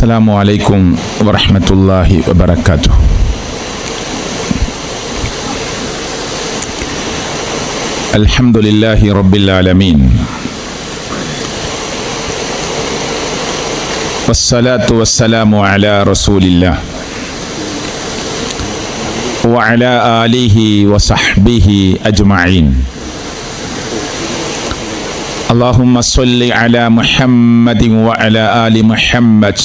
അസ്സലാമു അലൈക്കും വറഹ്മത്തുള്ളാഹി വബറകാതുഹു. അൽഹംദുലില്ലാഹി റബ്ബിൽ ആലമീൻ വസ്സലാത്തു വസ്സലാമു അലാ റസൂലില്ലാഹ് വഅലാ ആലിഹി വസഹ്ബിഹി അജ്മഈൻ. اللهم صل على محمد وعلى آل محمد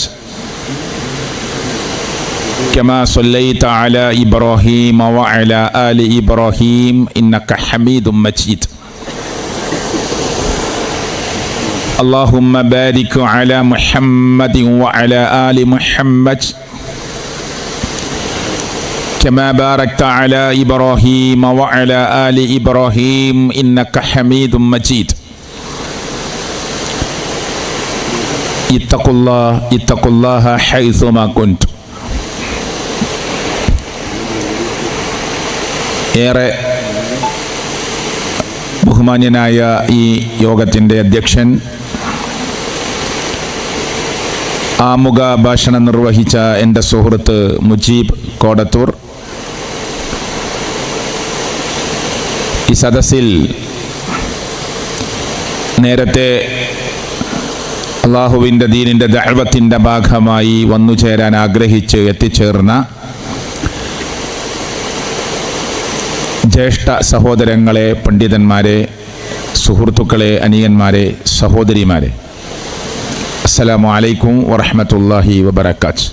كما صليت على إبراهيم وعلى آل إبراهيم إنك حميد مجيد. اللهم بارك على محمد وعلى آل محمد كما باركت على إبراهيم وعلى آل إبراهيم إنك حميد مجيد. ഇത്തഖുല്ലാഹ ഹൈസുമാ കുൻതും. ഏറെ ബഹുമാന്യനായ ഈ യോഗത്തിൻ്റെ അധ്യക്ഷൻ, ആമുഖ ഭാഷണം നിർവഹിച്ച എൻ്റെ സുഹൃത്ത് മുജീബ് കോടത്തൂർ, ഈ സദസ്സിൽ നേരത്തെ അള്ളാഹുവിൻ്റെ ദീനിൻ്റെ ദഅവത്തിൻ്റെ ഭാഗമായി വന്നു ചേരാൻ ആഗ്രഹിച്ച് എത്തിച്ചേർന്ന ജ്യേഷ്ഠ സഹോദരങ്ങളെ, പണ്ഡിതന്മാരെ, സുഹൃത്തുക്കളെ, അനിയന്മാരെ, സഹോദരിമാരെ, അസ്സലാമു അലൈക്കും വറഹ്മത്തുള്ളാഹി വബറകാതുഹു.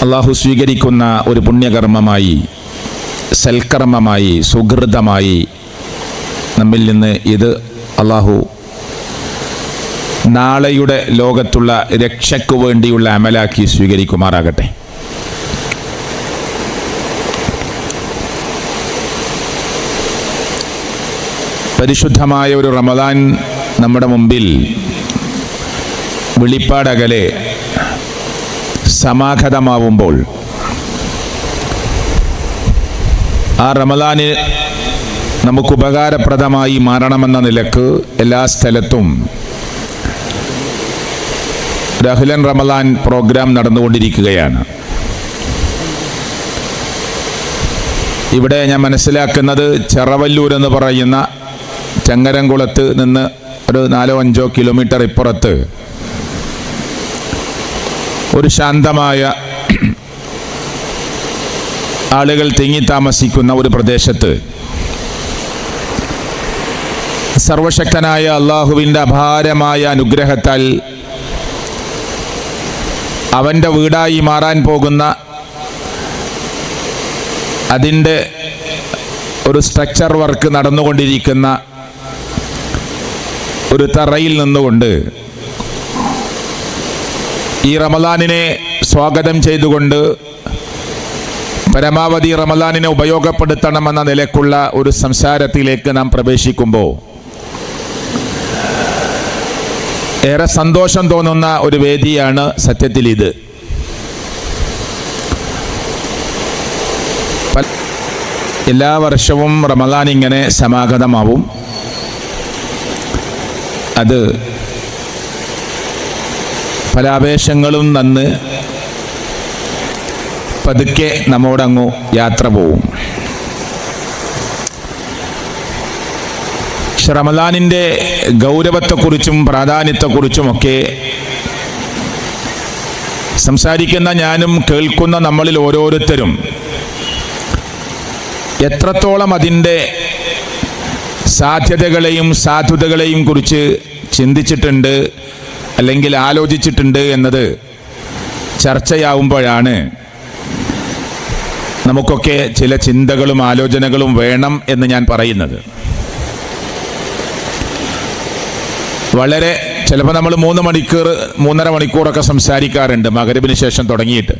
അള്ളാഹു സ്വീകരിക്കുന്ന ഒരു പുണ്യകർമ്മമായി, സൽക്കർമ്മമായി, സുഹൃതമായി നമ്മിൽ നിന്ന് ഇത് അള്ളാഹു നാളെയുടെ ലോകത്തുള്ള രക്ഷയ്ക്കു വേണ്ടിയുള്ള അമലാക്കി സ്വീകരിക്കുമാറാകട്ടെ. പരിശുദ്ധമായ ഒരു റമദാൻ നമ്മുടെ മുമ്പിൽ വെളിപ്പാടകലെ സമാഗതമാവുമ്പോൾ ആ റമദാന് നമുക്ക് ഉപകാരപ്രദമായി മാറണമെന്ന നിലക്ക് എല്ലാ സ്ഥലത്തും റഹ്ലൻ റമദാൻ പ്രോഗ്രാം നടന്നുകൊണ്ടിരിക്കുകയാണ്. ഇവിടെ ഞാൻ മനസ്സിലാക്കുന്നത് ചെറവല്ലൂർ എന്ന് പറയുന്ന ചങ്ങരംകുളത്ത് നിന്ന് ഒരു 4-5 കിലോമീറ്റർ ഇപ്പുറത്ത് ഒരു ശാന്തമായ ആളുകൾ തിങ്ങി താമസിക്കുന്ന ഒരു പ്രദേശത്ത് സർവശക്തനായ അള്ളാഹുവിൻ്റെ അപാരമായ അനുഗ്രഹത്താൽ അവൻ്റെ വീടായി മാറാൻ പോകുന്ന അതിൻ്റെ ഒരു സ്ട്രക്ചർ വർക്ക് നടന്നുകൊണ്ടിരിക്കുന്ന ഒരു തറയിൽ നിന്നുകൊണ്ട് ഈ റമദാനിനെ സ്വാഗതം ചെയ്തുകൊണ്ട് പരമാവധി റമദാനിനെ ഉപയോഗപ്പെടുത്തണമെന്ന നിലക്കുള്ള ഒരു സംസാരത്തിലേക്ക് നാം പ്രവേശിക്കുമ്പോൾ ഏറെ സന്തോഷം തോന്നുന്ന ഒരു വേദിയാണ് സത്യത്തിൽ ഇത്. എല്ലാ വർഷവും റമദാൻ ഇങ്ങനെ സമാഗതമാവും. അത് പല ആവേശങ്ങളും നന്ന് പതുക്കെ നമ്മോടങ്ങു യാത്ര പോവും. റമദാനിൻ്റെ ഗൗരവത്തെക്കുറിച്ചും പ്രാധാന്യത്തെക്കുറിച്ചുമൊക്കെ സംസാരിക്കുന്ന ഞാനും കേൾക്കുന്ന നമ്മളിൽ ഓരോരുത്തരും എത്രത്തോളം അതിൻ്റെ സാധ്യതകളെയും സാധുതകളെയും കുറിച്ച് ചിന്തിച്ചിട്ടുണ്ട് അല്ലെങ്കിൽ ആലോചിച്ചിട്ടുണ്ട് എന്നത് ചർച്ചയാവുമ്പോഴാണ് നമുക്കൊക്കെ ചില ചിന്തകളും ആലോചനകളും വേണം എന്ന് ഞാൻ പറയുന്നത്. വളരെ ചിലപ്പോൾ നമ്മൾ 3-3.5 മണിക്കൂറൊക്കെ സംസാരിക്കാറുണ്ട് മഗ്‌രിബിന് ശേഷം തുടങ്ങിയിട്ട്.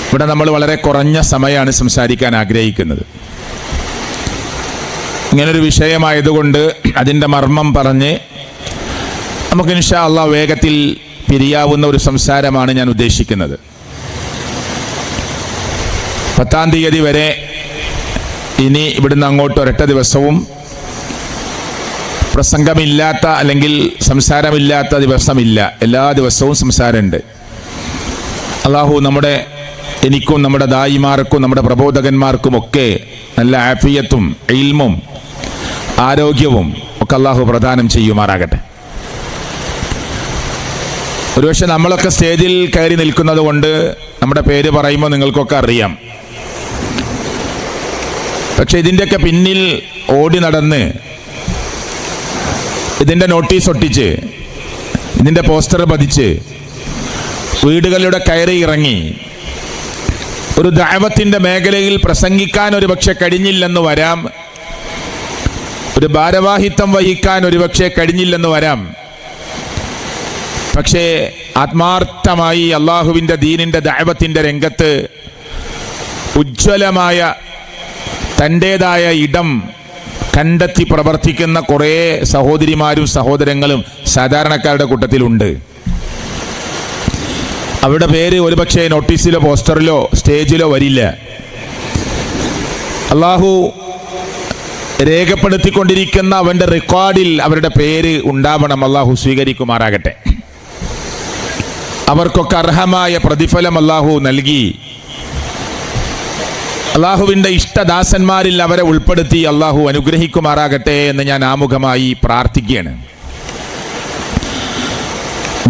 ഇവിടെ നമ്മൾ വളരെ കുറഞ്ഞ സമയമാണ് സംസാരിക്കാൻ ആഗ്രഹിക്കുന്നത്. ഇങ്ങനൊരു വിഷയമായതുകൊണ്ട് അതിൻ്റെ മർമ്മം പറഞ്ഞ് നമുക്ക് ഇൻഷാ അല്ലാഹ് വേഗത്തിൽ പിരിയാവുന്ന ഒരു സംസാരമാണ് ഞാൻ ഉദ്ദേശിക്കുന്നത്. 10-ാം തീയതി വരെ ഇനി ഇവിടുന്ന് അങ്ങോട്ട് ഒരൊറ്റ ദിവസവും പ്രസംഗമില്ലാത്ത അല്ലെങ്കിൽ സംസാരമില്ലാത്ത ദിവസമില്ല. എല്ലാ ദിവസവും സംസാരമുണ്ട്. അള്ളാഹു എനിക്കും നമ്മുടെ ദായിമാർക്കും നമ്മുടെ പ്രബോധകന്മാർക്കുമൊക്കെ നല്ല ആഫിയത്തും ഇൽമും ആരോഗ്യവും ഒക്കെ അള്ളാഹു പ്രദാനം ചെയ്യുമാറാകട്ടെ. ഒരുപക്ഷെ നമ്മളൊക്കെ സ്റ്റേജിൽ കയറി നിൽക്കുന്നത് കൊണ്ട് നമ്മുടെ പേര് പറയുമ്പോൾ നിങ്ങൾക്കൊക്കെ അറിയാം. പക്ഷെ ഇതിൻ്റെയൊക്കെ പിന്നിൽ ഓടി നടന്ന് ഇതിൻ്റെ നോട്ടീസ് ഒട്ടിച്ച് ഇതിൻ്റെ പോസ്റ്റർ പതിച്ച് വീടുകളിലൂടെ കയറി ഇറങ്ങി ഒരു ദഅവത്തിൻ്റെ മേഖലയിൽ പ്രസംഗിക്കാൻ ഒരുപക്ഷെ കഴിഞ്ഞില്ലെന്ന് വരാം, ഒരു ഭാരവാഹിത്വം വഹിക്കാൻ ഒരുപക്ഷെ കഴിഞ്ഞില്ലെന്ന് വരാം. പക്ഷേ ആത്മാർത്ഥമായി അള്ളാഹുവിൻ്റെ ദീനിൻ്റെ ദഅവത്തിൻ്റെ രംഗത്ത് ഉജ്ജ്വലമായ തൻ്റേതായ ഇടം കണ്ടെത്തി പ്രവർത്തിക്കുന്ന കുറേ സഹോദരിമാരും സഹോദരങ്ങളും സാധാരണക്കാരുടെ കൂട്ടത്തിലുണ്ട്. അവരുടെ പേര് ഒരുപക്ഷെ നോട്ടീസിലോ പോസ്റ്ററിലോ സ്റ്റേജിലോ വരില്ല. അള്ളാഹു രേഖപ്പെടുത്തിക്കൊണ്ടിരിക്കുന്ന അവൻ്റെ റെക്കോർഡിൽ അവരുടെ പേര് ഉണ്ടാവണം. അള്ളാഹു സ്വീകരിക്കുമാറാകട്ടെ. അവർക്കൊക്കെ അർഹമായ പ്രതിഫലം അള്ളാഹു നൽകി അള്ളാഹുവിൻ്റെ ഇഷ്ടദാസന്മാരിൽ അവരെ ഉൾപ്പെടുത്തി അള്ളാഹു അനുഗ്രഹിക്കുമാറാകട്ടെ എന്ന് ഞാൻ ആമുഖമായി പ്രാർത്ഥിക്കുകയാണ്.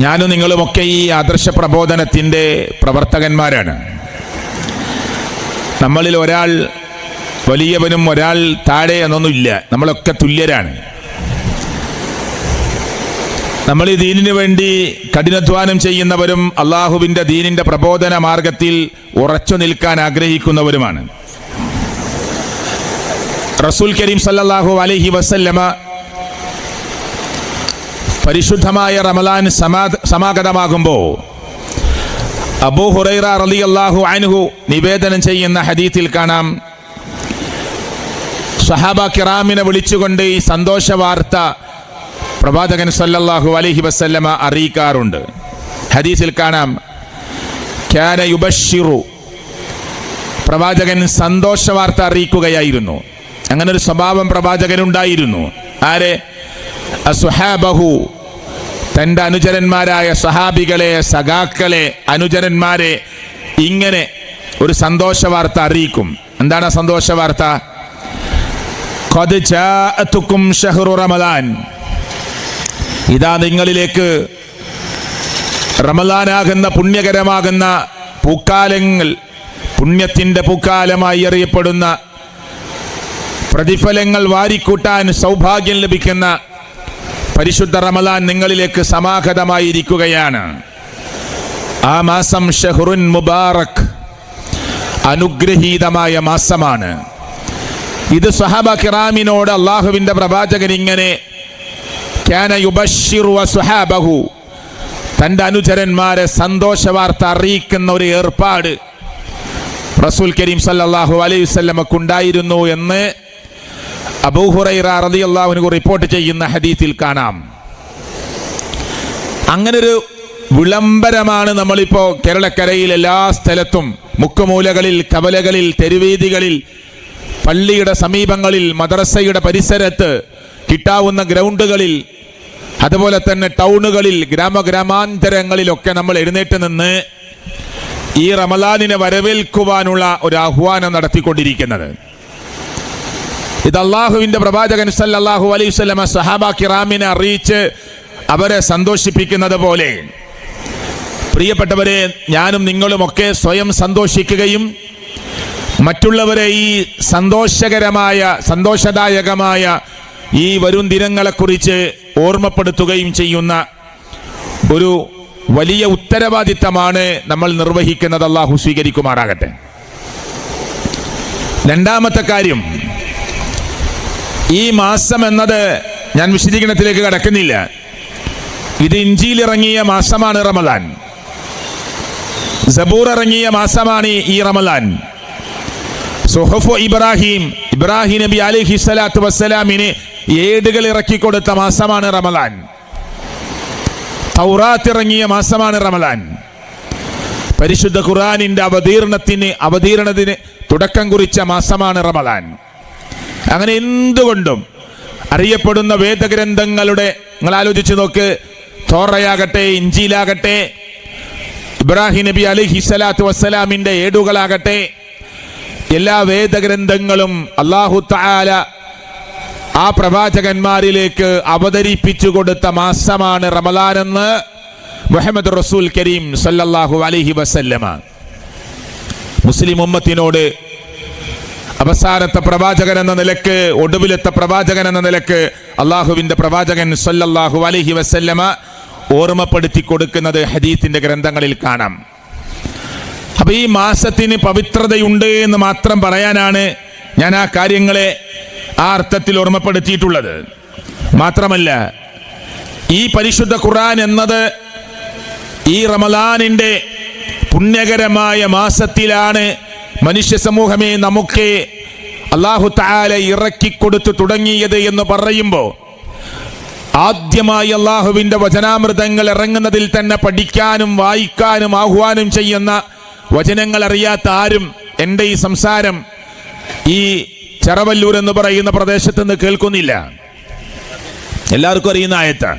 ഞാനും നിങ്ങളുമൊക്കെ ഈ ആദർശ പ്രബോധനത്തിൻ്റെ പ്രവർത്തകന്മാരാണ്. നമ്മളിൽ ഒരാൾ വലിയവനും ഒരാൾ താഴെ എന്നൊന്നുമില്ല. നമ്മളൊക്കെ തുല്യരാണ്. നമ്മൾ ഈ ദീനിനു വേണ്ടി കഠിനാധ്വാനം ചെയ്യുന്നവരും അള്ളാഹുവിൻ്റെ ദീനിൻ്റെ പ്രബോധന മാർഗത്തിൽ ഉറച്ചു നിൽക്കാൻ ആഗ്രഹിക്കുന്നവരുമാണ്. റസൂൽ കരീം സല്ലല്ലാഹു അലൈഹി വസല്ലമ പരിശുദ്ധമായ റമളാൻ സമാഗതമാകുമ്പോൾ അബൂ ഹുറൈറ റളിയല്ലാഹു അൻഹു നിവേദനം ചെയ്യുന്ന ഹദീസിൽ കാണാം, സഹാബ കിറാമിനെ വിളിച്ചുകൊണ്ട് ഈ സന്തോഷ വാർത്ത പ്രവാചകൻ സല്ലല്ലാഹു അലൈഹി വസല്ലമ അറിയിക്കാറുണ്ട്. ഹദീസിൽ കാണാം, കാന യുബശ്ശിറു, പ്രവാചകൻ സന്തോഷ വാർത്ത അറിയിക്കുകയായിരുന്നു. അങ്ങനെ ഒരു സ്വഭാവം പ്രവാചകനുണ്ടായിരുന്നു. ആരെ? അസ്ഹാബഹു, തൻ്റെ അനുചരന്മാരായ സഹാബികളെ, സഖാക്കളെ, അനുചരന്മാരെ ഇങ്ങനെ ഒരു സന്തോഷ വാർത്ത അറിയിക്കും. എന്താണ് സന്തോഷ വാർത്ത? ഖദ് ജാഅതുകും ശഹ്റു റമളാൻ, ഇതാ നിങ്ങളിലേക്ക് റമളാനാകുന്ന പുണ്യകരമാകുന്ന പൂക്കാലങ്ങൾ, പുണ്യത്തിൻ്റെ പൂക്കാലമായി അറിയപ്പെടുന്ന പ്രതിഫലങ്ങൾ വാരിക്കൂട്ടാൻ സൗഭാഗ്യം ലഭിക്കുന്ന പരിശുദ്ധ റമളാൻ നിങ്ങളിലേക്ക് സമാഗതമായിരിക്കുകയാണ്. ആ മാസം ഷഹ്റുൻ മുബാറക്, അനുഗ്രഹീതമായ മാസമാണ്. ഇത് സ്വഹാബ കിറാമിനോട് അള്ളാഹുവിൻ്റെ പ്രവാചകൻ ഇങ്ങനെ കാന യുബശ്ശിറു വസ്വഹാബഹു, തൻ്റെ അനുചരന്മാരെ സന്തോഷ വാർത്ത അറിയിക്കുന്ന ഒരു ഏർപ്പാട് റസൂൽ കരീം സല്ലല്ലാഹു അലൈഹി വസല്ലമക്കുണ്ടായിരുന്നു എന്ന് അബൂ ഹുറൈറ റളിയല്ലാഹു അൻഹു റിപ്പോർട്ട് ചെയ്യുന്ന ഹദീസിൽ കാണാം. അങ്ങനൊരു വിളംബരമാണ് നമ്മളിപ്പോൾ കേരളക്കരയിൽ എല്ലാ സ്ഥലത്തും, മുക്കുമൂലകളിൽ, കവലകളിൽ, തെരുവീതികളിൽ, പള്ളിയുടെ സമീപങ്ങളിൽ, മദ്രസയുടെ പരിസരത്ത്, കിട്ടാവുന്ന ഗ്രൗണ്ടുകളിൽ, അതുപോലെ തന്നെ ടൗണുകളിൽ, ഗ്രാമാന്തരങ്ങളിലൊക്കെ നമ്മൾ എഴുന്നേറ്റ് നിന്ന് ഈ റമളാനിനെ വരവേൽക്കുവാനുള്ള ഒരു ആഹ്വാനം നടത്തിക്കൊണ്ടിരിക്കുന്നത്. ഇത് അള്ളാഹുവിൻ്റെ പ്രവാചകൻ സല്ലല്ലാഹു അലൈഹി വസല്ലമ സഹാബ കിറാമിനെ അറിയിച്ച് അവരെ സന്തോഷിപ്പിക്കുന്നത് പോലെ പ്രിയപ്പെട്ടവരെ, ഞാനും നിങ്ങളുമൊക്കെ സ്വയം സന്തോഷിക്കുകയും മറ്റുള്ളവരെ ഈ സന്തോഷദായകമായ ഈ വരും ദിനങ്ങളെക്കുറിച്ച് ഓർമ്മപ്പെടുത്തുകയും ചെയ്യുന്ന ഒരു വലിയ ഉത്തരവാദിത്തമാണ് നമ്മൾ നിർവഹിക്കുന്നത്. അല്ലാഹു സ്വീകരിക്കുമാറാകട്ടെ. രണ്ടാമത്തെ കാര്യം, ഈ മാസം എന്നത് ഞാൻ വിശദീകരണത്തിലേക്ക് കടക്കുന്നില്ല. ഇത് ഇഞ്ചീൽ ഇറങ്ങിയ മാസമാണ് റമളാൻ. സബൂർ ഇറങ്ങിയ മാസമാണ് ഈ റമളാൻ. സുഹുഫ് ഇബ്രാഹിം നബി അലൈഹി സ്വലാത്തു വസ്സലാമിന് ഏടുകൾ ഇറക്കിക്കൊടുത്ത മാസമാണ് റമളാൻ. തൗറാത്ത് ഇറങ്ങിയ മാസമാണ് റമളാൻ. പരിശുദ്ധ ഖുർആനിന്റെ അവതീർണത്തിന് തുടക്കം കുറിച്ച മാസമാണ് റമളാൻ. അങ്ങനെ എന്തുകൊണ്ടും അറിയപ്പെടുന്ന വേദഗ്രന്ഥങ്ങളുടെ നിങ്ങൾ ആലോചിച്ച് നോക്ക്, തോറയാകട്ടെ, ഇഞ്ചീലാകട്ടെ, ഇബ്രാഹിം നബി അലൈഹിസ്സലാത്തു വസ്സലാമിന്റെ ഏടുകളാകട്ടെ, എല്ലാ വേദഗ്രന്ഥങ്ങളും അല്ലാഹു തആല ആ പ്രവാചകന്മാരിലേക്ക് അവതരിപ്പിച്ചു കൊടുത്ത മാസമാണ് റമളാനെന്ന് മുഹമ്മദ് റസൂൽ കരീം സല്ലല്ലാഹു അലൈഹി വസല്ലമ മുസ്ലിം ഉമ്മത്തിനോട് അവസാനത്തെ പ്രവാചകൻ എന്ന നിലക്ക്, ഒടുവിലത്തെ പ്രവാചകൻ എന്ന നിലക്ക് അള്ളാഹുവിന്റെ പ്രവാചകൻ സല്ലല്ലാഹു അലൈഹി വസല്ലമ ഓർമ്മപ്പെടുത്തി കൊടുക്കുന്നത് ഹദീസിന്റെ ഗ്രന്ഥങ്ങളിൽ കാണാം. അപ്പൊ ഈ മാസത്തിന് പവിത്രതയുണ്ട് എന്ന് മാത്രം പറയാനാണ് ഞാൻ ആ കാര്യങ്ങളെ ആ അർത്ഥത്തിൽ ഓർമ്മപ്പെടുത്തിയിട്ടുള്ളത്. മാത്രമല്ല, ഈ പരിശുദ്ധ ഖുർആൻ എന്നത് ഈ റമളാനിന്റെ പുണ്യകരമായ മാസത്തിലാണ് മനുഷ്യ സമൂഹമേ നമുക്ക് അല്ലാഹു തആല ഇറക്കിക്കൊടുത്തു തുടങ്ങിയത് എന്ന് പറയുമ്പോൾ, ആദ്യമായി അള്ളാഹുവിന്റെ വചനാമൃതങ്ങൾ ഇറങ്ങുന്നതിൽ തന്നെ പഠിക്കാനും വായിക്കാനും ആഹ്വാനം ചെയ്യുന്ന വചനങ്ങൾ അറിയാത്ത ആരും എൻ്റെ ഈ സംസാരം ഈ ചെറവല്ലൂർ എന്ന് പറയുന്ന പ്രദേശത്ത് നിന്ന് കേൾക്കുന്നില്ല. എല്ലാവർക്കും അറിയുന്ന ആയത്ത്,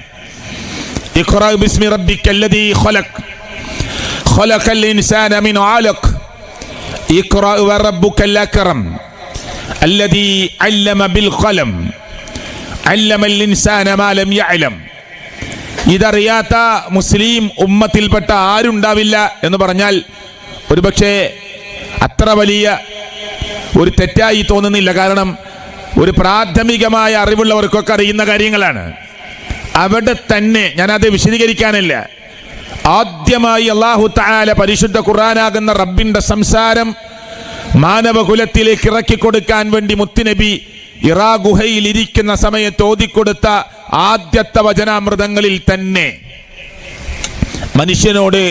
ഇഖ്റാ ബിസ്മി റബ്ബിക്കല്ലദീ ഖലഖ് ഖലഖൽ ഇൻസാന മിൻ അലഖ് ഇഖ്റാ വറബ്ബുക്കൽ അക്രം അല്ലദീ അല്ലമ ബിൽ ഖലം അല്ലമൽ ഇൻസാന മാ ലം യഅലം. ഇതറിയാത്ത മുസ്ലിം ഉമ്മത്തിൽപ്പെട്ട ആരുണ്ടാവില്ല എന്ന് പറഞ്ഞാൽ ഒരുപക്ഷെ അത്ര വലിയ ഒരു തെറ്റായി തോന്നുന്നില്ല. കാരണം ഒരു പ്രാഥമികമായ അറിവുള്ളവർക്കൊക്കെ അറിയുന്ന കാര്യങ്ങളാണ്. അവിടെ തന്നെ ഞാനത് വിശദീകരിക്കാനല്ല, ആദ്യമായി അല്ലാഹു തആല പരിശുദ്ധ ഖുർആനാകുന്ന റബ്ബിന്റെ സംസാരം മാനവകുലത്തിലേക്ക് ഇറക്കിക്കൊടുക്കാൻ വേണ്ടി മുത്തുനബി ഇറാ ഗുഹയിൽ ഇരിക്കുന്ന സമയത്ത് ഓതിക്കൊടുത്ത ആദ്യത്തെ വചനാമൃതങ്ങളിൽ തന്നെ മനുഷ്യനോട്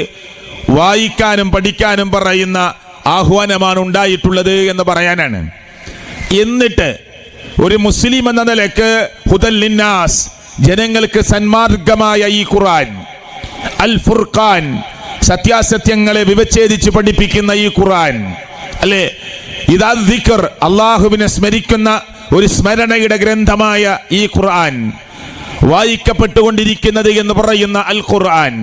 വായിക്കാനും പഠിക്കാനും പറയുന്ന ആഹ്വാനമാണ് ഉണ്ടായിട്ടുള്ളത് എന്ന് പറയാനാണ്. എന്നിട്ട് ഒരു മുസ്ലിം എന്ന നിലക്ക് ഹുദൽ ലിന്നാസ്, ജനങ്ങൾക്ക് സന്മാർഗമായ ഈ ഖുർആൻ, അൽ ഫുർഖാൻ, സത്യാസത്യങ്ങളെ വിവച്ഛേദിച്ച് പഠിപ്പിക്കുന്ന ഈ ഖുർആൻ അല്ലേ, ഇതാ ദിക്ർ, അള്ളാഹുവിനെ സ്മരിക്കുന്ന ഒരു സ്മരണയുടെ ഗ്രന്ഥമായ ഈ ഖുർആൻ, വായിക്കപ്പെട്ടുകൊണ്ടിരിക്കുന്നത് എന്ന് പറയുന്ന അൽ ഖുർആൻ,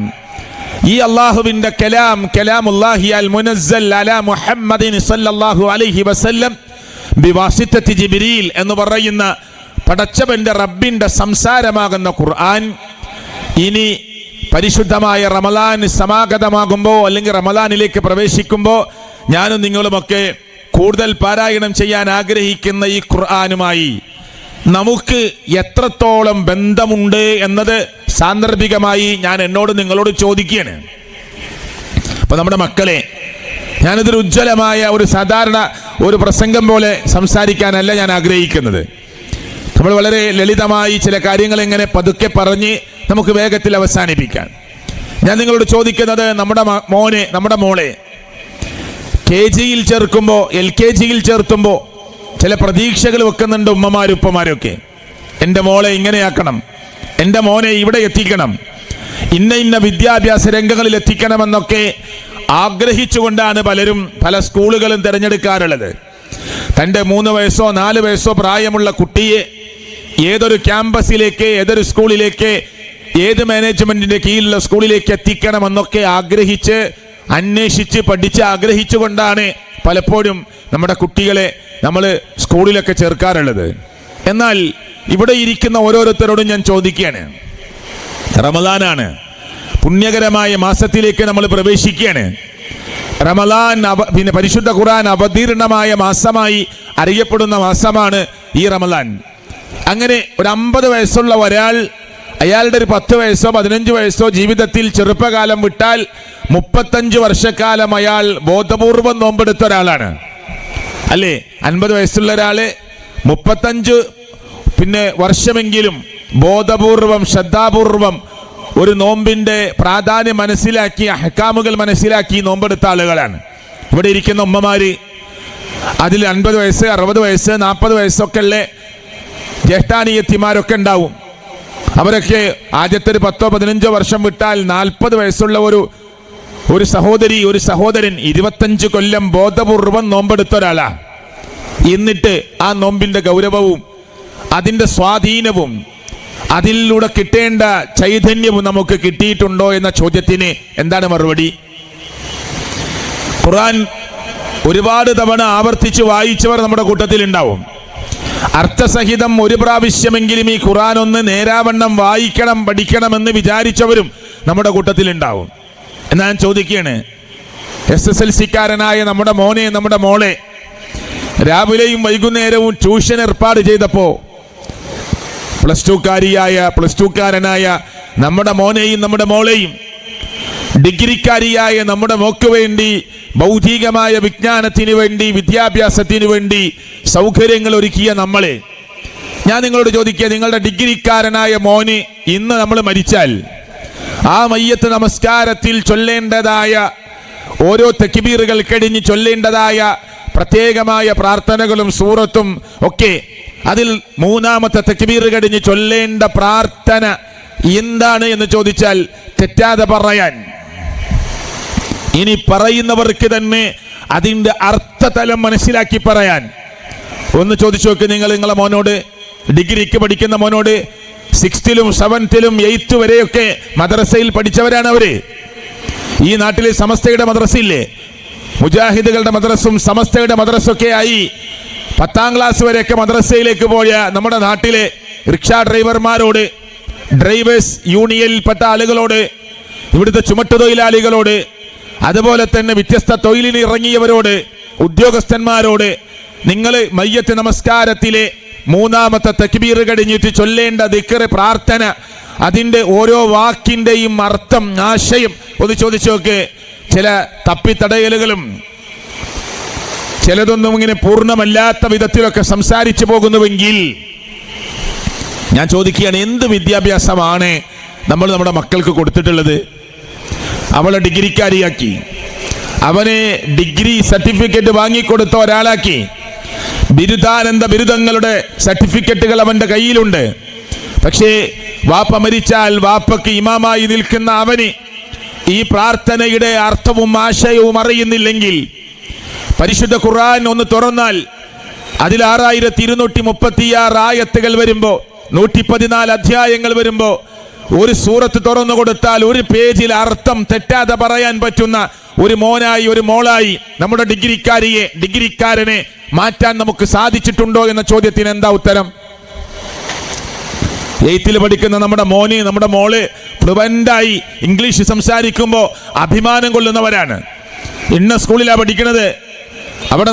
ഈ അള്ളാഹുവിന്റെ കലാം, കലാമുല്ലാഹി അൽ മുനസ്സൽ അലാ മുഹമ്മദിൻ സല്ലല്ലാഹു അലൈഹി വസല്ലം ബിവാസിത്തത്തി ജിബ്രീൽ എന്ന് പറയുന്ന പടച്ചവന്റെ റബ്ബിന്റെ സംസാരമാകുന്ന ഖുർആൻ ഇനി പരിശുദ്ധമായ റമളാൻ സമാഗതമാകുമ്പോൾ അല്ലെങ്കിൽ റമളാനിലേക്ക് പ്രവേശിക്കുമ്പോൾ ഞാനും നിങ്ങളുമൊക്കെ കൂടുതൽ പാരായണം ചെയ്യാൻ ആഗ്രഹിക്കുന്ന ഈ ഖുർആനുമായി നമുക്ക് എത്രത്തോളം ബന്ധമുണ്ട് എന്നത് സാന്ദർഭികമായി ഞാൻ എന്നോട് നിങ്ങളോട് ചോദിക്കുകയാണ്. അപ്പൊ നമ്മുടെ മക്കളെ, ഞാനിതൊരു ഉജ്ജ്വലമായ ഒരു സാധാരണ ഒരു പ്രസംഗം പോലെ സംസാരിക്കാനല്ല ഞാൻ ആഗ്രഹിക്കുന്നത്. നമ്മൾ വളരെ ലളിതമായി ചില കാര്യങ്ങൾ ഇങ്ങനെ പതുക്കെ പറഞ്ഞ് നമുക്ക് വേഗത്തിൽ അവസാനിപ്പിക്കാം. ഞാൻ നിങ്ങളോട് ചോദിക്കുന്നത്, നമ്മുടെ മോനെ, നമ്മുടെ മോളെ KG ചേർക്കുമ്പോൾ, LKG ചേർത്തുമ്പോൾ ചില പ്രതീക്ഷകൾ വെക്കുന്നുണ്ട് ഉമ്മമാരും ഉപ്പമാരൊക്കെ. എൻ്റെ മോളെ ഇങ്ങനെയാക്കണം, എൻ്റെ മോനെ ഇവിടെ എത്തിക്കണം, ഇന്ന ഇന്ന വിദ്യാഭ്യാസ രംഗങ്ങളിൽ എത്തിക്കണമെന്നൊക്കെ ആഗ്രഹിച്ചുകൊണ്ടാണ് പലരും പല സ്കൂളുകളും തിരഞ്ഞെടുക്കാറുള്ളത്. തൻ്റെ 3 വയസ്സോ 4 വയസ്സോ പ്രായമുള്ള കുട്ടിയെ ഏതൊരു ക്യാമ്പസിലേക്ക്, ഏതൊരു സ്കൂളിലേക്ക്, ഏത് മാനേജ്മെന്റിന്റെ കീഴിലുള്ള സ്കൂളിലേക്ക് എത്തിക്കണമെന്നൊക്കെ ആഗ്രഹിച്ച്, അന്വേഷിച്ച്, പഠിച്ച് ആഗ്രഹിച്ചുകൊണ്ടാണ് പലപ്പോഴും നമ്മുടെ കുട്ടികളെ നമ്മൾ സ്കൂളിലൊക്കെ ചേർക്കാറുള്ളത്. എന്നാൽ ഇവിടെ ഇരിക്കുന്ന ഓരോരുത്തരോടും ഞാൻ ചോദിക്കുകയാണ്, റമളാനാണ്, പുണ്യകരമായ മാസത്തിലേക്ക് നമ്മൾ പ്രവേശിക്കുകയാണ്. റമളാൻ പിന്നെ പരിശുദ്ധ ഖുർആൻ അവതീർണമായ മാസമായി അറിയപ്പെടുന്ന മാസമാണ് ഈ റമളാൻ. അങ്ങനെ ഒരു 50 വയസ്സുള്ള ഒരാൾ, അയാളുടെ ഒരു 10 വയസ്സോ 15 വയസ്സോ ജീവിതത്തിൽ ചെറുപ്പകാലം വിട്ടാൽ 35 വർഷക്കാലം അയാൾ ബോധപൂർവം നോമ്പെടുത്ത ഒരാളാണ് അല്ലേ. 50 വയസ്സുള്ള ഒരാള് 35 വർഷമെങ്കിലും ബോധപൂർവം, ശ്രദ്ധാപൂർവം ഒരു നോമ്പിന്റെ പ്രാധാന്യം മനസ്സിലാക്കി, അഹ്കാമുകൾ മനസ്സിലാക്കി നോമ്പെടുത്ത ആളുകളാണ്. ഇവിടെ ഇരിക്കുന്ന ഉമ്മമാര്, അതിൽ 50 വയസ്സ് 60 വയസ്സ് 40 വയസ്സൊക്കെ ഉള്ള ജ്യേഷ്ഠാനീയത്തിമാരൊക്കെ ഉണ്ടാവും. അവരൊക്കെ ആദ്യത്തെ ഒരു 10-15 വർഷം വിട്ടാൽ 40 വയസ്സുള്ള ഒരു സഹോദരി, ഒരു സഹോദരൻ 25 കൊല്ലം ബോധപൂർവം നോമ്പെടുത്ത ഒരാളാ. എന്നിട്ട് ആ നോമ്പിന്റെ ഗൗരവവും അതിൻ്റെ സ്വാധീനവും അതിലൂടെ കിട്ടേണ്ട ചൈതന്യവും നമുക്ക് കിട്ടിയിട്ടുണ്ടോ എന്ന ചോദ്യത്തിന് എന്താണ് മറുപടി? ഖുർആൻ ഒരുപാട് തവണ ആവർത്തിച്ച് വായിച്ചവർ നമ്മുടെ കൂട്ടത്തിൽ ഉണ്ടാവും. അർത്ഥസഹിതം ഒരു പ്രാവശ്യമെങ്കിലും ഈ ഖുർആൻ ഒന്ന് നേരാവണ്ണം വായിക്കണം, പഠിക്കണമെന്ന് വിചാരിച്ചവരും നമ്മുടെ കൂട്ടത്തിൽ ഉണ്ടാവും. എന്നാ ഞാൻ ചോദിക്കുകയാണ്, SSLC-ക്കാരനായ നമ്മുടെ മോനെ, നമ്മുടെ മോളെ രാവിലെയും വൈകുന്നേരവും ട്യൂഷൻ ഏർപ്പാട് ചെയ്തപ്പോൾ പ്ലസ് ടുക്കാരനായ നമ്മുടെ മോനെയും നമ്മുടെ മോളെയും ഡിഗ്രിക്കാരിയായ നമ്മുടെ മോക്ക് വേണ്ടി ബൗദ്ധികമായ വിജ്ഞാനത്തിന് വേണ്ടി, വിദ്യാഭ്യാസത്തിന് വേണ്ടി സൗകര്യങ്ങൾ ഒരുക്കിയ നമ്മളെ, ഞാൻ നിങ്ങളോട് ചോദിക്കുക, നിങ്ങളുടെ ഡിഗ്രിക്കാരനായ മോന് ഇന്ന് നമ്മൾ മരിച്ചാൽ ആ മയ്യത്ത് നമസ്കാരത്തിൽ ചൊല്ലേണ്ടതായ ഓരോ തക്ബീറുകൾ കഴിഞ്ഞ് ചൊല്ലേണ്ടതായ പ്രത്യേകമായ പ്രാർത്ഥനകളും സൂറത്തും ഒക്കെ, അതിൽ മൂന്നാമത്തെ തക്ബീർ കഴിഞ്ഞ് ചൊല്ലേണ്ട പ്രാർത്ഥന എന്താണ് എന്ന് ചോദിച്ചാൽ തെറ്റാതെ പറയാൻ, ഇനി പറയുന്നവർക്ക് തന്നെ അതിൻ്റെ അർത്ഥതലം മനസ്സിലാക്കി പറയാൻ ഒന്ന് ചോദിച്ചു നോക്ക്. നിങ്ങളെ മോനോട്, ഡിഗ്രിക്ക് പഠിക്കുന്ന മോനോട്, 6th-ലും 7th-ലും 8th വരെയൊക്കെ മദ്രസയിൽ പഠിച്ചവരാണ് അവര്. ഈ നാട്ടിലെ സമസ്തയുടെ മദ്രസയില്ലേ, മുജാഹിദുകളുടെ മദ്രസും സമസ്തയുടെ മദ്രസൊക്കെ ആയി 10ാം ക്ലാസ് വരെയൊക്കെ മദ്രസയിലേക്ക് പോയ നമ്മുടെ നാട്ടിലെ റിക്ഷാ ഡ്രൈവർമാരോട്, ഡ്രൈവേഴ്സ് യൂണിയനിൽപ്പെട്ട ആളുകളോട്, ഇവിടുത്തെ ചുമട്ടുതൊഴിലാളികളോട്, അതുപോലെ തന്നെ വ്യത്യസ്ത തൊഴിലിന് ഇറങ്ങിയവരോട്, ഉദ്യോഗസ്ഥന്മാരോട്, നിങ്ങൾ മയ്യത്ത് നമസ്കാരത്തിലെ മൂന്നാമത്തെ തക്ബീർ കഴിഞ്ഞിട്ട് ചൊല്ലേണ്ട ദിക്ർ, പ്രാർത്ഥന, അതിൻ്റെ ഓരോ വാക്കിൻ്റെയും അർത്ഥം, ആശയം ഒന്ന് ചോദിച്ചു നോക്ക്. ചില തപ്പിത്തടയലുകളും ചിലതൊന്നും ഇങ്ങനെ പൂർണ്ണമല്ലാത്ത വിധത്തിലൊക്കെ സംസാരിച്ചു പോകുന്നുവെങ്കിൽ ഞാൻ ചോദിക്കുകയാണ്, എന്ത് വിദ്യാഭ്യാസമാണ് നമ്മൾ നമ്മുടെ മക്കൾക്ക് കൊടുത്തിട്ടുള്ളത്? അവളെ ഡിഗ്രിക്കാരിയാക്കി, അവനെ ഡിഗ്രി സർട്ടിഫിക്കറ്റ് വാങ്ങിക്കൊടുത്ത ഒരാളാക്കി, ബിരുദാനന്ദ ബിരുദങ്ങളുടെ സർട്ടിഫിക്കറ്റുകൾ അവൻ്റെ കയ്യിലുണ്ട്. പക്ഷേ വാപ്പ മരിച്ചാൽ വാപ്പക്ക് ഇമാമായി നിൽക്കുന്ന അവന് ഈ പ്രാർത്ഥനയുടെ അർത്ഥവും ആശയവും അറിയുന്നില്ലെങ്കിൽ, പരിശുദ്ധ ഖുർആൻ ഒന്ന് തുറന്നാൽ അതിൽ 6236 ആയത്തുകൾ വരുമ്പോൾ, 114 അധ്യായങ്ങൾ വരുമ്പോൾ, ഒരു സൂറത്ത് തുറന്നു കൊടുത്താൽ ഒരു പേജിൽ അർത്ഥം തെറ്റാതെ പറയാൻ പറ്റുന്ന ഒരു മോനായി, ഒരു മോളായി നമ്മുടെ ഡിഗ്രിക്കാരനെ മാറ്റാൻ നമുക്ക് സാധിച്ചിട്ടുണ്ടോ എന്ന ചോദ്യത്തിന് എന്താ ഉത്തരം? 8th പഠിക്കുന്ന നമ്മുടെ മോന്, നമ്മുടെ മോള് ഫ്ലുവൻ്റായി ഇംഗ്ലീഷ് സംസാരിക്കുമ്പോൾ അഭിമാനം കൊള്ളുന്നവരാണ്. ഇന്ന സ്കൂളിലാണ് പഠിക്കുന്നത്, അവിടെ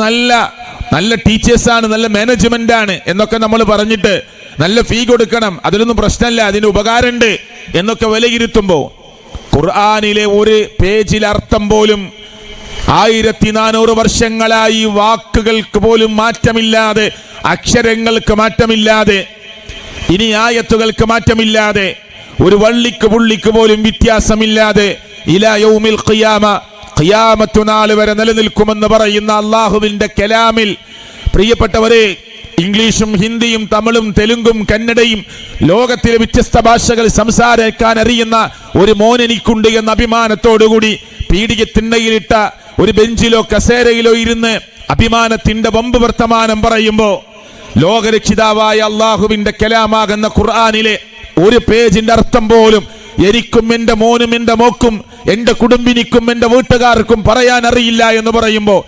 നല്ല ടീച്ചേഴ്സാണ്, നല്ല മാനേജ്മെന്റ് ആണ് എന്നൊക്കെ നമ്മൾ പറഞ്ഞിട്ട് നല്ല ഫീ കൊടുക്കണം, അതിലൊന്നും പ്രശ്നമില്ല, അതിന് ഉപകാരമുണ്ട് എന്നൊക്കെ വിലയിരുത്തുമ്പോൾ ഖുർആനിലെ ഒരു പേജിൽ അർത്ഥം പോലും 1400 വർഷങ്ങളായി വാക്കുകൾക്ക് പോലും മാറ്റമില്ലാതെ, അക്ഷരങ്ങൾക്ക് മാറ്റമില്ലാതെ, ഇനി ആയത്തുകൾക്ക് മാറ്റമില്ലാതെ, ഒരു വള്ളിക്ക് പുള്ളിക്ക് പോലും വ്യത്യാസമില്ലാതെ ഇലാ യൗമിൽ ഖിയാമ, ഖിയാമത്ത് നാൾ വരെ നിലനിൽക്കുമെന്ന് പറയുന്ന അള്ളാഹുവിന്റെ കലാമിൽ, പ്രിയപ്പെട്ടവരെ, ഇംഗ്ലീഷും ഹിന്ദിയും തമിഴും തെലുങ്കും കന്നഡയും ലോകത്തിലെ വ്യത്യസ്ത ഭാഷകൾ സംസാരിക്കാൻ അറിയുന്ന ഒരു മോൻ എനിക്കുണ്ട് എന്ന അഭിമാനത്തോടുകൂടി പീഡികത്തിണ്ണയിലിട്ട ഒരു ബെഞ്ചിലോ കസേരയിലോ ഇരുന്ന് അഭിമാനത്തിന്റെ വമ്പ് വർത്തമാനം പറയുമ്പോൾ ലോകരക്ഷിതാവായ അള്ളാഹുവിന്റെ കലാമാകുന്ന ഖുർആനിലെ ഒരു പേജിന്റെ അർത്ഥം പോലും എനിക്കും എൻ്റെ മോനും എൻ്റെ മോക്കും എൻ്റെ കുടുംബിനിക്കും എൻ്റെ വീട്ടുകാർക്കും പറയാൻ അറിയില്ല എന്ന് പറയുമ്പോൾ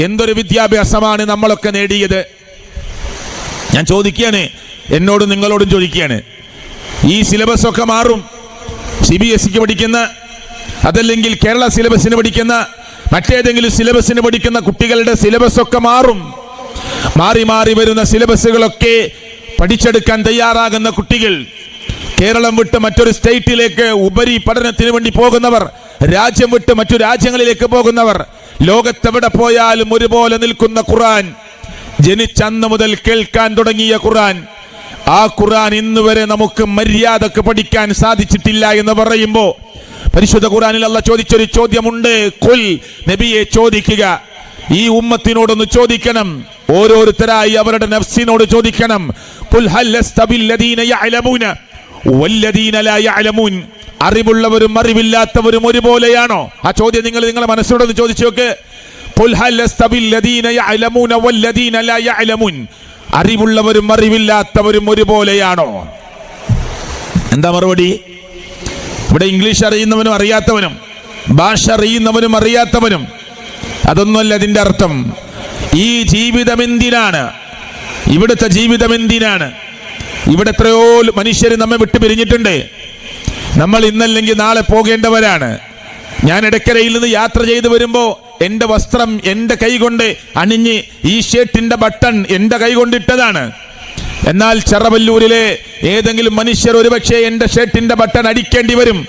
എന്തൊരു വിദ്യാഭ്യാസമാണ് നമ്മളൊക്കെ നേടിയത്? ഞാൻ ചോദിക്കുകയാണ്, എന്നോടും നിങ്ങളോടും ചോദിക്കുകയാണ്. ഈ സിലബസ് ഒക്കെ മാറും. CBSE പഠിക്കുന്ന, അതല്ലെങ്കിൽ കേരള സിലബസിന് പഠിക്കുന്ന, മറ്റേതെങ്കിലും സിലബസിന് പഠിക്കുന്ന കുട്ടികളുടെ സിലബസ് ഒക്കെ മാറും. മാറി മാറി വരുന്ന സിലബസുകളൊക്കെ പഠിച്ചെടുക്കാൻ തയ്യാറാകുന്ന കുട്ടികൾ, കേരളം വിട്ട് മറ്റൊരു സ്റ്റേറ്റിലേക്ക് ഉപരി പഠനത്തിന് വേണ്ടി പോകുന്നവർ, രാജ്യം വിട്ട് മറ്റു രാജ്യങ്ങളിലേക്ക് പോകുന്നവർ, ലോകത്തെവിടെ പോയാലും ഒരുപോലെ നിൽക്കുന്ന ഖുർആൻ, ജനിച്ചന്ന് മുതൽ കേൾക്കാൻ തുടങ്ങിയ ഖുർആൻ, ആ ഖുർആൻ ഇന്ന് വരെ നമുക്ക് മര്യാദക്ക് പഠിക്കാൻ സാധിച്ചിട്ടില്ല എന്ന് പറയുമ്പോൾ പരിശുദ്ധ ഖുർആനിൽ അല്ലാഹ് ചോദിച്ചൊരു ചോദ്യമുണ്ട്. ഖുൽ, നബിയെ ചോദിക്കുക, ഈ ഉമ്മത്തിനോടൊന്ന് ചോദിക്കണം, ഓരോരുത്തരായി അവരുടെ നഫ്സിനോട് ചോദിക്കണം. ഖുൽ ഹൽ യസ്തബിൽ ലദീന യഅലമൂന വല്ലദീന ലാ യഅലമൂൻ, അറിവുള്ളവരും അറിവില്ലാത്തവരും ഒരുപോലെയാണോ? ആ ചോദ്യം നിങ്ങളെ മനസ്സോടൊന്ന് ചോദിച്ചു നോക്ക്. ഖുൽ ഹൽ യസ്തബിൽ ലദീന യഅലമൂന വല്ലദീന ലാ യഅലമൂൻ, അറിവുള്ളവരും അറിവില്ലാത്തവരും ഒരുപോലെയാണോ? എന്താ മറുപടി? ഇവിടെ ഇംഗ്ലീഷ് അറിയുന്നവനും അറിയാത്തവനും, ഭാഷ അറിയുന്നവനും അറിയാത്തവനും, അതൊന്നുമല്ല അതിൻ്റെ അർത്ഥം. ഈ ജീവിതം എന്തിനാണ്? ഇവിടുത്തെ ജീവിതം എന്തിനാണ്? ഇവിടെ എത്രയോ മനുഷ്യർ നമ്മെ വിട്ടു പിരിഞ്ഞിട്ടുണ്ട്. നമ്മൾ ഇന്നല്ലെങ്കിൽ നാളെ പോകേണ്ടവരാണ്. ഞാൻ ഇടയ്ക്കരയിൽ നിന്ന് യാത്ര ചെയ്ത് വരുമ്പോൾ എൻ്റെ വസ്ത്രം എൻ്റെ കൈ കൊണ്ട് അണിഞ്ഞ് ഈ ഷർട്ടിൻ്റെ ബട്ടൺ എൻ്റെ കൈ കൊണ്ടിട്ടതാണ്. എന്നാൽ ചെറവല്ലൂരിലെ ഏതെങ്കിലും മനുഷ്യർ ഒരുപക്ഷെ എൻ്റെ ഷർട്ടിൻ്റെ ബട്ടൺ അടിക്കേണ്ടി വരും.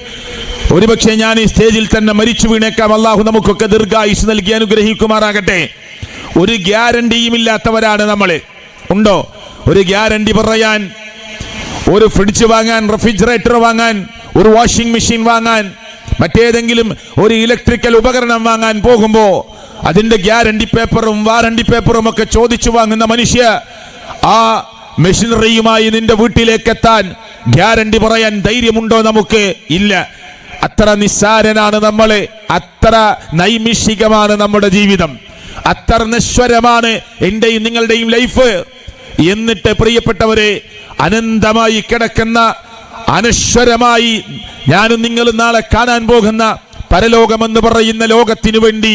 ഒരുപക്ഷെ ഞാൻ ഈ സ്റ്റേജിൽ തന്നെ മരിച്ചു വീണേക്കാം. അള്ളാഹു നമുക്കൊക്കെ ദീർഘായുസ് നൽകി അനുഗ്രഹിക്കുമാറാകട്ടെ. ഒരു ഗ്യാരണ്ടിയും ഇല്ലാത്തവരാണ് നമ്മൾ. ഉണ്ടോ ഒരു ഗ്യാരണ്ടി പറയാൻ? ഒരു ഫ്രിഡ്ജ് വാങ്ങാൻ, റെഫ്രിജറേറ്റർ വാങ്ങാൻ, ഒരു വാഷിംഗ് മെഷീൻ വാങ്ങാൻ, മറ്റേതെങ്കിലും ഒരു ഇലക്ട്രിക്കൽ ഉപകരണം വാങ്ങാൻ പോകുമ്പോൾ അതിൻ്റെ ഗ്യാരണ്ടി പേപ്പറും വാറണ്ടി പേപ്പറും ഒക്കെ ചോദിച്ചു വാങ്ങുന്ന മനുഷ്യ, ആ മെഷീനറിയുമായി നിന്റെ വീട്ടിലേക്ക് എത്താൻ ഗ്യാരണ്ടി പറയാൻ ധൈര്യമുണ്ടോ? നമുക്ക് ഇല്ല. അത്ര നിസ്സാരനാണ് നമ്മൾ, അത്ര നൈമിഷികമാണ് നമ്മുടെ ജീവിതം, അത്ര നശ്വരമാണ് എന്റെയും നിങ്ങളുടെയും ലൈഫ്. എന്നിട്ട് പ്രിയപ്പെട്ടവരെ, അനന്തമായി കിടക്കുന്ന, അനശ്വരമായി ഞാനും നിങ്ങളും നാളെ കാണാൻ പോകുന്ന പരലോകമെന്ന് പറയുന്ന ലോകത്തിനു വേണ്ടി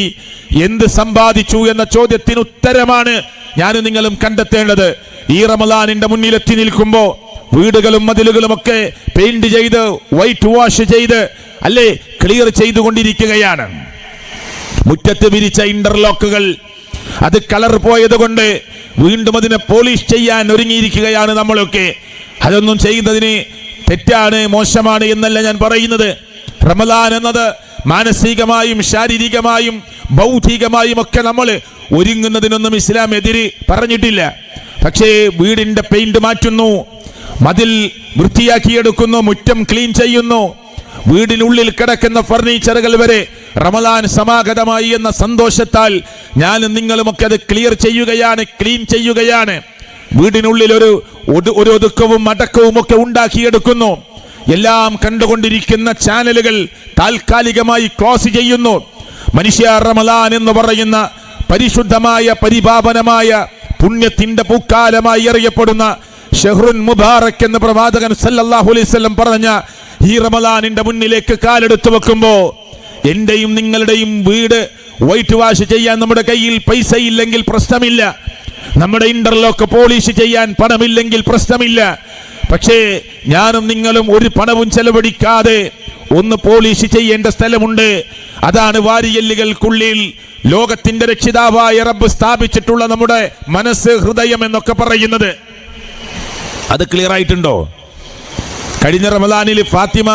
എന്ത് സമ്പാദിച്ചു എന്ന ചോദ്യത്തിന് ഉത്തരമാണ് ഞാനും നിങ്ങളും കണ്ടെത്തേണ്ടത്. ഈ റമദാനിന്റെ മുന്നിലെത്തി നിൽക്കുമ്പോൾ വീടുകളും മതിലുകളും ഒക്കെ പെയിന്റ് ചെയ്ത്, വൈറ്റ് വാഷ് ചെയ്ത്, അല്ലേ, ക്ലിയർ ചെയ്തുകൊണ്ടിരിക്കുകയാണ്. മുറ്റത്ത് വിരിച്ച ഇന്റർലോക്കുകൾ അത് കളർ പോയത് കൊണ്ട് വീണ്ടും അതിനെ പോളിഷ് ചെയ്യാൻ ഒരുങ്ങിയിരിക്കുകയാണ് നമ്മളൊക്കെ. അതൊന്നും ചെയ്യുന്നതിന് തെറ്റാണ്, മോശമാണ് എന്നല്ല ഞാൻ പറയുന്നത്. റമദാൻ എന്നത് മാനസികമായും ശാരീരികമായും ബൗദ്ധികമായും ഒക്കെ നമ്മൾ ഒരുങ്ങുന്നതിനൊന്നും ഇസ്ലാം എതിര് പറഞ്ഞിട്ടില്ല. പക്ഷേ വീടിന്റെ പെയിന്റ് മാറ്റുന്നു, മതിൽ വൃത്തിയാക്കിയെടുക്കുന്നു, മുറ്റം ക്ലീൻ ചെയ്യുന്നു, വീടിനുള്ളിൽ കിടക്കുന്ന ഫർണിച്ചറുകൾ വരെ റമദാൻ സമാഗതമായി എന്ന സന്തോഷത്താൽ ഞാനും നിങ്ങളുമൊക്കെ അത് ക്ലിയർ ചെയ്യുകയാണ്, ക്ലീൻ ചെയ്യുകയാണ്. വീടിനുള്ളിൽ ഒരു ഒതുക്കവും അടക്കവും ഒക്കെ ഉണ്ടാക്കിയെടുക്കുന്നു. എല്ലാം കണ്ടുകൊണ്ടിരിക്കുന്ന ചാനലുകൾ താൽക്കാലികമായി ക്ലോസ് ചെയ്യുന്നു. മനുഷ്യ, റമദാൻ എന്ന് പറയുന്ന പരിശുദ്ധമായ പരിപാവനമായ പുണ്യത്തിന്റെ പൂക്കാലമായി അറിയപ്പെടുന്ന ഷഹ്റുൻ മുബാറക് എന്ന് പ്രവാചകൻ സല്ലല്ലാഹു അലൈഹി വസല്ലം പറഞ്ഞ ഈ റമദാനിന്റെ മുന്നിലേക്ക് കാലെടുത്തു വെക്കുമ്പോ എന്റെയും നിങ്ങളുടെയും വീട് വൈറ്റ് വാഷ് ചെയ്യാൻ നമ്മുടെ കയ്യിൽ പൈസ ഇല്ലെങ്കിൽ പ്രശ്നമില്ല, നമ്മുടെ ഇന്റർലോക്ക് പോളിഷ് ചെയ്യാൻ പണമില്ലെങ്കിൽ പ്രശ്നമില്ല. പക്ഷേ ഞാനും നിങ്ങളും ഒരു പണവും ചെലവഴിക്കാതെ ഒന്ന് പോളിഷ് ചെയ്യേണ്ട സ്ഥലമുണ്ട്. അതാണ് വാരിയെല്ലുകൾക്കുള്ളിൽ ലോകത്തിന്റെ രക്ഷിതാവായ റബ്ബ് സ്ഥാപിച്ചിട്ടുള്ള നമ്മുടെ മനസ്സ്, ഹൃദയം എന്നൊക്കെ പറയുന്നത്. അത് ക്ലിയർ ആയിട്ടുണ്ടോ? കഴിഞ്ഞ റമദാനിൽ ഫാത്തിമ,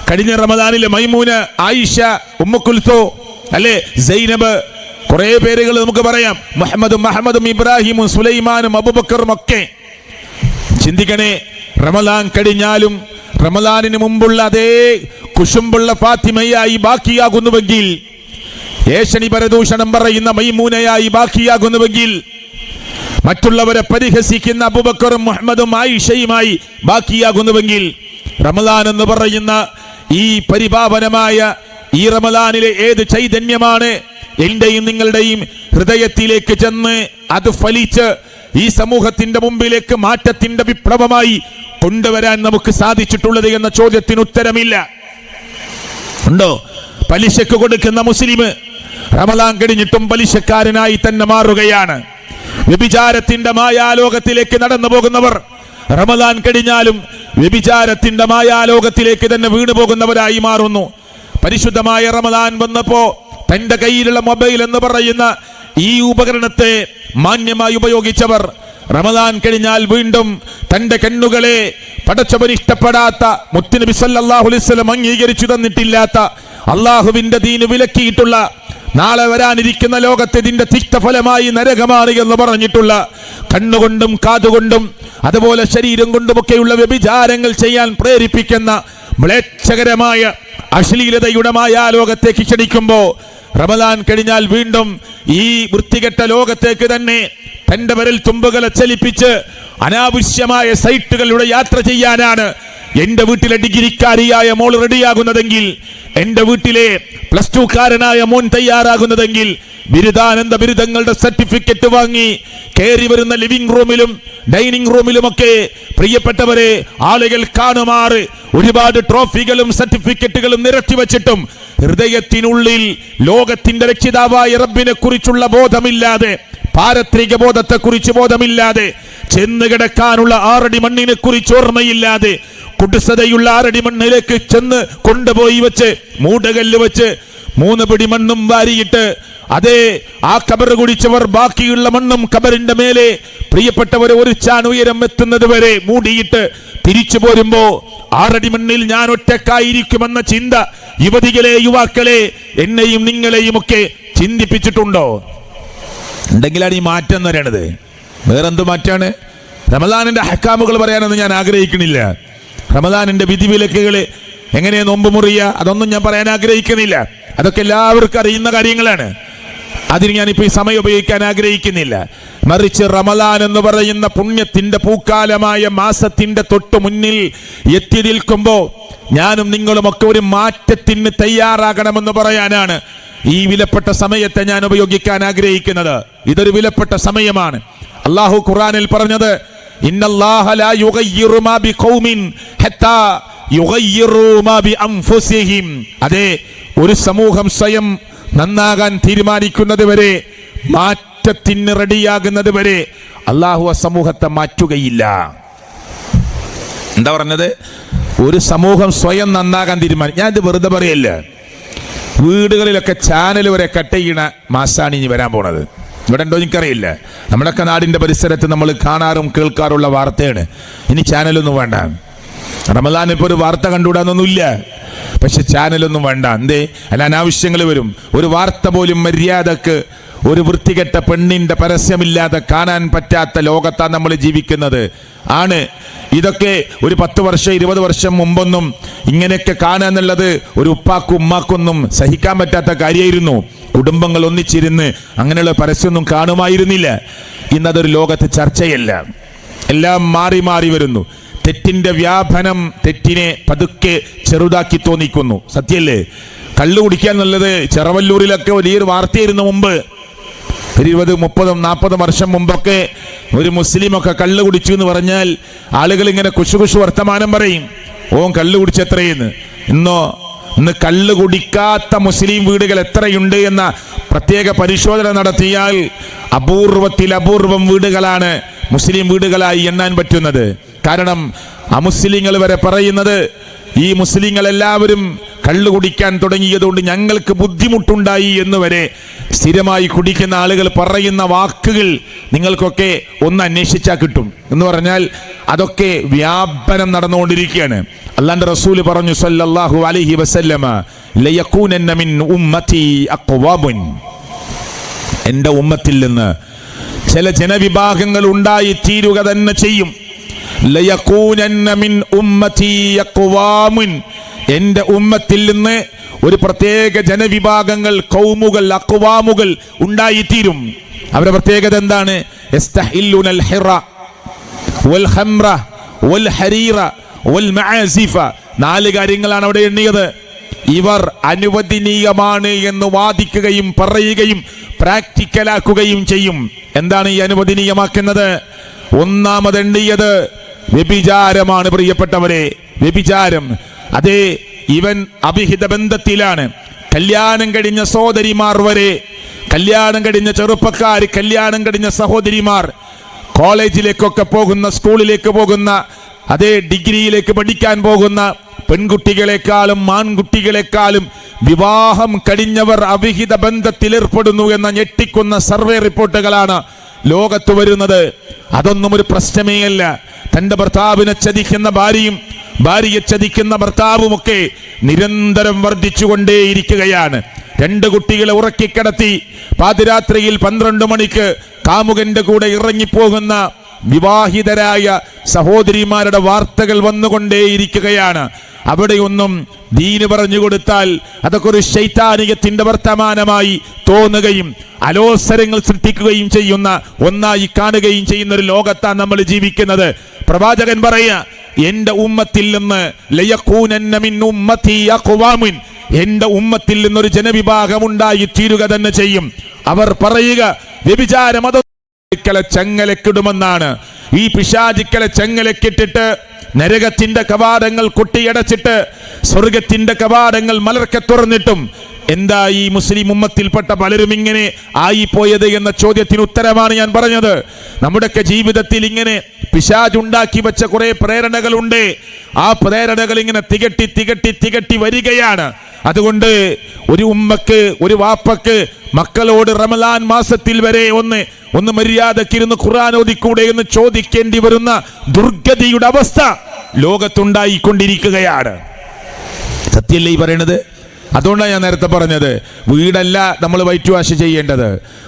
കഴിഞ്ഞ റമദാനിൽ മൈമൂന, ആയിഷ, ഉമ്മു കുൽസോ, അല്ലെ, സൈനബ്, കുറെ പേരുകൾ നമുക്ക് പറയാം. മുഹമ്മദും ഇബ്രാഹിമും സുലൈമാനും അബൂബക്കറും ഒക്കെ. ചിന്തിക്കണേ, റമദാൻ കഴിഞ്ഞാലും റമദാനിന് മുമ്പുള്ള അതേ കുശുമ്പുള്ള ഫാത്തിമയായി ബാക്കിയാകുന്നുവെങ്കിൽ, ഏഷണി പരദൂഷണം പറയുന്ന മൈമൂനയായി ബാക്കിയാകുന്നുവെങ്കിൽ, മറ്റുള്ളവരെ പരിഹസിക്കുന്ന അബൂബക്കറും മുഹമ്മദും ആയിഷയുമായി ബാക്കിയാകുന്നുവെങ്കിൽ, റമദാൻ എന്ന് പറയുന്ന ഈ പരിപാവനമായ ഈ റമദാനിലെ ഏത് ചൈതന്യമാണ് എന്റെയും നിങ്ങളുടെയും ഹൃദയത്തിലേക്ക് ചെന്ന് അത് ഫലിച്ച് ഈ സമൂഹത്തിന്റെ മുമ്പിലേക്ക് മാറ്റത്തിന്റെ വിപ്ലവമായി കൊണ്ടുവരാൻ നമുക്ക് സാധിച്ചിട്ടുള്ളത് എന്ന ചോദ്യത്തിന് ഉത്തരമില്ല. ഉണ്ടോ? പലിശക്ക് കൊടുക്കുന്ന മുസ്ലിം റമദാൻ കഴിഞ്ഞിട്ടും പലിശക്കാരനായി തന്നെ മാറുകയാണ്. വ്യഭിചാരത്തിന്റെ മായാലോകത്തിലേക്ക് നടന്നു പോകുന്നവർ റമദാൻ കഴിഞ്ഞാലും വ്യഭിചാരത്തിന്റെ മായാലോകത്തിലേക്ക് തന്നെ വീണു പോകുന്നവരായി മാറുന്നു. പരിശുദ്ധമായ റമദാൻ വന്നപ്പോ തന്റെ കയ്യിലുള്ള മൊബൈൽ എന്ന് പറയുന്ന ഈ ഉപകരണത്തെ മാന്യമായി ഉപയോഗിച്ചവർ റമദാൻ കഴിഞ്ഞാൽ വീണ്ടും തന്റെ കണ്ണുകളെ പടച്ചവൻ ഇഷ്ടപ്പെടാത്ത, മുത്തുനബി സല്ലല്ലാഹു അലൈഹി വസല്ലം അംഗീകരിച്ചു തന്നിട്ടില്ലാത്ത, അള്ളാഹുവിന്റെ ദീന് വിലക്കിയിട്ടുള്ള, നാളെ വരാനിരിക്കുന്ന ലോകത്തെ ഇതിന്റെ തിക്തഫലമായി നരകമാണ് എന്ന് പറഞ്ഞിട്ടുള്ള, കണ്ണുകൊണ്ടും കാതുകൊണ്ടും അതുപോലെ ശരീരം കൊണ്ടുമൊക്കെയുള്ള വ്യഭിചാരങ്ങൾ ചെയ്യാൻ പ്രേരിപ്പിക്കുന്ന മ്ലേച്ഛകരമായ അശ്ലീലതയുടെ മായാലോകത്തേക്ക് ക്ഷണിക്കുമ്പോ റമദാൻ കഴിഞ്ഞാൽ വീണ്ടും ഈ വൃത്തികെട്ട ലോകത്തേക്ക് തന്നെ തന്റെ വിരൽ തുമ്പുകളെ ചലിപ്പിച്ച് അനാവശ്യമായ സൈറ്റുകളിലൂടെ യാത്ര ചെയ്യാനാണ് എന്റെ വീട്ടിലെ ഡിഗ്രിക്കാരിയായ മോൾ റെഡിയാകുന്നതെങ്കിൽ, എന്റെ വീട്ടിലെ +2 കാരനായ മോൻ തയ്യാറാകുന്നതെങ്കിൽ, ബിരുദാനന്ദ ബിരുദങ്ങളുടെ സർട്ടിഫിക്കറ്റ് വാങ്ങി കയറി വരുന്ന ലിവിംഗ് റൂമിലും ഡൈനിങ് റൂമിലുമൊക്കെ പ്രിയപ്പെട്ടവരെ ആളുകൾ കാണുമാറ് ഒരുപാട് ട്രോഫികളും സർട്ടിഫിക്കറ്റുകളും നിരത്തി വച്ചിട്ടും ഹൃദയത്തിനുള്ളിൽ ലോകത്തിന്റെ രക്ഷിതാവായ റബ്ബിനെ കുറിച്ചുള്ള ബോധമില്ലാതെ, പാരത്രിക ബോധത്തെ കുറിച്ച് ബോധമില്ലാതെ, ചെന്ന് കിടക്കാനുള്ള 6 അടി മണ്ണിനെ കുറിച്ച് ഓർമ്മയില്ലാതെ, കുടുസതയുള്ള 6 അടി മണ്ണിലേക്ക് ചെന്ന് കൊണ്ടുപോയി വെച്ച് മൂടകല്ല് വെച്ച് 3 പിടി മണ്ണും വാരിയിട്ട് അതേ ആ കബർ കുടിച്ചവർ ബാക്കിയുള്ള മണ്ണും കബറിന്റെ മേലെ പ്രിയപ്പെട്ടവരെ ഒരു ചാൺ ഉയരം എത്തുന്നത് വരെ മൂടിയിട്ട് തിരിച്ചു പോരുമ്പോ 6 അടി മണ്ണിൽ ഞാൻ ഒറ്റക്കായിരിക്കുമെന്ന ചിന്ത യുവതികളെ, യുവാക്കളെ, എന്നെയും നിങ്ങളെയും ഒക്കെ ചിന്തിപ്പിച്ചിട്ടുണ്ടോ? ഉണ്ടെങ്കിലാണ് ഈ മാറ്റം വരണത്. വേറെന്ത് മാറ്റാണ്? റമദാനിന്റെ ഹക്കാമുകൾ പറയാനൊന്നും ഞാൻ ആഗ്രഹിക്കുന്നില്ല. റമദാനിന്റെ വിധിവിലക്കുകൾ, എങ്ങനെ നോമ്പ് മുറിയ, അതൊന്നും ഞാൻ പറയാൻ ആഗ്രഹിക്കുന്നില്ല. അതൊക്കെ എല്ലാവർക്കും അറിയുന്ന കാര്യങ്ങളാണ്. അതിന് ഞാനിപ്പോൾ ഈ സമയം ഉപയോഗിക്കാൻ ആഗ്രഹിക്കുന്നില്ല. മറിച്ച് റമദാൻ എന്ന് പറയുന്ന പുണ്യത്തിന്റെ പൂക്കാലമായ മാസത്തിന്റെ തൊട്ട് മുന്നിൽ എത്തി നിൽക്കുമ്പോ ഞാനും നിങ്ങളുമൊക്കെ ഒരു മാറ്റത്തിന് തയ്യാറാകണമെന്ന് പറയാനാണ് ഈ വിലപ്പെട്ട സമയത്തെ ഞാൻ ഉപയോഗിക്കാൻ ആഗ്രഹിക്കുന്നത്. ഇതൊരു വിലപ്പെട്ട സമയമാണ്. അല്ലാഹു ഖുർആനിൽ പറഞ്ഞത്, ഇന്നല്ലാഹ ലാ യുഗയ്യിറു മാ ബിഖൗമിൻ ഹത്താ യുഗയ്യിറു മാ ബിഅൻഫുസിഹിം. അതെ, ഒരു സമൂഹം സ്വയം നന്നാകാൻ തീരുമാനിക്കുന്നത് വരെ, മാറ്റത്തിന് റെഡിയാകുന്നത് വരെ അല്ലാഹു ആ സമൂഹത്തെ മാറ്റുകയില്ല. എന്താ പറഞ്ഞത്? ഒരു സമൂഹം സ്വയം നന്നാകാൻ ഞാൻ ഇത് വെറുതെ പറയല്ല. വീടുകളിലൊക്കെ ചാനൽ വരെ കട്ട് ചെയ്യണ മാസാണ് ഇനി വരാൻ പോണത്. ഇവിടെ ഉണ്ടോ എനിക്കറിയില്ല. നമ്മളൊക്കെ നാടിന്റെ പരിസരത്ത് നമ്മൾ കാണാറും കേൾക്കാറുള്ള വാർത്തയാണ്. ഇനി ചാനലൊന്നും വേണ്ട. റമദാൻ ഇപ്പോൾ ഒരു വാർത്ത കണ്ടുകൂടാന്നൊന്നുമില്ല, പക്ഷെ ചാനലൊന്നും വേണ്ട. എന്തേ? അല്ല, അനാവശ്യങ്ങൾ വരും. ഒരു വാർത്ത പോലും മര്യാദക്ക് ഒരു വൃത്തികെട്ട പെണ്ണിന്റെ പരസ്യമില്ലാതെ കാണാൻ പറ്റാത്ത ലോകത്താണ് നമ്മൾ ജീവിക്കുന്നത്. ആണ് ഇതൊക്കെ ഒരു 10 വർഷം 20 വർഷം മുമ്പൊന്നും ഇങ്ങനെയൊക്കെ കാണാന്നുള്ളത് ഒരു ഉപ്പാക്കും ഉമ്മാക്കൊന്നും സഹിക്കാൻ പറ്റാത്ത കാര്യമായിരുന്നു. കുടുംബങ്ങൾ ഒന്നിച്ചിരുന്ന് അങ്ങനെയുള്ള പരസ്യമൊന്നും കാണുമായിരുന്നില്ല. ഇന്നതൊരു ലോകത്ത് ചർച്ചയല്ല. എല്ലാം മാറി മാറി വരുന്നു. തെറ്റിന്റെ വ്യാപനം തെറ്റിനെ പതുക്കെ ചെറുതാക്കി തോന്നിക്കുന്നു. സത്യല്ലേ? കള്ളു കുടിക്കാൻ നല്ലത് ചെറവല്ലൂരിലൊക്കെ വലിയൊരു വാർത്തയായിരുന്നു മുമ്പ്. 20, 30, 40 വർഷം മുമ്പൊക്കെ ഒരു മുസ്ലിമൊക്കെ കള്ളു കുടിച്ചു എന്ന് പറഞ്ഞാൽ ആളുകൾ ഇങ്ങനെ കുശുകുശു വർത്തമാനം പറയും. ഓൻ കള്ളു കുടിച്ചെത്രയെന്ന്. ഇന്ന് കള്ളു കുടിക്കാത്ത മുസ്ലിം വീടുകൾ എത്രയുണ്ട് എന്ന പ്രത്യേക പരിശോധന നടത്തിയാൽ അപൂർവം വീടുകളാണ് മുസ്ലിം വീടുകളായി എണ്ണാൻ പറ്റുന്നത്. കാരണം അമുസ്ലിങ്ങൾ വരെ പറയുന്നത്, ഈ മുസ്ലിങ്ങൾ എല്ലാവരും കള്ളു കുടിക്കാൻ തുടങ്ങിയതുകൊണ്ട് ഞങ്ങൾക്ക് ബുദ്ധിമുട്ടുണ്ടായി എന്ന് വരെ സ്ഥിരമായി കുടിക്കുന്ന ആളുകൾ പറയുന്ന വാക്കുകൾ നിങ്ങൾക്കൊക്കെ ഒന്ന് അന്വേഷിച്ചാൽ കിട്ടും. എന്ന് പറഞ്ഞാൽ അതൊക്കെ വ്യാപനം നടന്നുകൊണ്ടിരിക്കുകയാണ്. അല്ലാഹുവിന്റെ റസൂൽ പറഞ്ഞു സല്ലല്ലാഹു അലൈഹി വസല്ലമ, ലയകൂനന്ന മിൻ ഉമ്മതി അഖ്വാബുൻ, എൻ്റെ ഉമ്മത്തിൽ നിന്ന് ചില ജനവിഭാഗങ്ങൾ ഉണ്ടായി തീരുക തന്നെ ചെയ്യും. ലയകൂനന്ന മിൻ ഉമ്മതി അഖ്വാമുൻ, എൻ്റെ ഉമ്മത്തിൽ നിന്ന് ഒരു പ്രത്യേക ജനവിഭാഗങ്ങൾ, കൗമുകൾ, അഖ്വാമുകൾ ഉണ്ടായിത്തീരും. അവരുടെ പ്രത്യേകത എന്താണ്? യസ്തഹില്ലുനൽ ഹിറ വൽ ഖംറ വൽ ഹരീറ വൽ മഅസിഫ. 4 കാര്യങ്ങളാണ് അവിടെ എണ്ണിയത്. ഇവർ അനുവദനീയമാണ് എന്ന് വാദിക്കുകയും പറയുകയും പ്രാക്ടിക്കലാക്കുകയും ചെയ്യും. എന്താണ് ഈ അനുവദനീയമാക്കുന്നത്? ഒന്നാമത് എണ്ണിയത് വ്യഭിചാരമാണ്. പ്രിയപ്പെട്ടവരെ, വ്യഭിചാരം. അതേ, ഇവൻ അവിഹിത ബന്ധത്തിലാണ്. കല്യാണം കഴിഞ്ഞ സഹോദരിമാർ വരെ, കല്യാണം കഴിഞ്ഞ ചെറുപ്പക്കാർ, കല്യാണം കഴിഞ്ഞ സഹോദരിമാർ, കോളേജിലേക്കൊക്കെ പോകുന്ന, സ്കൂളിലേക്ക് പോകുന്ന, അതേ ഡിഗ്രിയിലേക്ക് പഠിക്കാൻ പോകുന്ന പെൺകുട്ടികളെക്കാളും ആൺകുട്ടികളെക്കാളും വിവാഹം കഴിഞ്ഞവർ അവിഹിത ബന്ധത്തിൽ ഏർപ്പെടുന്നു എന്ന ഞെട്ടിക്കുന്ന സർവേ റിപ്പോർട്ടുകളാണ് ലോകത്ത് വരുന്നത്. അതൊന്നും ഒരു പ്രശ്നമേ അല്ല. തന്റെ ഭർത്താവിനെ ചതിക്കുന്ന ഭാര്യയും ഭാര്യയെ ചതിക്കുന്ന ഭർത്താവുമൊക്കെ നിരന്തരം വർദ്ധിച്ചുകൊണ്ടേയിരിക്കുകയാണ്. 2 കുട്ടികളെ ഉറക്കിക്കിടത്തി പാതിരാത്രിയിൽ 12 മണിക്ക് കാമുകന്റെ കൂടെ ഇറങ്ങിപ്പോകുന്ന വിവാഹിതരായ സഹോദരിമാരുടെ വാർത്തകൾ വന്നുകൊണ്ടേയിരിക്കുകയാണ്. അവിടെയൊന്നും ദീന് പറഞ്ഞു കൊടുത്താൽ അതൊക്കെ ഒരു ശൈത്താനികത്തിന്റെ വർത്തമാനമായി തോന്നുകയും അലോസരങ്ങൾ സൃഷ്ടിക്കുകയും ചെയ്യുന്ന ഒന്നായി കാണുകയും ചെയ്യുന്ന ഒരു ലോകത്താണ് നമ്മൾ ജീവിക്കുന്നത്. പ്രവാചകൻ പറയുക, എന്റെ ഉമ്മത്തിൽ നിന്ന് ലയകൂനന്ന മിൻ ഉമ്മതി അഖ്വാമുൻ, എന്റെ ഉമ്മത്തിൽ നിന്നൊരു ജനവിഭാഗം ഉണ്ടായി തീരുക തന്നെ ചെയ്യും. അവർ പറയുക വ്യഭിചാരം അത് ചങ്ങലക്കിടുമെന്നാണ്. ഈ പിശാചിക്കലെ ചങ്ങലക്കിട്ടിട്ട് നരകത്തിന്റെ കവാടങ്ങൾ കൊട്ടിയടച്ചിട്ട് സ്വർഗത്തിന്റെ കവാടങ്ങൾ മലർക്കെ തുറന്നിട്ടും എന്താ ഈ മുസ്ലിം ഉമ്മത്തിൽപ്പെട്ട പലരും ഇങ്ങനെ ആയിപ്പോയത് എന്ന ചോദ്യത്തിന് ഉത്തരമാണ് ഞാൻ പറഞ്ഞത്. നമ്മുടെയൊക്കെ ജീവിതത്തിൽ ഇങ്ങനെ പിശാചുണ്ടാക്കി വെച്ച കുറെ പ്രേരണകളുണ്ട്. ആ പ്രേരണകൾ ഇങ്ങനെ തികട്ടി തികട്ടി തികട്ടി വരികയാണ്. അതുകൊണ്ട് ഒരു ഉമ്മക്ക്, ഒരു വാപ്പക്ക് മക്കളോട് റമലാൻ മാസത്തിൽ വരെ ഒന്ന് മര്യാദക്കിരുന്ന് ഖുർആൻ ഓതിക്കൂടെ എന്ന് ചോദിക്കേണ്ടി വരുന്ന ദുർഗതിയുടെ അവസ്ഥ ലോകത്തുണ്ടായിക്കൊണ്ടിരിക്കുകയാണ്. സത്യല്ലേ ഈ പറയണത്? അതുകൊണ്ടാണ് ഞാൻ നേരത്തെ പറഞ്ഞത്, വീടല്ല നമ്മൾ വൈറ്റ് വാഷ് ചെയ്യേണ്ടത്,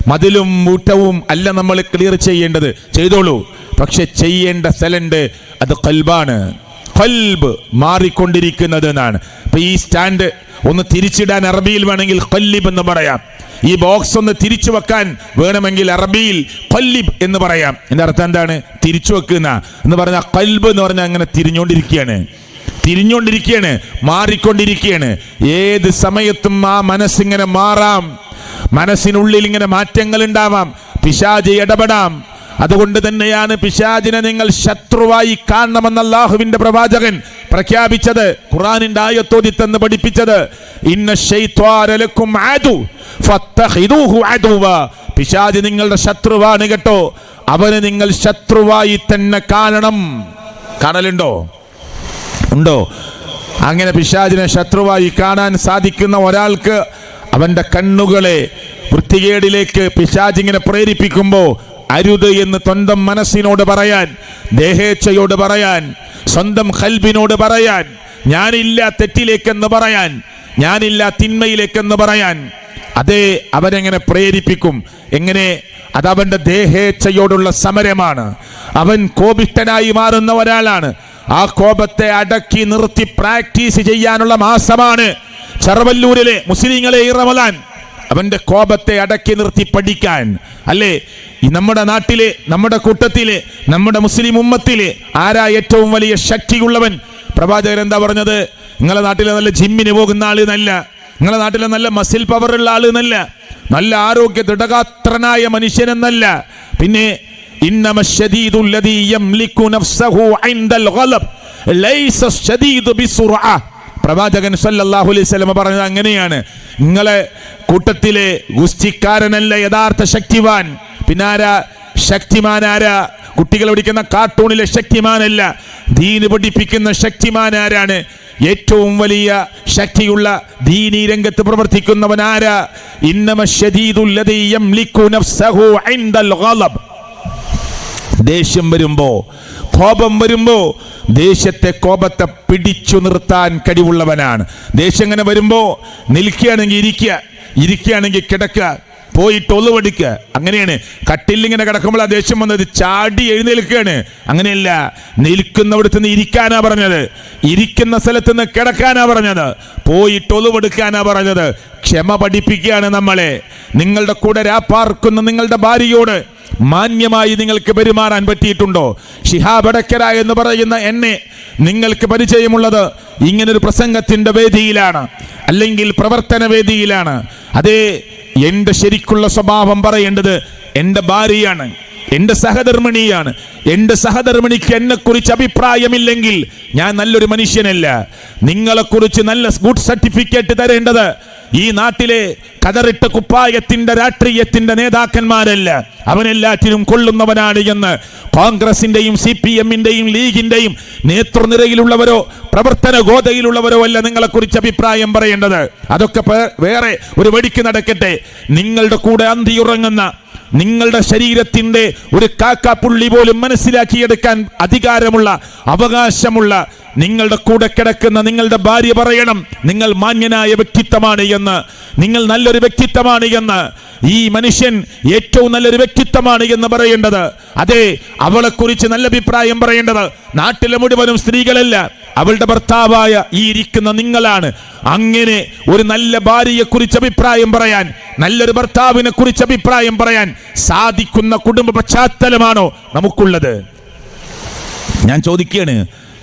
മതിലും മുറ്റവും അല്ല നമ്മൾ ക്ലിയർ ചെയ്യേണ്ടത്. ചെയ്തോളൂ, പക്ഷെ ചെയ്യേണ്ട സ്ഥലമുണ്ട്, അത് ഖൽബാണ്. ഖൽബ് മാറിക്കൊണ്ടിരിക്കുന്നത് എന്നാണ്. ഇപ്പൊ ഈ സ്റ്റാൻഡ് ഒന്ന് തിരിച്ചിടാൻ അറബിയിൽ വേണമെങ്കിൽ ഖല്ലിബ് എന്ന് പറയാം. ഈ ബോക്സ് ഒന്ന് തിരിച്ചു വെക്കാൻ വേണമെങ്കിൽ അറബിയിൽ ഖല്ലിബ് എന്ന് പറയാം. എന്റെ അർത്ഥം എന്താണ്? തിരിച്ചു വെക്കുന്ന എന്ന് പറഞ്ഞാൽ ഖൽബ് എന്ന് പറഞ്ഞാൽ അങ്ങനെ തിരിഞ്ഞുകൊണ്ടിരിക്കുകയാണ്, മാറിക്കൊണ്ടിരിക്കുകയാണ്. ഏത് സമയത്തും ആ മനസ്സിങ്ങനെ മാറാം, മനസ്സിനുള്ളിൽ ഇങ്ങനെ മാറ്റങ്ങൾ ഉണ്ടാവാം, പിശാച് ഇടപെടാം. അതുകൊണ്ട് തന്നെയാണ് പിശാചിനെ നിങ്ങൾ ശത്രുവായി കാണണമെന്ന് അല്ലാഹുവിന്റെ പ്രവാചകൻ പ്രഖ്യാപിച്ചത്, ഖുർആനിന്റെ ആയത്തോതി തന്ന് പഠിപ്പിച്ചത്. ഇന്ന ശൈത്വാന ലക്കും അദു ഫത്തഖിദൂഹു അദുവ, പിശാച് നിങ്ങളുടെ ശത്രുവാണ് കേട്ടോ, അവനെ നിങ്ങൾ ശത്രുവായി തന്നെ കാണണം. കാണലുണ്ടോ? ഉണ്ടോ? അങ്ങനെ പിശാചിനെ ശത്രുവായി കാണാൻ സാധിക്കുന്ന ഒരാൾക്ക് അവന്റെ കണ്ണുകളെ വൃത്തികേടിലേക്ക് പിശാചിങ്ങനെ പ്രേരിപ്പിക്കുമ്പോൾ അരുത് എന്ന് സ്വന്തം മനസ്സിനോട് പറയാൻ, ദേഹേച്ഛയോട് പറയാൻ, സ്വന്തം ഖൽബിനോട് പറയാൻ, ഞാനില്ല തെറ്റിലേക്കെന്ന് പറയാൻ, ഞാനില്ല തിന്മയിലേക്കെന്ന് പറയാൻ, അതേ അവനെങ്ങനെ പ്രേരിപ്പിക്കും. എങ്ങനെ? അതവന്റെ ദേഹേച്ഛയോടുള്ള സമരമാണ്. അവൻ കോപിഷ്ഠനായി മാറുന്ന ഒരാളാണ്. ആ കോപത്തെ അടക്കി നിർത്തി പ്രാക്ടീസ് ചെയ്യാനുള്ള മാസമാണ് ചെറുവല്ലൂരിലെ മുസ്ലിങ്ങളെ ഈ റമദാൻ. അവന്റെ കോപത്തെ അടക്കി നിർത്തി പഠിക്കാൻ. അല്ലേ, ഈ നമ്മുടെ നാട്ടിലെ, നമ്മുടെ കൂട്ടത്തിലെ, നമ്മുടെ മുസ്ലിം ഉമ്മത്തിലെ ആരാ ഏറ്റവും വലിയ ശക്തിയുള്ളവൻ? പ്രവാചകൻ എന്താ പറഞ്ഞത്? നിങ്ങളെ നാട്ടിലെ നല്ല ജിമ്മിന് പോകുന്ന ആള് എന്നല്ല, നിങ്ങളെ നാട്ടിലെ നല്ല മസിൽ പവറുള്ള ആള് എന്നല്ല, നല്ല ആരോഗ്യ ദൃഢഗാത്രനായ മനുഷ്യനെന്നല്ല. പിന്നെ പ്രവാചകൻ സല്ലല്ലാഹു അലൈഹി വസല്ലം പറഞ്ഞത് അങ്ങനെയാണ്. നിങ്ങളെ കൂട്ടത്തിലെ ഗുസ്തിക്കാരനല്ല യഥാർത്ഥ ശക്തിവാൻ. പിന്നാരാ ശക്തിമാൻ? ആരാ? കുട്ടികൾ പഠിക്കുന്ന കാർട്ടൂണിലെ ശക്തിമാനല്ല, ദീന് പഠിപ്പിക്കുന്ന ശക്തിമാൻ ആരാണ്? ഏറ്റവും വലിയ ശക്തിയുള്ള ദീനീ രംഗത്ത് പ്രവർത്തിക്കുന്നവൻ ആരാ? ഇന്നമശ്ശദീദുല്ലദീ യംലികു നഫ്സഹു ഇൻദൽ ഗളബ്. ദേഷ്യം വരുമ്പോ, കോപം വരുമ്പോ ദേഷ്യത്തെ, കോപത്തെ പിടിച്ചു നിർത്താൻ കഴിവുള്ളവനാണ്. ദേഷ്യം ഇങ്ങനെ വരുമ്പോ നിൽക്കുകയാണെങ്കിൽ ഇരിക്കുക, ഇരിക്കുകയാണെങ്കിൽ കിടക്കുക, പോയിട്ട് ഒളിവെടുക്കുക. അങ്ങനെയാണ്. കട്ടിലിങ്ങനെ കിടക്കുമ്പോൾ ആ ദേഷ്യം വന്നത് ചാടി എഴുന്നേൽക്കുകയാണ്. അങ്ങനെയല്ല, നിൽക്കുന്നിടത്ത് നിന്ന് ഇരിക്കാനാ പറഞ്ഞത്, ഇരിക്കുന്ന സ്ഥലത്ത് നിന്ന് കിടക്കാനാ പറഞ്ഞത്, പോയിട്ട് ഒളിവെടുക്കാനാ പറഞ്ഞത്. ക്ഷമ പഠിപ്പിക്കുകയാണ് നമ്മളെ. നിങ്ങളുടെ കൂടെ രാപ്പാർക്കുന്ന നിങ്ങളുടെ ഭാര്യയോട് മാന്യമായി നിങ്ങൾക്ക് പെരുമാറാൻ പറ്റിയിട്ടുണ്ടോ? ഷിഹാബ് അടക്കര എന്ന് പറയുന്ന എന്നെ നിങ്ങൾക്ക് പരിചയമുള്ളത് ഇങ്ങനൊരു പ്രസംഗത്തിന്റെ വേദിയിലാണ്, അല്ലെങ്കിൽ പ്രവർത്തന വേദിയിലാണ്. അതേ, എന്റെ ശരിക്കുള്ള സ്വഭാവം പറയേണ്ടത് എന്റെ ഭാര്യയാണ്, എന്റെ സഹധർമ്മിണിയാണ്. എന്റെ സഹധർമ്മിണിക്ക് എന്നെ കുറിച്ച് അഭിപ്രായമില്ലെങ്കിൽ ഞാൻ നല്ലൊരു മനുഷ്യനല്ല. നിങ്ങളെക്കുറിച്ച് നല്ല ഗുഡ് സർട്ടിഫിക്കറ്റ് തരേണ്ടത് ഈ നാട്ടിലെ കതറിട്ട കുപ്പായത്തിന്റെ രാഷ്ട്രീയത്തിന്റെ നേതാക്കന്മാരല്ല, അവനെല്ലാറ്റിനും കൊള്ളുന്നവനാണ് എന്ന് കോൺഗ്രസിന്റെയും CPM-ന്റെയും ലീഗിന്റെയും നേതൃനിരയിലുള്ളവരോ പ്രവർത്തന ഗോതയിലുള്ളവരോ അല്ല നിങ്ങളെക്കുറിച്ച് അഭിപ്രായം പറയേണ്ടത്. അതൊക്കെ വേറെ ഒരു വഴിക്ക് നടക്കട്ടെ. നിങ്ങളുടെ കൂടെ അന്തിയുറങ്ങുന്ന, നിങ്ങളുടെ ശരീരത്തിന്റെ ഒരു കാക്കാപ്പുള്ളി പോലും മനസ്സിലാക്കിയെടുക്കാൻ അധികാരമുള്ള, അവകാശമുള്ള നിങ്ങളുടെ കൂടെ കിടക്കുന്ന നിങ്ങളുടെ ഭാര്യ പറയണം നിങ്ങൾ മാന്യനായ വ്യക്തിത്വമാണ് എന്ന്, നിങ്ങൾ നല്ലൊരു വ്യക്തിത്വമാണ് എന്ന്, ഈ മനുഷ്യൻ ഏറ്റവും നല്ലൊരു വ്യക്തിത്വമാണ് എന്ന് പറയേണ്ടത്. അതെ, അവളെക്കുറിച്ച് നല്ല അഭിപ്രായം പറയേണ്ടത് നാട്ടിലെ മുഴുവനും സ്ത്രീകളല്ല, അവളുടെ ഭർത്താവായ ഈ ഇരിക്കുന്ന നിങ്ങളാണ്. അങ്ങനെ ഒരു നല്ല ഭാര്യയെ കുറിച്ച് അഭിപ്രായം പറയാൻ, നല്ലൊരു ഭർത്താവിനെ കുറിച്ച് അഭിപ്രായം പറയാൻ സാധിക്കുന്ന കുടുംബ പശ്ചാത്തലമാണോ നമുക്കുള്ളത്? ഞാൻ ചോദിക്കുകയാണ്,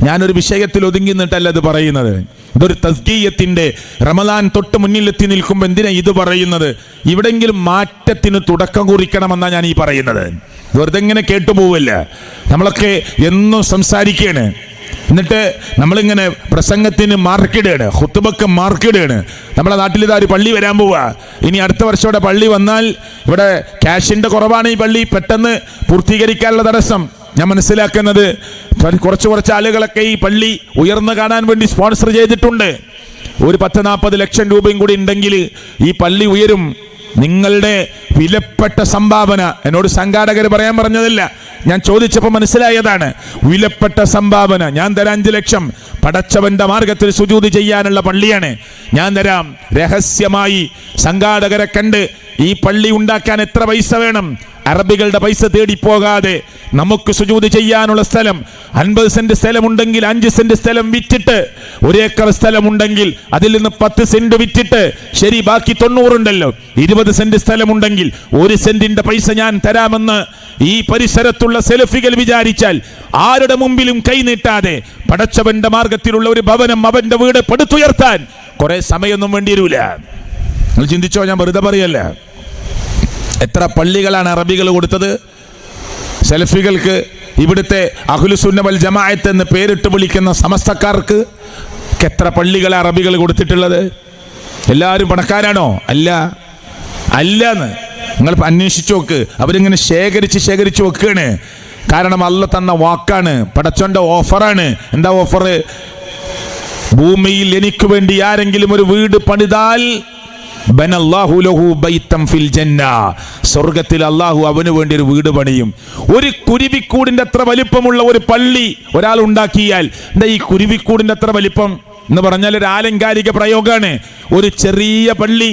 ഞാനൊരു വിഷയത്തിൽ ഒതുങ്ങി നിന്നിട്ടല്ല ഇത് പറയുന്നത്. ഇതൊരു തസ്കീയത്തിന്റെ റമദാൻ തൊട്ട് മുന്നിലെത്തി നിൽക്കുമ്പോൾ എന്തിനാ ഇത് പറയുന്നത്? ഇവിടെങ്കിലും മാറ്റത്തിന് തുടക്കം കുറിക്കണമെന്നാണ് ഞാൻ ഈ പറയുന്നത്. വെറുതെ ഇങ്ങനെ കേട്ടുപോവില്ല. നമ്മളൊക്കെ എന്നും സംസാരിക്കുകയാണ്, എന്നിട്ട് നമ്മളിങ്ങനെ പ്രസംഗത്തിന് മാർക്കിടുകയാണ്, ഖുത്ബക്ക് മാർക്കിടുകയാണ്. നമ്മളെ നാട്ടിൽ ഇതാ ഒരു പള്ളി വരാൻ പോവുക. ഇനി അടുത്ത വർഷം ഇവിടെ പള്ളി വന്നാൽ ഇവിടെ ക്യാഷിന്റെ കുറവാണ്, ഈ പള്ളി പെട്ടെന്ന് പൂർത്തീകരിക്കാനുള്ള തടസ്സം. ഞാൻ മനസ്സിലാക്കുന്നത് കുറച്ച് ആളുകളൊക്കെ ഈ പള്ളി ഉയർന്നു കാണാൻ വേണ്ടി സ്പോൺസർ ചെയ്തിട്ടുണ്ട്. ഒരു 10-40 ലക്ഷം രൂപയും കൂടി ഉണ്ടെങ്കിൽ ഈ പള്ളി ഉയരും. നിങ്ങളുടെ വിലപ്പെട്ട സംഭാവന എന്നോട് സംഘാടകർ പറയാൻ പറഞ്ഞതല്ല, ഞാൻ ചോദിച്ചപ്പോൾ മനസ്സിലായതാണ്. വിലപ്പെട്ട സംഭാവന ഞാൻ തരാം. 5 ലക്ഷം പടച്ചവന്റെ മാർഗത്തിൽ സുജൂദ് ചെയ്യാനുള്ള പള്ളിയാണ്, ഞാൻ തരാം. രഹസ്യമായി സംഘാടകരെ കണ്ട് ഈ പള്ളി ഉണ്ടാക്കാൻ എത്ര പൈസ വേണം, അറബികളുടെ പൈസ തേടിപ്പോകാതെ നമുക്ക് സുജൂദ് ചെയ്യാനുള്ള സ്ഥലം 50 സെന്റ് സ്ഥലമുണ്ടെങ്കിൽ 5 സെന്റ് സ്ഥലം വിറ്റിട്ട്, 1 ഏക്കർ സ്ഥലമുണ്ടെങ്കിൽ അതിൽ നിന്ന് 10 സെന്റ് വിറ്റിട്ട്, ശരി ബാക്കി 90 ഉണ്ടല്ലോ, 20 സെന്റ് സ്ഥലമുണ്ടെങ്കിൽ 1 സെന്റിന്റെ പൈസ ഞാൻ തരാമെന്ന് ഈ പരിസരത്തുള്ള സെലഫികൾ വിചാരിച്ചാൽ ആരുടെ മുമ്പിലും കൈനീട്ടാതെ പടച്ചവന്റെ മാർഗത്തിലുള്ള ഒരു ഭവനം, അവന്റെ വീട് പടുത്തുയർത്താൻ കുറെ സമയമൊന്നും വേണ്ടി വരൂല. നിങ്ങൾ ചിന്തിച്ചോ, ഞാൻ വെറുതെ പറയല്ല. എത്ര പള്ളികളാണ് അറബികൾ കൊടുത്തത് സെലഫികൾക്ക്? ഇവിടുത്തെ അഹ്ലുസുന്ന വൽ ജമാഅത്ത് എന്ന് പേരിട്ട് വിളിക്കുന്ന സമസ്തക്കാർക്ക് എത്ര പള്ളികളാണ് അറബികൾ കൊടുത്തിട്ടുള്ളത്? എല്ലാവരും പണക്കാരാണോ? അല്ല, അല്ലെന്ന് നിങ്ങൾ അന്വേഷിച്ചു നോക്ക്. അവരിങ്ങനെ ശേഖരിച്ച് വെക്കുകയാണ്. കാരണം അല്ലാഹ് തന്ന വാക്കാണ്, പടച്ചോന്റെ ഓഫറാണ്. എന്താ ഓഫർ? ഭൂമിയിൽ എനിക്ക് വേണ്ടി ആരെങ്കിലും ഒരു വീട് പണിതാൽ സ്വർഗത്തിൽ അള്ളാഹു അവന് വേണ്ടി ഒരു വീട് പണിയും. ഒരു കുരുവിക്കൂടിന്റെ അത്ര വലിപ്പമുള്ള ഒരു പള്ളി ഒരാൾ ഉണ്ടാക്കിയാൽ, എന്താ ഈ കുരുവിക്കൂടിന്റെ അത്ര വലിപ്പം എന്ന് പറഞ്ഞാൽ ഒരു ആലങ്കാരിക പ്രയോഗമാണ്. ഒരു ചെറിയ പള്ളി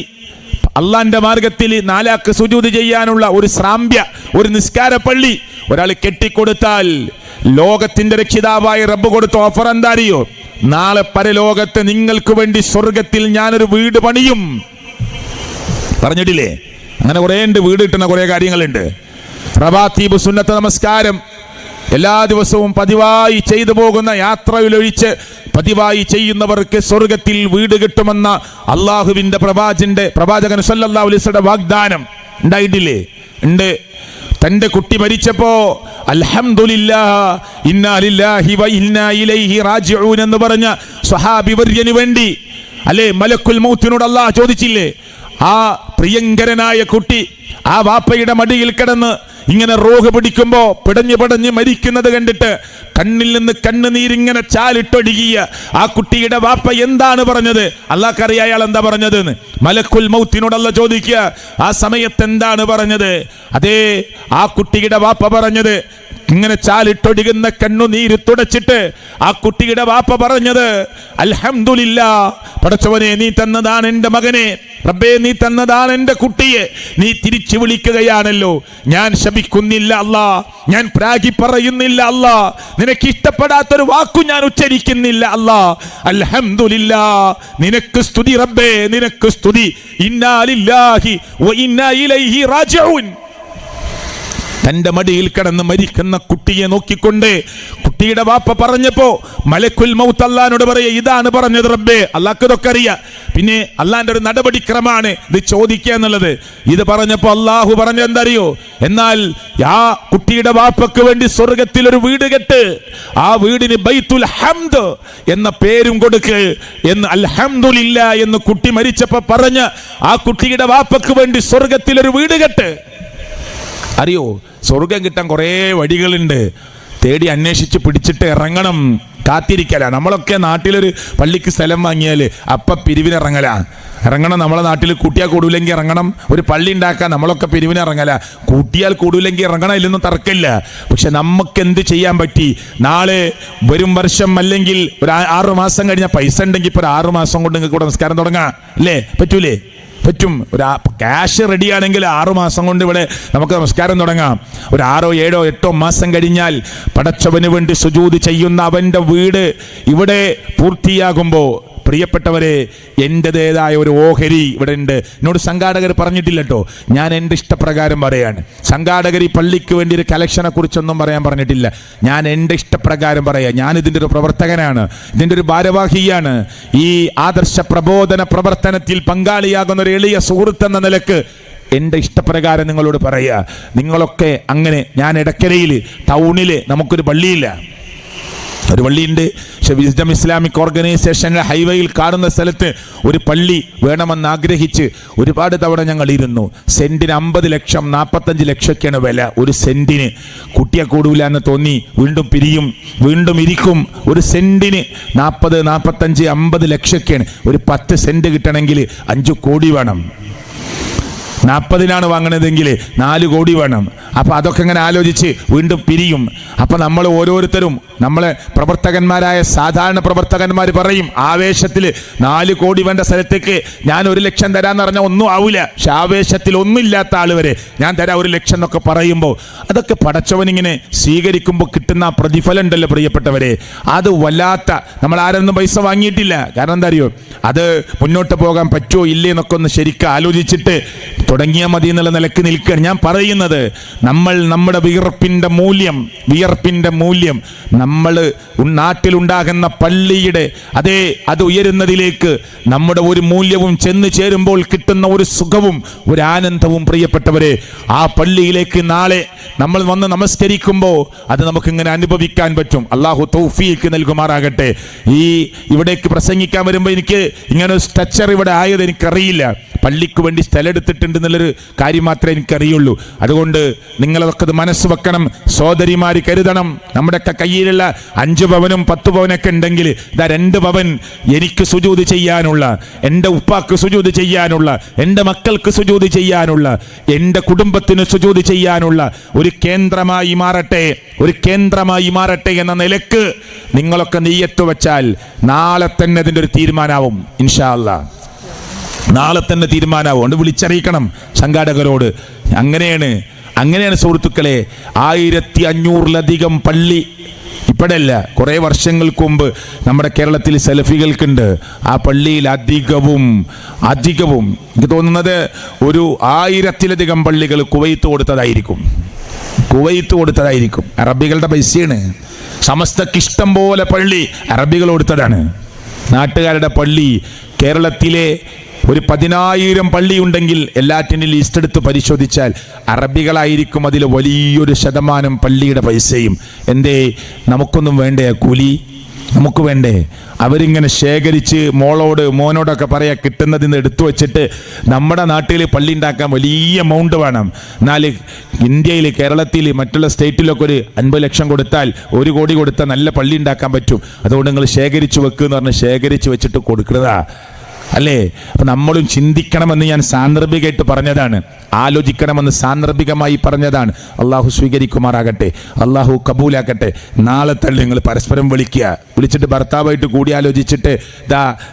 അള്ളാന്റെ മാർഗത്തിൽ 4 ആൾക്ക് സുജൂദ് ചെയ്യാനുള്ള ഒരു ശ്രാമ്യ, ഒരു നിസ്കാര പള്ളി ഒരാൾ കെട്ടിക്കൊടുത്താൽ, ലോകത്തിന്റെ രക്ഷിതാവായ റബ്ബ് കൊടുത്ത ഓഫർ എന്താ അറിയോ? നാളെ പരലോകത്ത് നിങ്ങൾക്ക് വേണ്ടി സ്വർഗത്തിൽ ഞാനൊരു വീട് പണിയും. പറഞ്ഞിട്ടില്ലേ? അങ്ങനെ കുറേ ഉണ്ട്, വീട് കിട്ടുന്ന കുറേ കാര്യങ്ങളുണ്ട്. റവാത്തീബ് സുന്നത്ത് നമസ്കാരം എല്ലാ ദിവസവും പതിവായി ചെയ്തു പോകുന്ന, യാത്രയിലൊഴിച്ച് പതിവായി ചെയ്യുന്നവർക്ക് സ്വർഗത്തിൽ വീട് കിട്ടുമെന്ന അള്ളാഹുവിന്റെ പ്രവാചകൻ സല്ലല്ലാഹു അലൈഹി വസല്ലം വാഗ്ദാനം ഉണ്ടായിട്ടില്ലേ? ഉണ്ട്. തന്റെ കുട്ടി മരിച്ചപ്പോ അൽഹംദുലില്ലാഹ് ഇന്നാ ലില്ലാഹി വ ഇന്നാ ഇലൈഹി റാജിഊൻ എന്ന് പറഞ്ഞ സ്വഹാബി വര്യന് വേണ്ടി അല്ലേ മലക്കുൽ മൗത്തിനോട് അള്ളാഹ് ചോദിച്ചില്ലേ? ആ പ്രിയങ്കരനായ കുട്ടി ആ വാപ്പയുടെ മടിയിൽ കിടന്ന് ഇങ്ങനെ റൂഹ് പിടിക്കുമ്പോ പിടഞ്ഞ് മരിക്കുന്നത് കണ്ടിട്ട് കണ്ണിൽ നിന്ന് കണ്ണുനീരിങ്ങനെ ചാലിട്ടൊഴുകിയ ആ കുട്ടിയുടെ വാപ്പ എന്താണ് പറഞ്ഞത്? അള്ളാഹ്ക്കറിയാം അയാൾ എന്താ പറഞ്ഞതെന്ന്. മലക്കുൽ മൗത്തിനോട് അള്ളാഹ് ചോദിക്കുക, ആ സമയത്ത് എന്താണ് പറഞ്ഞത്? അതേ, ആ കുട്ടിയുടെ വാപ്പ പറഞ്ഞത്, ഇങ്ങനെ ചാലിട്ടൊഴുകുന്ന കണ്ണുനീര് തുടച്ചിട്ട് ആ കുട്ടിയുടെ വാപ്പ പറഞ്ഞത്, അൽഹംദുലില്ലാ, പടച്ചവനെ നീ തന്നതാണ് എൻ്റെ മകനെ, റബ്ബേ നീ തന്നതാണ് എൻ്റെ കുട്ടിയെ, നീ തിരിച്ചു വിളിക്കുകയാണല്ലോ. ഞാൻ ശപിക്കുന്നില്ല അല്ലാ, ഞാൻ പ്രാഗി പറയുന്നില്ല അല്ലാ, നിനക്ക് ഇഷ്ടപ്പെടാത്തൊരു വാക്കു ഞാൻ ഉച്ചരിക്കുന്നില്ല അല്ലാ. അൽഹംദുലില്ലാ, നിനക്ക് സ്തുതി റബ്ബേ, നിനക്ക് സ്തുതി. ഇന്നാ ലില്ലാഹി വ ഇന്നാ ഇലൈഹി റാജിഊൻ. തന്റെ മടിയിൽ കിടന്ന് മരിക്കുന്ന കുട്ടിയെ നോക്കിക്കൊണ്ട് കുട്ടിയുടെ വാപ്പ പറഞ്ഞപ്പോ മലക്കുൽ മൗത്ത് അല്ലാഹുവിനോട് പറയാ, ഇതാണ് പറഞ്ഞത് റബ്ബേ. അള്ളാഹ്ക്ക് ഇതൊക്കെ അറിയാം. പിന്നെ അള്ളാഹിന്റെ ഒരു നടപടിക്രമാണ് ഇത് ചോദിക്കുക എന്നുള്ളത്. ഇത് പറഞ്ഞപ്പോ അള്ളാഹു പറഞ്ഞത് എന്തറിയോ? എന്നാൽ ആ കുട്ടിയുടെ വാപ്പക്ക് വേണ്ടി സ്വർഗത്തിൽ ഒരു വീട് കെട്ട്, ആ വീടിന് ബൈത്തുൽ ഹംദ് എന്ന പേരും കൊടുക്ക് എന്ന്. അൽഹംദുലില്ലാ എന്ന് കുട്ടി മരിച്ചപ്പോ പറഞ്ഞ് ആ കുട്ടിയുടെ വാപ്പക്ക് വേണ്ടി സ്വർഗത്തിൽ ഒരു വീട് കെട്ട്. അറിയോ, സ്വർഗം കിട്ടാൻ കുറേ വഴികളുണ്ട്. തേടി അന്വേഷിച്ച് പിടിച്ചിട്ട് ഇറങ്ങണം, കാത്തിരിക്കല. നമ്മളൊക്കെ നാട്ടിലൊരു പള്ളിക്ക് സ്ഥലം വാങ്ങിയാൽ അപ്പം ഇറങ്ങണം. നമ്മളെ നാട്ടിൽ കൂട്ടിയാൽ കൂടൂലെങ്കിൽ ഇറങ്ങണം. ഒരു പള്ളി ഉണ്ടാക്കാൻ നമ്മളൊക്കെ ഇറങ്ങല. കൂട്ടിയാൽ കൂടൂലെങ്കിൽ ഇറങ്ങണം, ഇല്ലൊന്നും തർക്കമില്ല. പക്ഷെ നമുക്ക് എന്ത് ചെയ്യാൻ പറ്റി? നാളെ വരും വർഷം അല്ലെങ്കിൽ ഒരു 6 മാസം കഴിഞ്ഞാൽ പൈസ ഉണ്ടെങ്കിൽ ഇപ്പോൾ ഒരു 6 മാസം കൊണ്ട് നിങ്ങൾക്ക് ഇവിടെ നമസ്കാരം തുടങ്ങാം അല്ലേ? പറ്റൂലേ? പറ്റും. ഒരു ക്യാഷ് റെഡിയാണെങ്കിൽ 6 മാസം കൊണ്ട് ഇവിടെ നമുക്ക് നമസ്കാരം തുടങ്ങാം. ഒരു 6, 7, 8 മാസം കഴിഞ്ഞാൽ പടച്ചവന് വേണ്ടി സുജൂദ് ചെയ്യുന്ന അവൻ്റെ വീട് ഇവിടെ പൂർത്തിയാകുമ്പോൾ പ്രിയപ്പെട്ടവരെ, എൻ്റെതേതായ ഒരു ഓഹരി ഇവിടെ ഉണ്ട്. എന്നോട് സംഘാടകർ പറഞ്ഞിട്ടില്ല കേട്ടോ, ഞാൻ എൻ്റെ ഇഷ്ടപ്രകാരം പറയാണ്. സംഘാടകർ ഈ പള്ളിക്ക് വേണ്ടി ഒരു കലക്ഷനെ കുറിച്ചൊന്നും പറയാൻ പറഞ്ഞിട്ടില്ല. ഞാൻ എൻ്റെ ഇഷ്ടപ്രകാരം പറയാം. ഞാൻ ഇതിൻ്റെ ഒരു പ്രവർത്തകനാണ്, ഇതിൻ്റെ ഒരു ഭാരവാഹിയാണ്. ഈ ആദർശ പ്രബോധന പ്രവർത്തനത്തിൽ പങ്കാളിയാകുന്ന ഒരു എളിയ സുഹൃത്ത് എന്ന നിലക്ക് എൻ്റെ ഇഷ്ടപ്രകാരം നിങ്ങളോട് പറയുക. നിങ്ങളൊക്കെ അങ്ങനെ, ഞാൻ എടക്കരയിൽ ടൗണിൽ നമുക്കൊരു പള്ളിയില്ല, ഒരു പള്ളിയുണ്ട്. പക്ഷെ വിസ്ഡം ഇസ്ലാമിക് ഓർഗനൈസേഷൻ്റെ ഹൈവേയിൽ കാണുന്ന സ്ഥലത്ത് ഒരു പള്ളി വേണമെന്ന് ആഗ്രഹിച്ച് ഒരുപാട് തവണ ഞങ്ങൾ ഇരുന്നു. സെൻറ്റിന് 50 ലക്ഷം 45 ലക്ഷമൊക്കെയാണ് വില ഒരു സെൻറ്റിന്. കുട്ടിയെ കൂടൂല എന്ന് തോന്നി, വീണ്ടും പിരിയും, വീണ്ടും ഇരിക്കും. ഒരു സെൻറ്റിന് 40, 45, 50 ലക്ഷമൊക്കെയാണ്. ഒരു 10 സെൻറ്റ് കിട്ടണമെങ്കിൽ 5 കോടി വേണം. 40-നാണ് വാങ്ങണതെങ്കിൽ 4 കോടി വേണം. അപ്പോൾ അതൊക്കെ ഇങ്ങനെ ആലോചിച്ച് വീണ്ടും പിരിയും. അപ്പോൾ നമ്മൾ ഓരോരുത്തരും, നമ്മളെ പ്രവർത്തകന്മാരായ സാധാരണ പ്രവർത്തകന്മാർ പറയും ആവേശത്തിൽ 4 കോടി വേണ്ട സ്ഥലത്തേക്ക് ഞാൻ 1 ലക്ഷം തരാമെന്ന് പറഞ്ഞാൽ ഒന്നും ആവില്ല. പക്ഷെ ആവേശത്തിൽ ഒന്നുമില്ലാത്ത ആൾ വരെ ഞാൻ തരാം 1 ലക്ഷം എന്നൊക്കെ പറയുമ്പോൾ അതൊക്കെ പടച്ചവനിങ്ങനെ സ്വീകരിക്കുമ്പോൾ കിട്ടുന്ന പ്രതിഫലം ഉണ്ടല്ലോ പ്രിയപ്പെട്ടവരെ, അത് വല്ലാത്ത. നമ്മൾ ആരൊന്നും പൈസ വാങ്ങിയിട്ടില്ല. കാരണം എന്താ അറിയോ, അത് മുന്നോട്ട് പോകാൻ പറ്റുമോ ഇല്ലേ എന്നൊക്കെ ഒന്ന് ശരിക്കും ആലോചിച്ചിട്ട് തുടങ്ങിയാൽ മതി എന്നുള്ള നിലക്ക് നിൽക്കുകയാണ് ഞാൻ പറയുന്നത്. നമ്മൾ നമ്മുടെ വിയർപ്പിൻ്റെ മൂല്യം നമ്മൾ നാട്ടിലുണ്ടാകുന്ന പള്ളിയുടെ അത് ഉയരുന്നതിലേക്ക് നമ്മുടെ ഒരു മൂല്യവും ചെന്ന് ചേരുമ്പോൾ കിട്ടുന്ന ഒരു സുഖവും ഒരു ആനന്ദവും പ്രിയപ്പെട്ടവരെ, ആ പള്ളിയിലേക്ക് നാളെ നമ്മൾ വന്ന് നമസ്കരിക്കുമ്പോൾ അത് നമുക്കിങ്ങനെ അനുഭവിക്കാൻ പറ്റും. അള്ളാഹു തൗഫീഖ് നൽകുമാറാകട്ടെ. ഇവിടേക്ക് പ്രസംഗിക്കാൻ വരുമ്പോൾ എനിക്ക് ഇങ്ങനെ സ്ട്രക്ചർ ഇവിടെ ആയത് എനിക്കറിയില്ല. പള്ളിക്ക് വേണ്ടി സ്ഥലം എടുത്തിട്ടുണ്ട് എന്നുള്ളൊരു കാര്യം മാത്രമേ എനിക്കറിയുള്ളൂ. അതുകൊണ്ട് നിങ്ങളതൊക്കെ മനസ്സ് വെക്കണം. സോദരിമാർ കരുതണം. നമ്മുടെയൊക്കെ കയ്യിലുള്ള 5 പവനും 10 പവനൊക്കെ ഉണ്ടെങ്കിൽ ഇതാ 2 പവൻ എനിക്ക് സുജൂദ് ചെയ്യാനുള്ള, എൻ്റെ ഉപ്പാക്ക് സുജൂദ് ചെയ്യാനുള്ള, എൻ്റെ മക്കൾക്ക് സുജൂദ് ചെയ്യാനുള്ള, എൻ്റെ കുടുംബത്തിന് സുജൂദ് ചെയ്യാനുള്ള ഒരു കേന്ദ്രമായി മാറട്ടെ എന്ന നിലക്ക് നിങ്ങളൊക്കെ നിയ്യത്ത് വെച്ചാൽ നാളെ തന്നെ അതിൻ്റെ ഒരു തീരുമാനമാവും. ഇൻഷാ അല്ലാഹ് നാളെ തന്നെ തീരുമാനമാവും. അതുകൊണ്ട് വിളിച്ചറിയിക്കണം സംഘാടകരോട്. അങ്ങനെയാണ് സുഹൃത്തുക്കളെ. 1500-ലധികം പള്ളി ഇപ്പോഴല്ല, കുറേ വർഷങ്ങൾക്ക് മുമ്പ് നമ്മുടെ കേരളത്തിൽ സലഫികൾക്കുണ്ട്. ആ പള്ളിയിൽ അധികവും എനിക്ക് തോന്നുന്നത് ഒരു 1000-ലധികം പള്ളികൾ കുവൈത്ത് കൊടുത്തതായിരിക്കും. അറബികളുടെ പൈസയാണ്. സമസ്തക്ക് ഇഷ്ടം പോലെ പള്ളി അറബികൾ കൊടുത്തതാണ്. നാട്ടുകാരുടെ പള്ളി കേരളത്തിലെ ഒരു 10,000 പള്ളി ഉണ്ടെങ്കിൽ എല്ലാറ്റിനും ലിസ്റ്റ് എടുത്ത് പരിശോധിച്ചാൽ അറബികളായിരിക്കും അതിൽ വലിയൊരു ശതമാനം പള്ളിയുടെ പൈസയും. എന്തേ, നമുക്കൊന്നും വേണ്ടേ കൂലി? നമുക്ക് വേണ്ടേ? അവരിങ്ങനെ ശേഖരിച്ച് മോനോടൊക്കെ പറയാ, കിട്ടുന്നതിൽ നിന്ന് എടുത്തു വെച്ചിട്ട് നമ്മുടെ നാട്ടിൽ പള്ളി ഉണ്ടാക്കാൻ വലിയ എമൗണ്ട് വേണം. എന്നാൽ ഇന്ത്യയിൽ, കേരളത്തിൽ, മറ്റുള്ള സ്റ്റേറ്റിലൊക്കെ ഒരു 50 ലക്ഷം കൊടുത്താൽ 1 കോടി കൊടുത്താൽ നല്ല പള്ളി ഉണ്ടാക്കാൻ പറ്റും. അതുകൊണ്ട് നിങ്ങൾ ശേഖരിച്ച് വെക്കുമെന്ന് പറഞ്ഞ് ശേഖരിച്ച് വെച്ചിട്ട് കൊടുക്കുന്നതാ അല്ലേ? അപ്പം നമ്മളും ചിന്തിക്കണമെന്ന് ഞാൻ സാന്ദർഭികമായിട്ട് പറഞ്ഞതാണ്, ആലോചിക്കണമെന്ന് സാന്ദർഭികമായി പറഞ്ഞതാണ്. അള്ളാഹു സ്വീകരിക്കുമാറാകട്ടെ, അള്ളാഹു കബൂലാക്കട്ടെ. നാളെ തന്നെ നിങ്ങൾ പരസ്പരം വിളിച്ചിട്ട് ഭർത്താവായിട്ട് കൂടിയാലോചിച്ചിട്ട്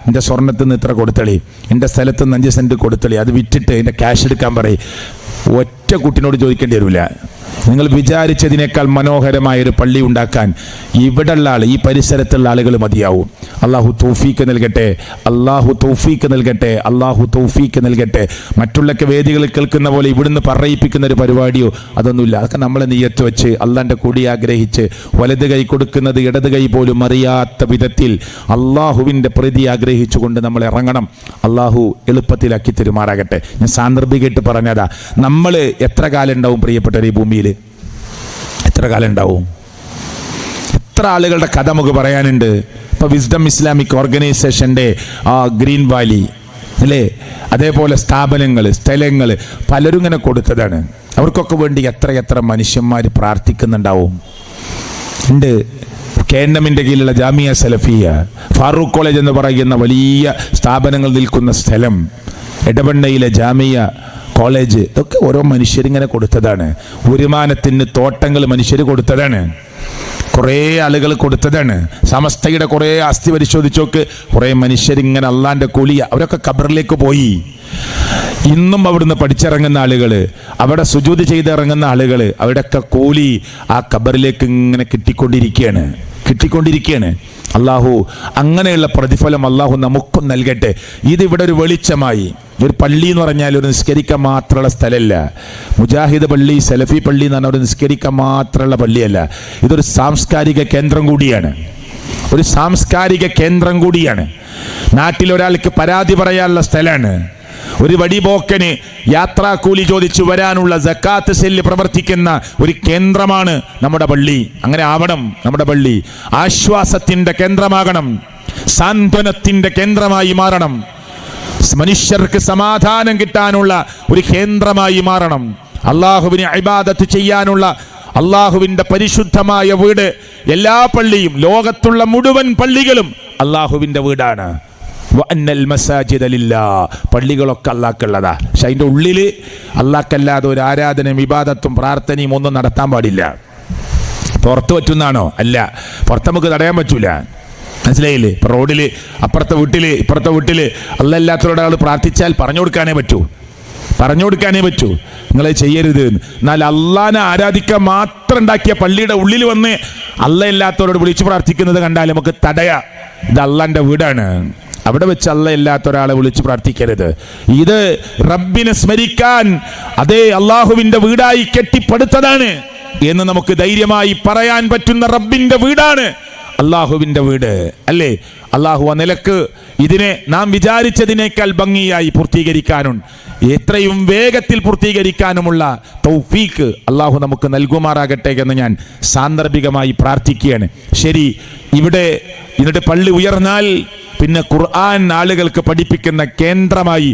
എൻ്റെ സ്വർണ്ണത്തിൽ നിന്ന് ഇത്ര കൊടുത്തളി, എൻ്റെ സ്ഥലത്ത് നിന്ന് 5 സെൻറ്റ് കൊടുത്തളി, അത് വിറ്റിട്ട് എൻ്റെ ക്യാഷ് എടുക്കാൻ പറയും. ഒറ്റ കുട്ടിനോട് ചോദിക്കേണ്ടി വരില്ല. നിങ്ങൾ വിചാരിച്ചതിനേക്കാൾ മനോഹരമായൊരു പള്ളി ഉണ്ടാക്കാൻ ഇവിടെയുള്ള ആൾ, ഈ പരിസരത്തുള്ള ആളുകൾ മതിയാവും. അള്ളാഹു തൗഫീക്ക് നൽകട്ടെ. മറ്റുള്ളൊക്കെ വേദികളിൽ കേൾക്കുന്ന പോലെ ഇവിടുന്ന് പറയിപ്പിക്കുന്ന ഒരു പരിപാടിയോ അതൊന്നുമില്ല. അതൊക്കെ നമ്മളെ നിയ്യത്ത് വെച്ച് അള്ളാൻ്റെ കൂടി ആഗ്രഹിച്ച് വലത് കൈ കൊടുക്കുന്നത് ഇടത് കൈ പോലും അറിയാത്ത വിധത്തിൽ അള്ളാഹുവിൻ്റെ പ്രീതി ആഗ്രഹിച്ചുകൊണ്ട് നമ്മൾ ഇറങ്ങണം. അള്ളാഹു എളുപ്പത്തിലാക്കി തരുമാറാകട്ടെ. ഞാൻ സാന്ദർഭികമായിട്ട് പറഞ്ഞതാ. നമ്മൾ എത്ര കാലം ഉണ്ടാവും പ്രിയപ്പെട്ടവർ ഈ ഭൂമിയിൽ? എത്ര കാലം ഉണ്ടാവും? എത്ര ആളുകളുടെ കഥ നമുക്ക് പറയാനുണ്ട്. ഇപ്പോൾ വിസ്ഡം ഇസ്ലാമിക് ഓർഗനൈസേഷൻ്റെ ഗ്രീൻ വാലി അല്ലേ, അതേപോലെ സ്ഥാപനങ്ങൾ, സ്ഥലങ്ങൾ പലരും ഇങ്ങനെ കൊടുത്തതാണ്. അവർക്കൊക്കെ വേണ്ടി എത്ര മനുഷ്യന്മാർ പ്രാർത്ഥിക്കുന്നുണ്ടാവും. ഉണ്ട്. KNMൻ്റെ കീഴിലുള്ള ജാമിയ സലഫിയ, ഫാറൂഖ് കോളേജ് എന്ന് പറയുന്ന വലിയ സ്ഥാപനങ്ങൾ നിൽക്കുന്ന സ്ഥലം, എടവണ്ണയിലെ ജാമിയ കോളേജ്, ഇതൊക്കെ ഓരോ മനുഷ്യരിങ്ങനെ കൊടുത്തതാണ്. വരുമാനത്തിന് തോട്ടങ്ങൾ മനുഷ്യർ കൊടുത്തതാണ്. കുറേ ആളുകൾ കൊടുത്തതാണ്. സമസ്തയുടെ കുറേ ആസ്തി പരിശോധിച്ചോക്ക്, കുറേ മനുഷ്യരിങ്ങനെ അള്ളാൻ്റെ കൂലി, അവരൊക്കെ ഖബറിലേക്ക് പോയി. ഇന്നും അവിടുന്ന് പഠിച്ചിറങ്ങുന്ന ആളുകൾ, അവിടെ സുജൂദ് ചെയ്തിറങ്ങുന്ന ആളുകൾ, അവരുടെയൊക്കെ കൂലി ആ ഖബറിലേക്ക് ഇങ്ങനെ കിട്ടിക്കൊണ്ടിരിക്കുകയാണ്. കിട്ടിക്കൊണ്ടിരിക്കുകയാണ്. അള്ളാഹു അങ്ങനെയുള്ള പ്രതിഫലം അള്ളാഹു നമുക്കും നൽകട്ടെ. ഇതിവിടെ ഒരു വെളിച്ചമായി. ഒരു പള്ളി എന്ന് പറഞ്ഞാൽ ഒരു നിസ്കരിക്കാൻ മാത്രമുള്ള സ്ഥലമല്ല. മുജാഹിദ് പള്ളി, സലഫി പള്ളി എന്ന് പറഞ്ഞാൽ ഒരു നിസ്കരിക്കാൻ മാത്രമുള്ള പള്ളിയല്ല. ഇതൊരു സാംസ്കാരിക കേന്ദ്രം കൂടിയാണ്. ഒരു സാംസ്കാരിക കേന്ദ്രം കൂടിയാണ്. നാട്ടിലൊരാൾക്ക് പരാതി പറയാനുള്ള സ്ഥലമാണ്. ഒരു വടിപോക്കന് യാത്രാക്കൂലി ചോദിച്ചു വരാനുള്ള സക്കാത്ത് സെല്ല് പ്രവർത്തിക്കുന്ന ഒരു കേന്ദ്രമാണ് നമ്മുടെ പള്ളി. അങ്ങനെ ആവണം നമ്മുടെ പള്ളി. ആശ്വാസത്തിന്റെ കേന്ദ്രമാകണം, സാന്ത്വനത്തിന്റെ കേന്ദ്രമായി മാറണം, മനുഷ്യർക്ക് സമാധാനം കിട്ടാനുള്ള ഒരു കേന്ദ്രമായി മാറണം. അള്ളാഹുവിനെ ഇബാദത്ത് ചെയ്യാനുള്ള അള്ളാഹുവിന്റെ പരിശുദ്ധമായ വീട്. എല്ലാ പള്ളിയും, ലോകത്തുള്ള മുഴുവൻ പള്ളികളും അള്ളാഹുവിന്റെ വീടാണ്. പള്ളികളൊക്കെ അള്ളാഹ്ക്കുള്ളതാ. പക്ഷെ അതിൻ്റെ ഉള്ളിൽ അള്ളാഹ്ക്കല്ലാതെ ഒരു ആരാധനയും ഇബാദത്തും പ്രാർത്ഥനയും ഒന്നും നടത്താൻ പാടില്ല. പുറത്ത് പറ്റുന്നാണോ? അല്ല, പുറത്ത് നമുക്ക് തടയാൻ പറ്റൂല. മനസ്സിലായില്ലേ? ഇപ്പം റോഡിൽ അപ്പുറത്തെ വീട്ടിൽ ഇപ്പുറത്തെ വീട്ടിൽ അല്ലാത്തവരോട് പ്രാർത്ഥിച്ചാൽ പറഞ്ഞു കൊടുക്കാനേ പറ്റൂ. നിങ്ങൾ ചെയ്യരുത്. എന്നാൽ അള്ളാനെ ആരാധിക്കാൻ മാത്രം ഉണ്ടാക്കിയ പള്ളിയുടെ ഉള്ളിൽ വന്ന് അല്ലാത്തവരോട് വിളിച്ചു പ്രാർത്ഥിക്കുന്നത് കണ്ടാൽ നമുക്ക് തടയാം. ഇത് അള്ളാന്റെ വീടാണ്. അവിടെ വെച്ച് അല്ലാത്ത ഒരാളെ വിളിച്ച് പ്രാർത്ഥിക്കരുത്. ഇത് റബ്ബിനെ സ്മരിക്കാൻ അതേ അള്ളാഹുവിന്റെ വീടായി കെട്ടിപ്പടുത്തതാണ് എന്ന് നമുക്ക് ധൈര്യമായി പറയാൻ പറ്റുന്ന റബ്ബിന്റെ വീടാണ് അള്ളാഹുവിന്റെ വീട്, അല്ലേ? അള്ളാഹു ആ നിലക്ക് ഇതിനെ നാം വിചാരിച്ചതിനേക്കാൾ ഭംഗിയായി പൂർത്തീകരിക്കാനും എത്രയും വേഗത്തിൽ പൂർത്തീകരിക്കാനുമുള്ള തൗഫീക്ക് അള്ളാഹു നമുക്ക് നൽകുമാറാകട്ടെ എന്ന് ഞാൻ സാന്ദർഭികമായി പ്രാർത്ഥിക്കുകയാണ്. ശരി, ഇവിടെ എന്നിട്ട് പള്ളി ഉയർന്നാൽ പിന്നെ ഖുർആൻ ആളുകൾക്ക് പഠിപ്പിക്കുന്ന കേന്ദ്രമായി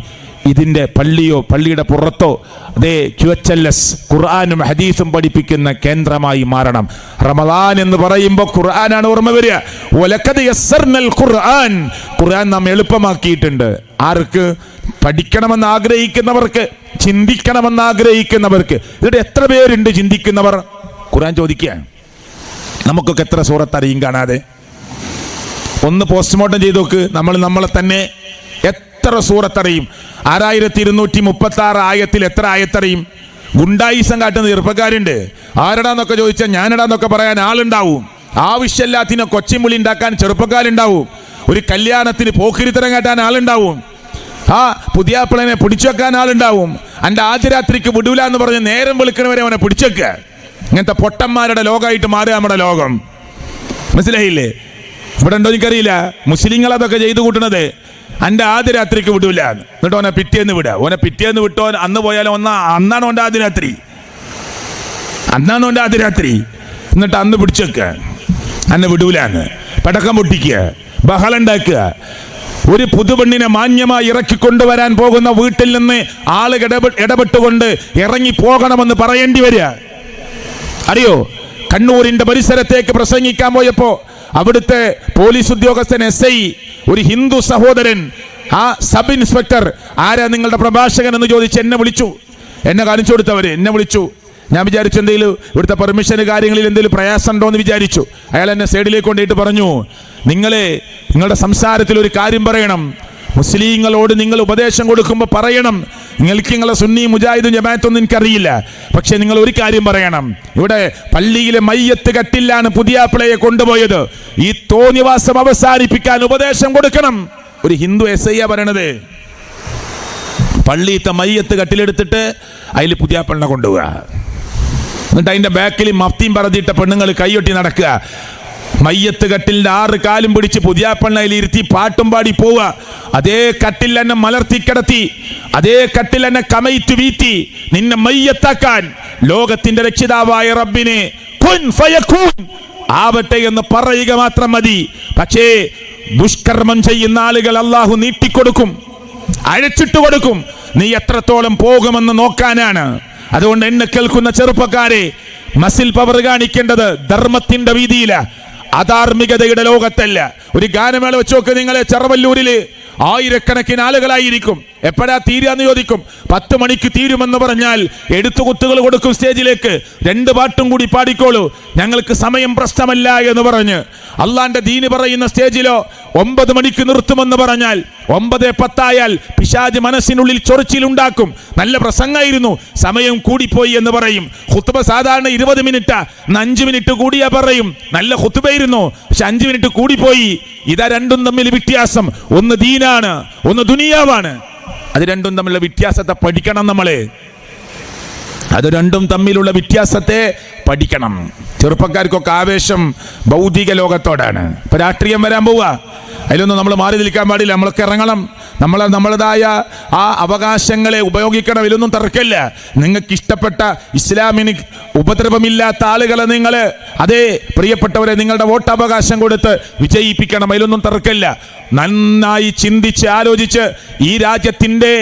ഇതിൻ്റെ പള്ളിയോ പള്ളിയുടെ പുറത്തോ അതേ QHLS ഖുർആനും ഹദീസും പഠിപ്പിക്കുന്ന കേന്ദ്രമായി മാറണം. റമദാൻ എന്ന് പറയുമ്പോൾ ഖുർആനാണ് ഓർമ്മ വരിക. വലഖദ് യസ്സർനൽ ഖുർആൻ, ഖുർആൻ നാം എളുപ്പമാക്കിയിട്ടുണ്ട്. ആർക്ക്? പഠിക്കണമെന്ന് ആഗ്രഹിക്കുന്നവർക്ക്, ചിന്തിക്കണമെന്ന് ആഗ്രഹിക്കുന്നവർക്ക്. എന്നിട്ട് എത്ര പേരുണ്ട് ചിന്തിക്കുന്നവർ? ഖുർആൻ ചോദിക്കുക, നമുക്കൊക്കെ എത്ര സൂറത്ത് അറിയും കാണാതെ? ഒന്ന് പോസ്റ്റ്മോർട്ടം ചെയ്ത് നോക്ക്. നമ്മളെ തന്നെ എത്ര സൂറത്തറിയും? 6236 ആയത്തിൽ എത്ര ആയത്തറിയും? ഗുണ്ടായിസം കാട്ടുന്ന ചെറുപ്പക്കാരുണ്ട്. ആരടാന്നൊക്കെ ചോദിച്ചാൽ ഞാനടാന്നൊക്കെ പറയാൻ ആളുണ്ടാവും. ആവശ്യമില്ലാത്തിനെ കൊച്ചിമുളി ഉണ്ടാക്കാൻ ചെറുപ്പക്കാരുണ്ടാവും. ഒരു കല്യാണത്തിന് പോക്കിരിത്തരം കാട്ടാൻ ആളുണ്ടാവും. ആ പുതിയാപ്പിളനെ പിടിച്ചു വെക്കാൻ ആളുണ്ടാവും. എൻ്റെ ആദ്യ രാത്രിക്ക് വിടൂല എന്ന് പറഞ്ഞ് നേരം വെളുക്കണവരെ അവനെ പിടിച്ചേക്ക. ഇങ്ങനത്തെ പൊട്ടന്മാരുടെ ലോകമായിട്ട് മാറുക നമ്മുടെ ലോകം. മനസ്സിലായില്ലേ? ഇവിടെ ഉണ്ടോ എനിക്കറിയില്ല. മുസ്ലിങ്ങൾ അതൊക്കെ ചെയ്തു കൂട്ടുന്നത്. എൻ്റെ ആദ്യ രാത്രിക്ക് വിടൂല, എന്നിട്ട് ഓനെ പിറ്റേന്ന് വിടുക. ഓനെ പിറ്റേന്ന് വിട്ടോ അന്ന് പോയാലും അന്നാണ് ഓൻ്റെ ആദ്യ രാത്രി. എന്നിട്ട് അന്ന് പിടിച്ചേക്ക, അന്ന് വിടൂലാന്ന് പടക്കം പൊട്ടിക്കുക, ബഹളം ഉണ്ടാക്കുക. ഒരു പുതുപെണ്ണിനെ മാന്യമായി ഇറക്കിക്കൊണ്ടുവരാൻ പോകുന്ന വീട്ടിൽ നിന്ന് ആളുകൾ ഇടപെട്ടുകൊണ്ട് ഇറങ്ങി പോകണമെന്ന് പറയേണ്ടി വരിക. അറിയോ? കണ്ണൂരിന്റെ പരിസരത്തേക്ക് പ്രസംഗിക്കാൻ പോയപ്പോ അവിടുത്തെ പോലീസ് ഉദ്യോഗസ്ഥൻ SI, ഒരു ഹിന്ദു സഹോദരൻ, ആ സബ് ഇൻസ്പെക്ടർ, ആരാ നിങ്ങളുടെ പ്രഭാഷകൻ എന്ന് ചോദിച്ച് എന്നെ വിളിച്ചു. എന്നെ കാണിച്ചു കൊടുത്തവര് എന്നെ വിളിച്ചു. ഞാൻ വിചാരിച്ചു എന്തെങ്കിലും ഇവിടുത്തെ പെർമിഷന് കാര്യങ്ങളിൽ എന്തെങ്കിലും പ്രയാസം ഉണ്ടോ എന്ന് വിചാരിച്ചു. അയാൾ എന്നെ സൈഡിലേക്ക് കൊണ്ടിട്ട് പറഞ്ഞു, നിങ്ങളുടെ സംസാരത്തിൽ ഒരു കാര്യം പറയണം. മുസ്ലിങ്ങളോട് നിങ്ങൾ ഉപദേശം കൊടുക്കുമ്പോൾ പറയണം, നിങ്ങളെ സുന്നി മുജാഹിദും ജമാഅത്തൊന്നും എനിക്കറിയില്ല, പക്ഷെ നിങ്ങൾ ഒരു കാര്യം പറയണം. ഇവിടെ പള്ളിയിലെ മയ്യത്ത് കട്ടിലാണ് പുതിയാപ്പിളയെ കൊണ്ടുപോയത്. ഈ തോന്നിവാസം അവസാനിപ്പിക്കാൻ ഉപദേശം കൊടുക്കണം. ഒരു ഹിന്ദു SI പറയണത്. പള്ളിയിലത്തെ മയ്യത്ത് കട്ടിലെടുത്തിട്ട് അതിൽ പുതിയാപ്പിളിനെ കൊണ്ടുപോവുക. എന്നിട്ട് അതിന്റെ ബാക്കിൽ മഫ്തിയും പറഞ്ഞിട്ട പെണ്ണുങ്ങൾ കൈയൊട്ടി നടക്കുക. മയ്യത്ത് കട്ടിലിന്റെ 6 കാലും പിടിച്ച് പുതിയാപ്പണ്ണയിൽ ഇരുത്തി പാട്ടും പാടി പോവുക. അതേ കട്ടിൽ എന്നെ മലർത്തി കിടത്തി, അതേ കട്ടിൽ എന്നെ കമയിറ്റ് വീത്തി നിന്നെ മയ്യത്താക്കാൻ ലോകത്തിന്റെ രക്ഷിതാവായ റബ്ബിനെ കുൻ ഫയകൂൻ ആവട്ടെ എന്ന് പറയുക മാത്രം മതി. പക്ഷേ ദുഷ്കർമ്മം ചെയ്യുന്ന ആളുകൾ അള്ളാഹു നീട്ടിക്കൊടുക്കും, അഴച്ചിട്ട് കൊടുക്കും. നീ എത്രത്തോളം പോകുമെന്ന് നോക്കാനാണ്. അതുകൊണ്ട് എന്നെ കേൾക്കുന്ന ചെറുപ്പക്കാരെ, മസിൽ പവർ കാണിക്കേണ്ടത് ധർമ്മത്തിന്റെ വീതിയില, അധാർമികതയുടെ ലോകത്തല്ല. ഒരു ഗാനമേള വെച്ച് നോക്ക് നിങ്ങളെ. ചെറവല്ലൂരില് 1000കണക്കിന് ആളുകളായിരിക്കും. എപ്പോഴാ തീരാന്ന് ചോദിക്കും. 10 മണിക്ക് തീരുമെന്ന് പറഞ്ഞാൽ എഴുത്തുകുത്തുകൾ കൊടുക്കും സ്റ്റേജിലേക്ക്. 2 പാട്ടും കൂടി പാടിക്കോളൂ, ഞങ്ങൾക്ക് സമയം പ്രശ്നമല്ല എന്ന് പറഞ്ഞ്. അള്ളാന്റെ ദീന് പറയുന്ന സ്റ്റേജിലോ 9 മണിക്ക് നിർത്തുമെന്ന് പറഞ്ഞാൽ 9:10 പിശാച് മനസ്സിനുള്ളിൽ ചൊറിച്ചിലുണ്ടാക്കും. നല്ല പ്രസംഗമായിരുന്നു, സമയം കൂടിപ്പോയി എന്ന് പറയും. ഖുത്ബ സാധാരണ 20 മിനിറ്റാ, 5 മിനിറ്റ് കൂടിയാ പറയും. നല്ല ഖുത്ബയായിരുന്നു, പക്ഷെ 5 മിനിറ്റ് കൂടിപ്പോയി. ഇതാ രണ്ടും തമ്മിൽ വ്യത്യാസം. ഒന്ന് ദീനാണ്, ഒന്ന് ദുനിയാവാണ്. അത് രണ്ടും തമ്മിലുള്ള വ്യത്യാസത്തെ പഠിക്കണം നമ്മളെ. അത് രണ്ടും തമ്മിലുള്ള വ്യത്യാസത്തെ പഠിക്കണം. ചെറുപ്പക്കാർക്കൊക്കെ ആവേശം ഭൗതിക ലോകത്തോടാണ്. ഇപ്പൊ രാഷ്ട്രീയം വരാൻ പോവുക, അതിലൊന്നും നമ്മൾ മാറി നിൽക്കാൻ പാടില്ല. നമ്മളൊക്കെ ഇറങ്ങണം, നമ്മളതായ ആ അവകാശങ്ങളെ ഉപയോഗിക്കണം. ഇതിലൊന്നും തർക്കമില്ല. നിങ്ങൾക്ക് ഇഷ്ടപ്പെട്ട ഇസ്ലാമിന് ഉപദ്രവമില്ലാത്ത ആളുകളെ നിങ്ങൾ, അതേ പ്രിയപ്പെട്ടവരെ, നിങ്ങളുടെ വോട്ടവകാശം കൊടുത്ത് വിജയിപ്പിക്കണം. അതിലൊന്നും തർക്കമില്ല. നന്നായി ചിന്തിച്ച് ആലോചിച്ച് ഈ രാജ്യത്തിന്റെ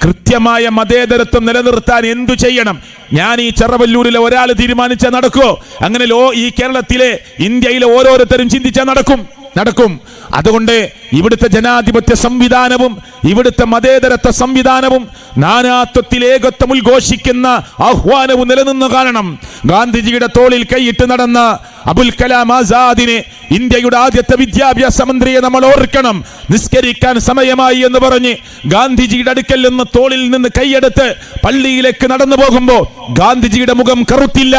കൃത്യമായ മതേതരത്വം നിലനിർത്താൻ എന്തു ചെയ്യണം? ഞാൻ ഈ ചെറവല്ലൂരിലെ ഒരാൾ തീരുമാനിച്ചാൽ നടക്കുമോ? അങ്ങനെ ഈ കേരളത്തിലെ, ഇന്ത്യയിലെ ഓരോരുത്തരും ചിന്തിച്ചാൽ നടക്കും. അതുകൊണ്ട് ഇവിടുത്തെ ജനാധിപത്യ സംവിധാനവും ഇവിടുത്തെ മതേതരത്വ സംവിധാനവും നാനാത്വത്തിൽ ഏകത്വം ഉദ്ഘോഷിക്കുന്ന ആഹ്വാനവും നിലനിന്ന് കാണണം. ഗാന്ധിജിയുടെ തോളിൽ കൈയിട്ട് നടന്ന അബുൽ കലാം ആസാദിനെ, ഇന്ത്യയുടെ ആദ്യത്തെ വിദ്യാഭ്യാസ മന്ത്രിയെ നമ്മൾ ഓർക്കണം. നിസ്കരിക്കാൻ സമയമായി എന്ന് പറഞ്ഞ് ഗാന്ധിജിയുടെ അടുക്കൽ നിന്ന് തോളിൽ നിന്ന് കൈയെടുത്ത് പള്ളിയിലേക്ക് നടന്നു പോകുമ്പോൾ ഗാന്ധിജിയുടെ മുഖം കറുത്തില്ല.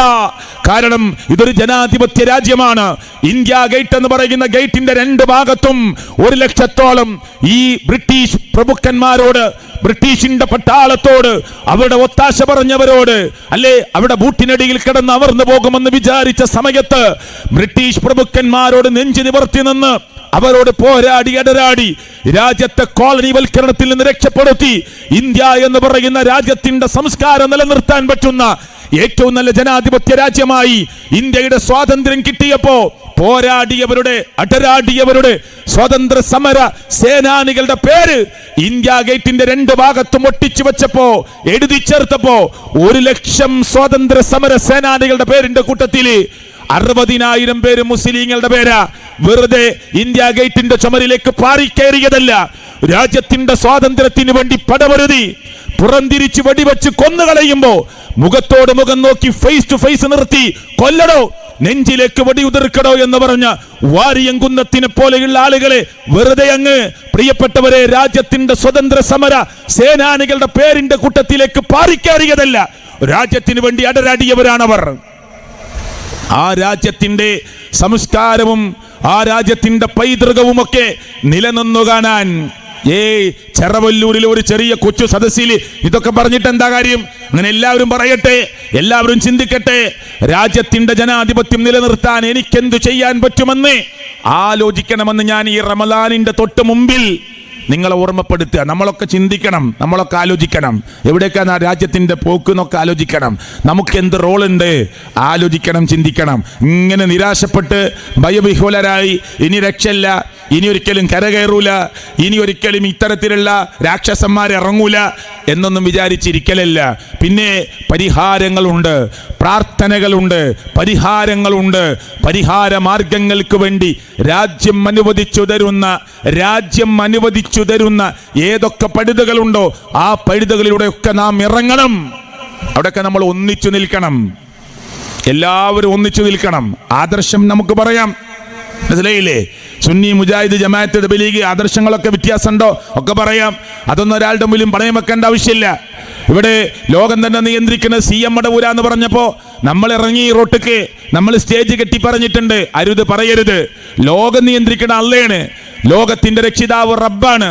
കാരണം ഇതൊരു ജനാധിപത്യ രാജ്യമാണ്. ഇന്ത്യ ഗേറ്റ് എന്ന് പറയുന്ന ഗേറ്റിന്റെ 2 ഭാഗത്തും 1 ലക്ഷത്തോളം ഈ ബ്രിട്ടീഷ് പ്രഭുക്കന്മാരോട്, ബ്രിട്ടീഷിന്റെ പട്ടാളത്തോട്, അവരുടെ ഒത്താശ പറഞ്ഞവരോട്, അല്ലേ അവിടെ ബൂട്ടിനടിയിൽ കിടന്ന് അമർന്നു പോകുമെന്ന് വിചാരിച്ച സമയത്ത് ബ്രിട്ടീഷ് പ്രഭുക്കന്മാരോട് നെഞ്ചു നിവർത്തി നിന്ന് അവരോട് പോരാടി അടരാടി രാജ്യത്തെ കോളനിവൽക്കരണത്തിൽ നിന്ന് രക്ഷപ്പെടുത്തി ഇന്ത്യ എന്ന് പറയുന്ന രാജ്യത്തിന്റെ സംസ്കാരം നിലനിർത്താൻ പറ്റുന്ന ഏറ്റവും നല്ല ജനാധിപത്യ രാജ്യമായി ഇന്ത്യയുടെ സ്വാതന്ത്ര്യം കിട്ടിയപ്പോ പോരാടിയവരുടെ, അടരാടിയവരുടെ, സ്വാതന്ത്ര്യ സമര സേനാനികളുടെ പേര് ഇന്ത്യ ഗേറ്റിന്റെ 2 ഭാഗത്തും ഒട്ടിച്ചു വെച്ചപ്പോ, എഴുതി ചേർത്തപ്പോ 1 ലക്ഷം സ്വാതന്ത്ര്യ സമര സേനാനികളുടെ പേരിന്റെ കൂട്ടത്തിൽ 60,000 പേര് മുസ്ലിങ്ങളുടെ പേരാ. വെറുതെ ഇന്ത്യ ഗേറ്റിന്റെ ചുമരിലേക്ക് പാറിക്കയറിയതല്ല. രാജ്യത്തിന്റെ സ്വാതന്ത്ര്യത്തിന് വേണ്ടി പടവരുതി പുറംതിരിച്ച് വെടിവെച്ച് കൊന്നുകളയുമ്പോ മുഖത്തോട് മുഖം നോക്കി ഫേസ് ടു ഫേസ് നിർത്തി കൊല്ലടോ, നെഞ്ചിലേക്ക് വെടിയുതിർക്കടോ എന്ന് പറഞ്ഞ വാരിയങ്കുന്നത്തിനെ പോലെയുള്ള ആളുകളെ വെറുതെ അങ്ങ്, പ്രിയപ്പെട്ടവരെ, രാജ്യത്തിന്റെ സ്വതന്ത്ര സമര സേനാനികളുടെ പേരിന്റെ കൂട്ടത്തിലേക്ക് പാറിക്കയറിയതല്ല. രാജ്യത്തിന് വേണ്ടി അടരാടിയവരാണവർ. ആ രാജ്യത്തിന്റെ സംസ്കാരവും ആ രാജ്യത്തിന്റെ പൈതൃകവുമൊക്കെ നിലനിന്നു കാണാൻ ചെറവല്ലൂരിലെ ഒരു ചെറിയ കൊച്ചു സദസ്സിൽ ഇതൊക്കെ പറഞ്ഞിട്ട് എന്താ കാര്യം? അങ്ങനെ എല്ലാവരും പറയട്ടെ, എല്ലാവരും ചിന്തിക്കട്ടെ. രാജ്യത്തിന്റെ ജനാധിപത്യം നിലനിർത്താൻ എനിക്കെന്തു ചെയ്യാൻ പറ്റുമെന്ന് ആലോചിക്കണമെന്ന് ഞാൻ ഈ റമദാനിന്റെ തൊട്ട് മുമ്പിൽ നിങ്ങളെ ഓർമ്മപ്പെടുത്തുക. നമ്മളൊക്കെ ചിന്തിക്കണം, നമ്മളൊക്കെ ആലോചിക്കണം. എവിടേക്കാണ് ആ രാജ്യത്തിന്റെ പോക്ക് എന്നൊക്കെ ആലോചിക്കണം. നമുക്ക് എന്ത് റോളുണ്ട് ആലോചിക്കണം, ചിന്തിക്കണം. ഇങ്ങനെ നിരാശപ്പെട്ട് ഭയവിഹ്വലരായി ഇനി രക്ഷയില്ല, ഇനി ഒരിക്കലും കരകയറൂല, ഇനി ഒരിക്കലും ഇത്തരത്തിലുള്ള രാക്ഷസന്മാർ ഇറങ്ങൂല എന്നൊന്നും വിചാരിച്ചിരിക്കലല്ല. പിന്നെ പരിഹാരങ്ങളുണ്ട്, പ്രാർത്ഥനകളുണ്ട്, പരിഹാരങ്ങളുണ്ട്. പരിഹാര മാർഗങ്ങൾക്ക് വേണ്ടി രാജ്യം അനുവദിച്ചു തരുന്ന ഏതൊക്കെ പഴുതുകളുണ്ടോ ആ പഴുതുകളിലൂടെയൊക്കെ നാം ഇറങ്ങണം. അവിടെയൊക്കെ നമ്മൾ ഒന്നിച്ചു നിൽക്കണം, എല്ലാവരും ഒന്നിച്ചു നിൽക്കണം. ആദർശം നമുക്ക് പറയാം, മനസ്സിലായില്ലേ? സുന്നി, മുജാഹിദ്, ജമാഅത്ത്, തബ്ലീഗ് ആദർശങ്ങളൊക്കെ വ്യത്യാസമുണ്ടോ ഒക്കെ പറയാം. അതൊന്നും ഒരാളുടെ മുന്നിലും പണയം വെക്കേണ്ട ആവശ്യമില്ല. ഇവിടെ ലോകം തന്നെ നിയന്ത്രിക്കുന്ന CM മടവൂര എന്ന് പറഞ്ഞപ്പോ നമ്മൾ ഇറങ്ങി റോട്ടിക്ക്, നമ്മൾ സ്റ്റേജ് കെട്ടി പറഞ്ഞിട്ടുണ്ട്, അരുത്, പറയരുത്. ലോകം നിയന്ത്രിക്കുന്ന അള്ളയാണ്, ലോകത്തിന്റെ രക്ഷിതാവ് റബ്ബാണ്.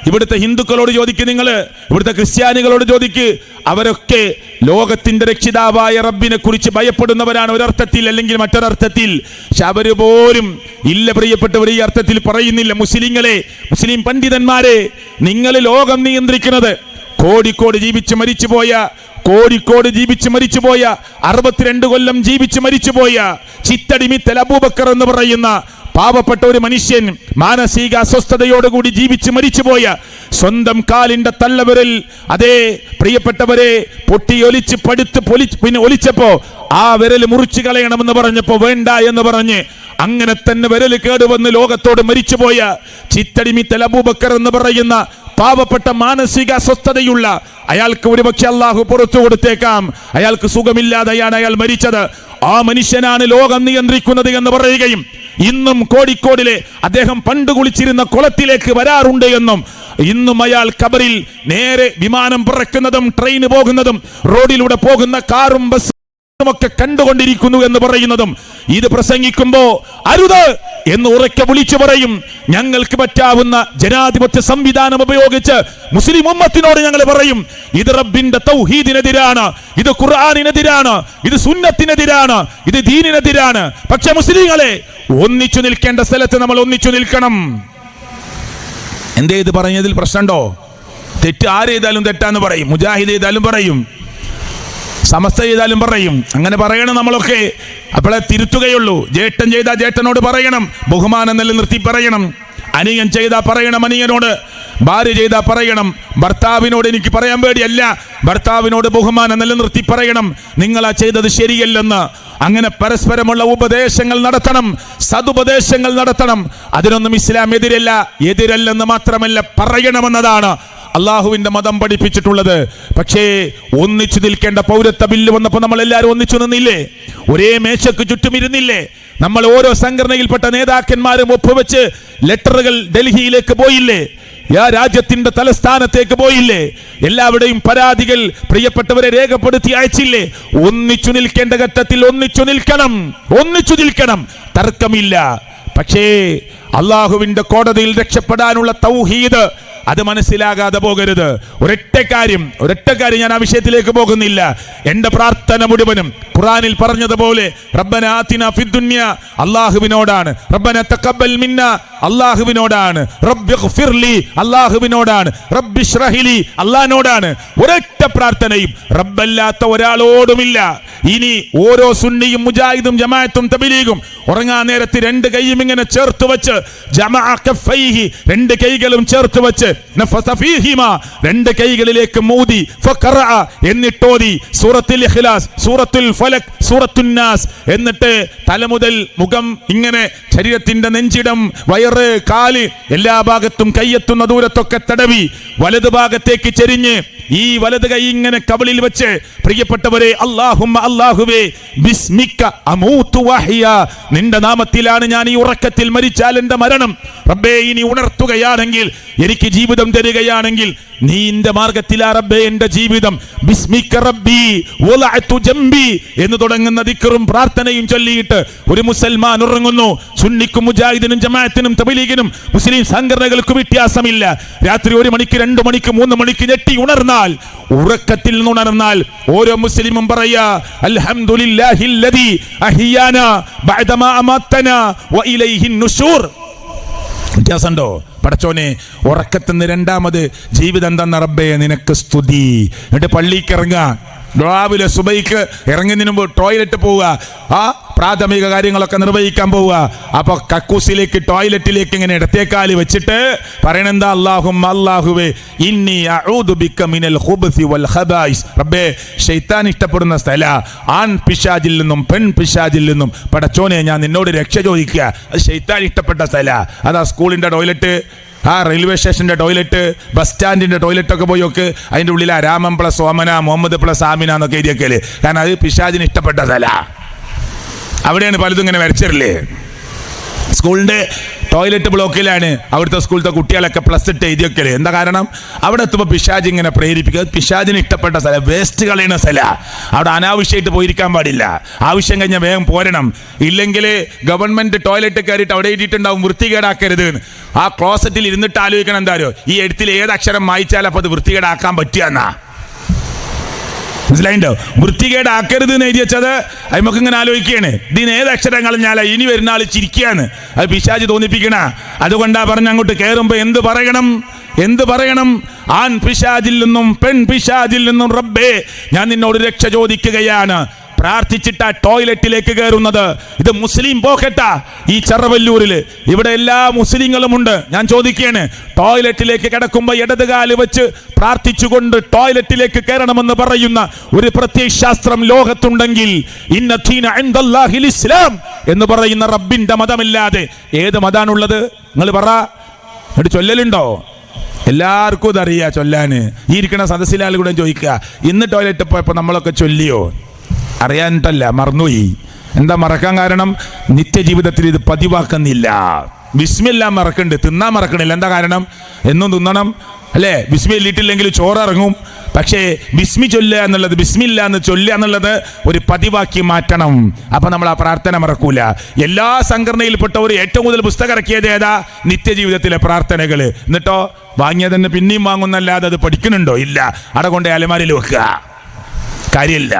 ഇവിടുത്തെ ഹിന്ദുക്കളോട് ചോദിക്ക്, നിങ്ങൾ ഇവിടുത്തെ ക്രിസ്ത്യാനികളോട് ചോദിക്ക്, അവരൊക്കെ ലോകത്തിന്റെ രക്ഷിതാവായ റബ്ബിനെ കുറിച്ച് ഭയപ്പെടുന്നവരാണ് ഒരർത്ഥത്തിൽ അല്ലെങ്കിൽ മറ്റൊരർത്ഥത്തിൽ. പക്ഷെ അവര് പോലും ഇല്ല, പ്രിയപ്പെട്ടവർ, ഈ അർത്ഥത്തിൽ പറയുന്നില്ല. മുസ്ലിങ്ങളെ, മുസ്ലിം പണ്ഡിതന്മാരെ, നിങ്ങൾ ലോകം നിയന്ത്രിക്കുന്നത് കോഴിക്കോട് ജീവിച്ച് മരിച്ചുപോയ 62 കൊല്ലം ജീവിച്ച് മരിച്ചുപോയ ചിത്തടിമിത്തൽ അബൂബക്കർ എന്ന് പറയുന്ന പാവപ്പെട്ട ഒരു മനുഷ്യൻ, മാനസിക അസ്വസ്ഥതയോടുകൂടി ജീവിച്ച് മരിച്ചുപോയ, സ്വന്തം കാലിന്റെ തള്ളവിരൽ, അതേ പ്രിയപ്പെട്ടവരെ, പൊട്ടിയൊലിച്ച് പടുത്ത് പിന്നെ ഒലിച്ചപ്പോ ആ വിരൽ മുറിച്ചു കളയണമെന്ന് പറഞ്ഞപ്പോ വേണ്ട എന്ന് പറഞ്ഞ് അങ്ങനെ തന്നെ വിരൽ കേടുവന്ന് ലോകത്തോട് മരിച്ചുപോയ ചിത്തടിമിത്തൽ അബൂബക്കർ എന്ന് പറയുന്ന പാവപ്പെട്ട മാനസിക അസ്വസ്ഥതയുള്ള അയാൾക്ക് ഒരുപക്ഷെ അള്ളാഹു പുറത്തു കൊടുത്തേക്കാം. അയാൾക്ക് സുഖമില്ലാതെയാണ് അയാൾ മരിച്ചത്. ആ മനുഷ്യനാണ് ലോകം നിയന്ത്രിക്കുന്നത് എന്ന് പറയുകയും ഇന്നും കോഴിക്കോടിലെ അദ്ദേഹം പണ്ട് കുളിച്ചിരുന്ന കുളത്തിലേക്ക് വരാറുണ്ട് എന്നും ഇന്നും അയാൾ ഖബറിൽ നേരെ വിമാനം പറക്കുന്നതും ട്രെയിൻ പോകുന്നതും റോഡിലൂടെ പോകുന്ന കാറും ബസ് ഒക്കെ കണ്ടുകൊണ്ടിരിക്കുന്നു എന്ന് പറയുന്നതും ഇത് പ്രസംഗിക്കുമ്പോ അരുത് എന്ന് ഉറക്കെ വിളിച്ചു പറയും. ഞങ്ങൾക്ക് പറ്റാവുന്ന ജനാധിപത്യ സംവിധാനം ഉപയോഗിച്ച് മുസ്ലിം ഉമ്മത്തിനോട് ഞങ്ങൾ പറയും, ഇത് റബ്ബിന്റെ തൗഹീദിനെതിരാണ്, ഇത് ഖുർആനിനെതിരാണ്, ഇത് സുന്നത്തിനെതിരാണ്, ഇത് ദീനിനെതിരാണ്. പക്ഷെ മുസ്ലിങ്ങളെ, ഒന്നിച്ചു നിൽക്കേണ്ട സ്ഥലത്ത് നമ്മൾ ഒന്നിച്ചു നിൽക്കണം. എന്തേ ഇത് പറഞ്ഞതിൽ പ്രശ്നമുണ്ടോ? തെറ്റ് ആരെയ്താലും തെറ്റാന്ന് പറയും, മുജാഹിദ് ചെയ്താലും പറയും, സമസ്ത ചെയ്താലും പറയും. അങ്ങനെ പറയണം നമ്മളൊക്കെ, അപ്പോഴേ തിരുത്തുകയുള്ളൂ. ജേട്ടൻ ചെയ്താൽ ജേട്ടനോട് പറയണം, ബഹുമാനം നിലനിർത്തി പറയണം. അനിയൻ ചെയ്താൽ പറയണം അനിയനോട്, ഭാര്യ ചെയ്താൽ പറയണം. ഭർത്താവിനോട് എനിക്ക് പറയാൻ പേടിയല്ല, ഭർത്താവിനോട് ബഹുമാനം നിലനിർത്തി പറയണം, നിങ്ങളാ ചെയ്തത് ശരിയല്ലെന്ന്. അങ്ങനെ പരസ്പരമുള്ള ഉപദേശങ്ങൾ നടത്തണം, സതുപദേശങ്ങൾ നടത്തണം. അതിനൊന്നും ഇസ്ലാം എതിരല്ലെന്ന് മാത്രമല്ല പറയണമെന്നതാണ് അള്ളാഹുവിന്റെ മതം പഠിപ്പിച്ചിട്ടുള്ളത്. പക്ഷേ ഒന്നിച്ചു നിൽക്കേണ്ട പൗരത്വ ബില്ല് വന്നപ്പോൾ നമ്മൾ എല്ലാവരും ഒന്നിച്ചു നിന്നില്ലേ? ഒരേ മേശക്ക് ചുറ്റും ഇരുന്നില്ലേ? നമ്മൾ ഓരോ സംഘടനയിൽപ്പെട്ട നേതാക്കന്മാരും ഒപ്പുവെച്ച് ലെറ്ററുകൾ ഡൽഹിയിലേക്ക് പോയില്ലേ? രാജ്യത്തിന്റെ തലസ്ഥാനത്തേക്ക് പോയില്ലേ? എല്ലാവരുടെയും പരാതികൾ പ്രിയപ്പെട്ടവരെ രേഖപ്പെടുത്തി അയച്ചില്ലേ? ഒന്നിച്ചു നിൽക്കേണ്ട ഘട്ടത്തിൽ ഒന്നിച്ചു നിൽക്കണം, തർക്കമില്ല. പക്ഷേ അള്ളാഹുവിന്റെ കോടതിയിൽ രക്ഷപ്പെടാനുള്ള തൗഹീദ് അത് മനസ്സിലാകാതെ പോകരുത്. ഒരൊറ്റ കാര്യം ഞാൻ ആ വിഷയത്തിലേക്ക് പോകുന്നില്ല. എന്റെ പ്രാർത്ഥന മുഴുവനും ഖുർആനിൽ പറഞ്ഞതുപോലെ റബ്ബന ആതിനാ ഫിദ്ദുനിയ അല്ലാഹുവിനോടാണ്, റബ്ബന തഖബ്ബൽ മിന്നാ അല്ലാഹുവിനോടാണ്, റബ്ബിഗ്ഫിർലി അല്ലാഹുവിനോടാണ്, റബ്ബിശ്റഹ്ലി അല്ലാഹുവിനോടാണ്. ഒരൊറ്റ പ്രാർത്ഥനയും റബ്ബല്ലാത്ത ഒരാളോടുമില്ല. ഇനി ഓരോ സുന്നിയും മുജാഹിദും ജമാഅത്തും തബ്ലീഗും ഉറങ്ങാൻ നേരത്ത് രണ്ട് കൈയും ഇങ്ങനെ ചേർത്ത് വെച്ച് ജമഅ കഫൈഹി, രണ്ട് കൈകളും ചേർത്ത് വെച്ച് നഫസ ഫീഹിമാ, രണ്ട് കൈകളിലേക്ക് മൂതി ഫഖറഅ, എന്നിട്ടോതി സൂറത്തുൽ ഇഖ്ലാസ്, സൂറത്തുൽ ഫലക്, സൂറത്തുൻ നാസ്. എന്നിട്ട് തല മുതൽ മുഖം ഇങ്ങനെ ശരീരത്തിന്റെ നെഞ്ചിടം, വയറ്, കാല് എല്ലാ ഭാഗത്തും കൈയെത്തുന്ന ദൂരത്തൊക്കെ തടവി വലതു ഭാഗത്തേക്ക് ചെരിഞ്ഞ് ഈ വലത് കൈ ഇങ്ങനെ കവിളിൽ വെച്ച് പ്രിയപ്പെട്ടവരെ, അല്ലാഹുവേ ബിസ്മിക അമൂതു വഹ്യ, നിന്റെ നാമത്തിലാണ് ഞാൻ ഈ ഉറക്കത്തിൽ മരിച്ചാൽ എന്റെ മരണം. റബ്ബേ, ഇനി ഉണർത്തുകയാണെങ്കിൽ, എനിക്ക് ജീവിതം തരികയാണെങ്കിൽ നീന്റെ മാർഗത്തിലാ റബ്ബേ എന്റെ ജീവിതം. ബിസ്മിക റബ്ബി വലഅതു ജംബി എന്ന് തുടങ്ങുന്ന ദിക്റും പ്രാർത്ഥനയും ചൊല്ലിയിട്ട് ഒരു മുസൽമാൻ ഉറങ്ങുന്നു. സുന്നിക്കും മുജാഹിദിനും ജമാഅത്തിനും തബ്ലീഗിനും മുസ്ലിം സംഘടനകൾക്കും വ്യത്യാസമില്ല. രാത്രി 1 മണിക്ക് 2 മണിക്ക് 3 മണിക്ക് ഞെട്ടി ഉണർന്നാൽ, ഉറക്കത്തിൽ നിന്നുണർന്നാൽ ഓരോ മുസ്ലിമും പറയാ അൽഹംദുലില്ലാഹില്ലദീ അഹ്യാനാ ബഅദമാ അമാതനാ വഇലൈഹിൻ നുശൂർ. വ്യത്യാസമുണ്ടോ? പടച്ചോനെ, ഉറക്കത്തിന് രണ്ടാമത് ജീവിതം തന്ന റബ്ബേ നിനക്ക് സ്തുതി. എന്നിട്ട് പള്ളിക്ക് ഇറങ്ങുക, രാവിലെ സുബൈക്ക് ഇറങ്ങുന്നതിന് മുമ്പ് ടോയ്ലറ്റ് പോവുക, ആ പ്രാഥമിക കാര്യങ്ങളൊക്കെ നിർവഹിക്കാൻ പോവുക. അപ്പൊ കക്കൂസിലേക്ക് ടോയ്ലറ്റിലേക്ക് ഇങ്ങനെ ഇടത്തേക്കാല് വെച്ചിട്ട് പറയണെന്താ, അല്ലാഹുവേ ഇന്നി അഊദു ബിക മിനൽ ഖുബ്സി വൽ ഖബായിസ്. റബ്ബേ, ശൈത്താൻ ഇഷ്ടപ്പെടുന്ന സ്ഥല, ആൺ പിശാചിൽ നിന്നും പെൺ പിശാചിൽ നിന്നും പടച്ചോനെ ഞാൻ നിന്നോട് രക്ഷ ചോദിക്കുക. അത് ശൈത്താൻ ഇഷ്ടപ്പെട്ട സ്ഥല. അതാ സ്കൂളിന്റെ ടോയ്ലറ്റ്, ആ റെയിൽവേ സ്റ്റേഷന്റെ ടോയ്ലറ്റ്, ബസ് സ്റ്റാൻഡിന്റെ ടോയ്ലറ്റ് ഒക്കെ പോയി നോക്ക്. അതിൻ്റെ ഉള്ളിൽ രാമൻ പ്ലസ് ഓമന, മുഹമ്മദ് പ്ലസ് ആമിന എന്നൊക്കെ എഴുതിയൊക്കെ. കാരണം അത് പിശാചിന് ഇഷ്ടപ്പെട്ട സ്ഥല. അവിടെയാണ് പലതും ഇങ്ങനെ വരച്ചിട്ടില്ലേ. സ്കൂളിന്റെ ടോയ്ലറ്റ് ബ്ലോക്കിലാണ് അവിടുത്തെ സ്കൂളിലത്തെ കുട്ടികളൊക്കെ പ്ലസ് ഇട്ട് എഴുതിയൊക്കെ. എന്താ കാരണം? അവിടെ എത്തുമ്പോൾ പിശാജ് ഇങ്ങനെ പ്രേരിപ്പിക്കുക. പിശാജിന് ഇഷ്ടപ്പെട്ട സ്ഥലം, വേസ്റ്റ് കളയുന്ന സ്ഥലം. അവിടെ അനാവശ്യമായിട്ട് പോയിരിക്കാൻ പാടില്ല. ആവശ്യം കഴിഞ്ഞാൽ വേഗം പോരണം. ഇല്ലെങ്കിൽ ഗവൺമെന്റ് ടോയ്ലറ്റ് കയറിയിട്ട് അവിടെ എഴുതിയിട്ടുണ്ടാവും വൃത്തികേടാക്കരുത്. ആ ക്ലോസറ്റിൽ ഇരുന്നിട്ട് ആലോചിക്കണം, എന്താരോ ഈ എഴുത്തിൽ ഏത് അക്ഷരം വായിച്ചാൽ അപ്പോൾ അത് വൃത്തികേടാക്കാൻ പറ്റുക. മനസ്സിലായിട്ടോ? വൃത്തികേടാക്കരുത് എന്ന് എഴുതി വെച്ചത് നമുക്ക് ഇങ്ങനെ ആലോചിക്കുകയാണ്, ഇതിന് ഏത് അക്ഷരം കളഞ്ഞാല ഇനി വരുന്ന ആൾ ചിരിക്കുകയാണ്. അത് പിശാച് തോന്നിപ്പിക്കണ. അതുകൊണ്ടാ പറഞ്ഞ അങ്ങോട്ട് കയറുമ്പോ എന്ത് പറയണം? ആൺ പിശാചിൽ നിന്നും പെൺ പിശാചിൽ നിന്നും റബ്ബേ ഞാൻ നിന്നോട് രക്ഷ ചോദിക്കുകയാണ്. പ്രാർത്ഥിച്ചിട്ടാ ടോയ്ലറ്റിലേക്ക് കയറുന്നത്. ഇത് മുസ്ലിം പോക്കറ്റാ ഈ ചെറവല്ലൂരില്. ഇവിടെ എല്ലാ മുസ്ലിങ്ങളും ഉണ്ട്. ഞാൻ ചോദിക്കുകയാണ്, ടോയ്ലറ്റിലേക്ക് കിടക്കുമ്പോൾ ഇടതുകാല് വെച്ച് പ്രാർത്ഥിച്ചുകൊണ്ട് ടോയ്ലറ്റിലേക്ക് കയറണമെന്ന് പറയുന്ന ഒരു പ്രത്യയശാസ്ത്രം ലോകത്തുണ്ടെങ്കിൽ ഇന്ന ദീന ഇൻദല്ലാഹിൽ ഇസ്ലാം എന്ന് പറയുന്ന റബ്ബിന്റെ മതമില്ലാതെ ഏത് മതാണുള്ളത്? നിങ്ങൾ പറ. എന്നിട്ട് ചൊല്ലലുണ്ടോ? എല്ലാവർക്കും ഇതറിയാ ചൊല്ലാന്. ഈ ഇരിക്കണ സദസ്സിലാൾ കൂടെ ചോദിക്കുക, ഇന്ന് ടോയ്ലറ്റ് പോയപ്പോൾ നമ്മളൊക്കെ ചൊല്ലിയോ? അറിയാനിട്ടല്ല, മറന്നുപോയി. എന്താ മറക്കാൻ കാരണം? നിത്യജീവിതത്തിൽ ഇത് പതിവാക്കുന്നില്ല. ബിസ്മില്ലാ മറക്കുന്നുണ്ട്, തിന്നാൻ മറക്കണില്ല. എന്താ കാരണം? എന്നും തിന്നണം അല്ലേ? ബിസ്മി ഇല്ലിട്ടില്ലെങ്കിൽ ചോറിറങ്ങും. പക്ഷേ ബിസ്മി ചൊല്ലുക എന്നുള്ളത്, ബിസ്മില്ല എന്ന് ചൊല്ലുക എന്നുള്ളത് ഒരു പതിവാക്കി മാറ്റണം. അപ്പൊ നമ്മൾ ആ പ്രാർത്ഥന മറക്കൂല. എല്ലാ സംഘടനയിൽപ്പെട്ടവർ ഏറ്റവും കൂടുതൽ പുസ്തകം ഇറക്കിയത് ഏതാ? നിത്യജീവിതത്തിലെ പ്രാർത്ഥനകൾ. എന്നിട്ടോ വാങ്ങിയത് തന്നെ പിന്നെയും വാങ്ങുന്നല്ലാതെ അത് പഠിക്കുന്നുണ്ടോ? ഇല്ല. അവിടെ കൊണ്ട് അലമാരിൽ വെക്കുക, കാര്യമില്ല.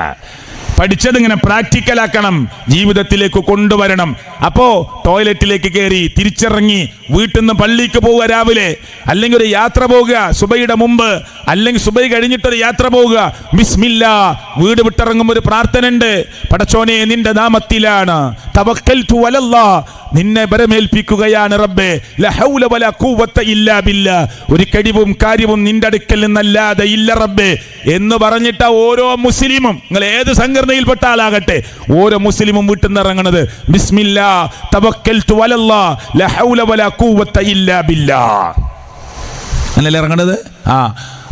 പഠിച്ചതിങ്ങനെ പ്രാക്ടിക്കലാക്കണം, ജീവിതത്തിലേക്ക് കൊണ്ടുവരണം. അപ്പോ ടോയ്ലറ്റിലേക്ക് കയറി തിരിച്ചിറങ്ങി വീട്ടിൽ നിന്ന് പള്ളിക്ക് പോവുക രാവിലെ, അല്ലെങ്കിൽ ഒരു യാത്ര പോകുക സുബൈയുടെ മുമ്പ്, അല്ലെങ്കിൽ സുബൈ കഴിഞ്ഞിട്ടൊരു യാത്ര പോവുക. ബിസ്മില്ലാ. വീട് വിട്ടിറങ്ങുമ്പോൾ ഒരു പ്രാർത്ഥന ഉണ്ട്. പടച്ചോനെ നിന്റെ നാമത്തിലാണ് തവക്കൽതു അലല്ലാഹ്, നിന്നെ ബരമേൽപ്പിക്കുകയാണ് റബ്ബേ, ലാ ഹൗല വലാ ഖുവത ഇല്ലാ ബില്ലാ, ഒരു കഴിവും കാര്യവും നിന്റെ അടുക്കൽ നിന്നല്ലാതെ ഇല്ല റബ്ബേ എന്ന് പറഞ്ഞിട്ട് ഓരോ മുസ്ലിമും, നിങ്ങൾ ഏത് സംഘടനയിൽപ്പെട്ട ആളാകട്ടെ, ഓരോ മുസ്ലിമും വീട്ടിൽ നിന്ന് ഇറങ്ങണത് ബിസ്മില്ലാ തവക്കൽതു അലല്ലാഹ് ലാ ഹൗല വലാ ഖുവത ഇല്ലാ ബില്ലാ എന്നല്ലേ ഇറങ്ങണത്.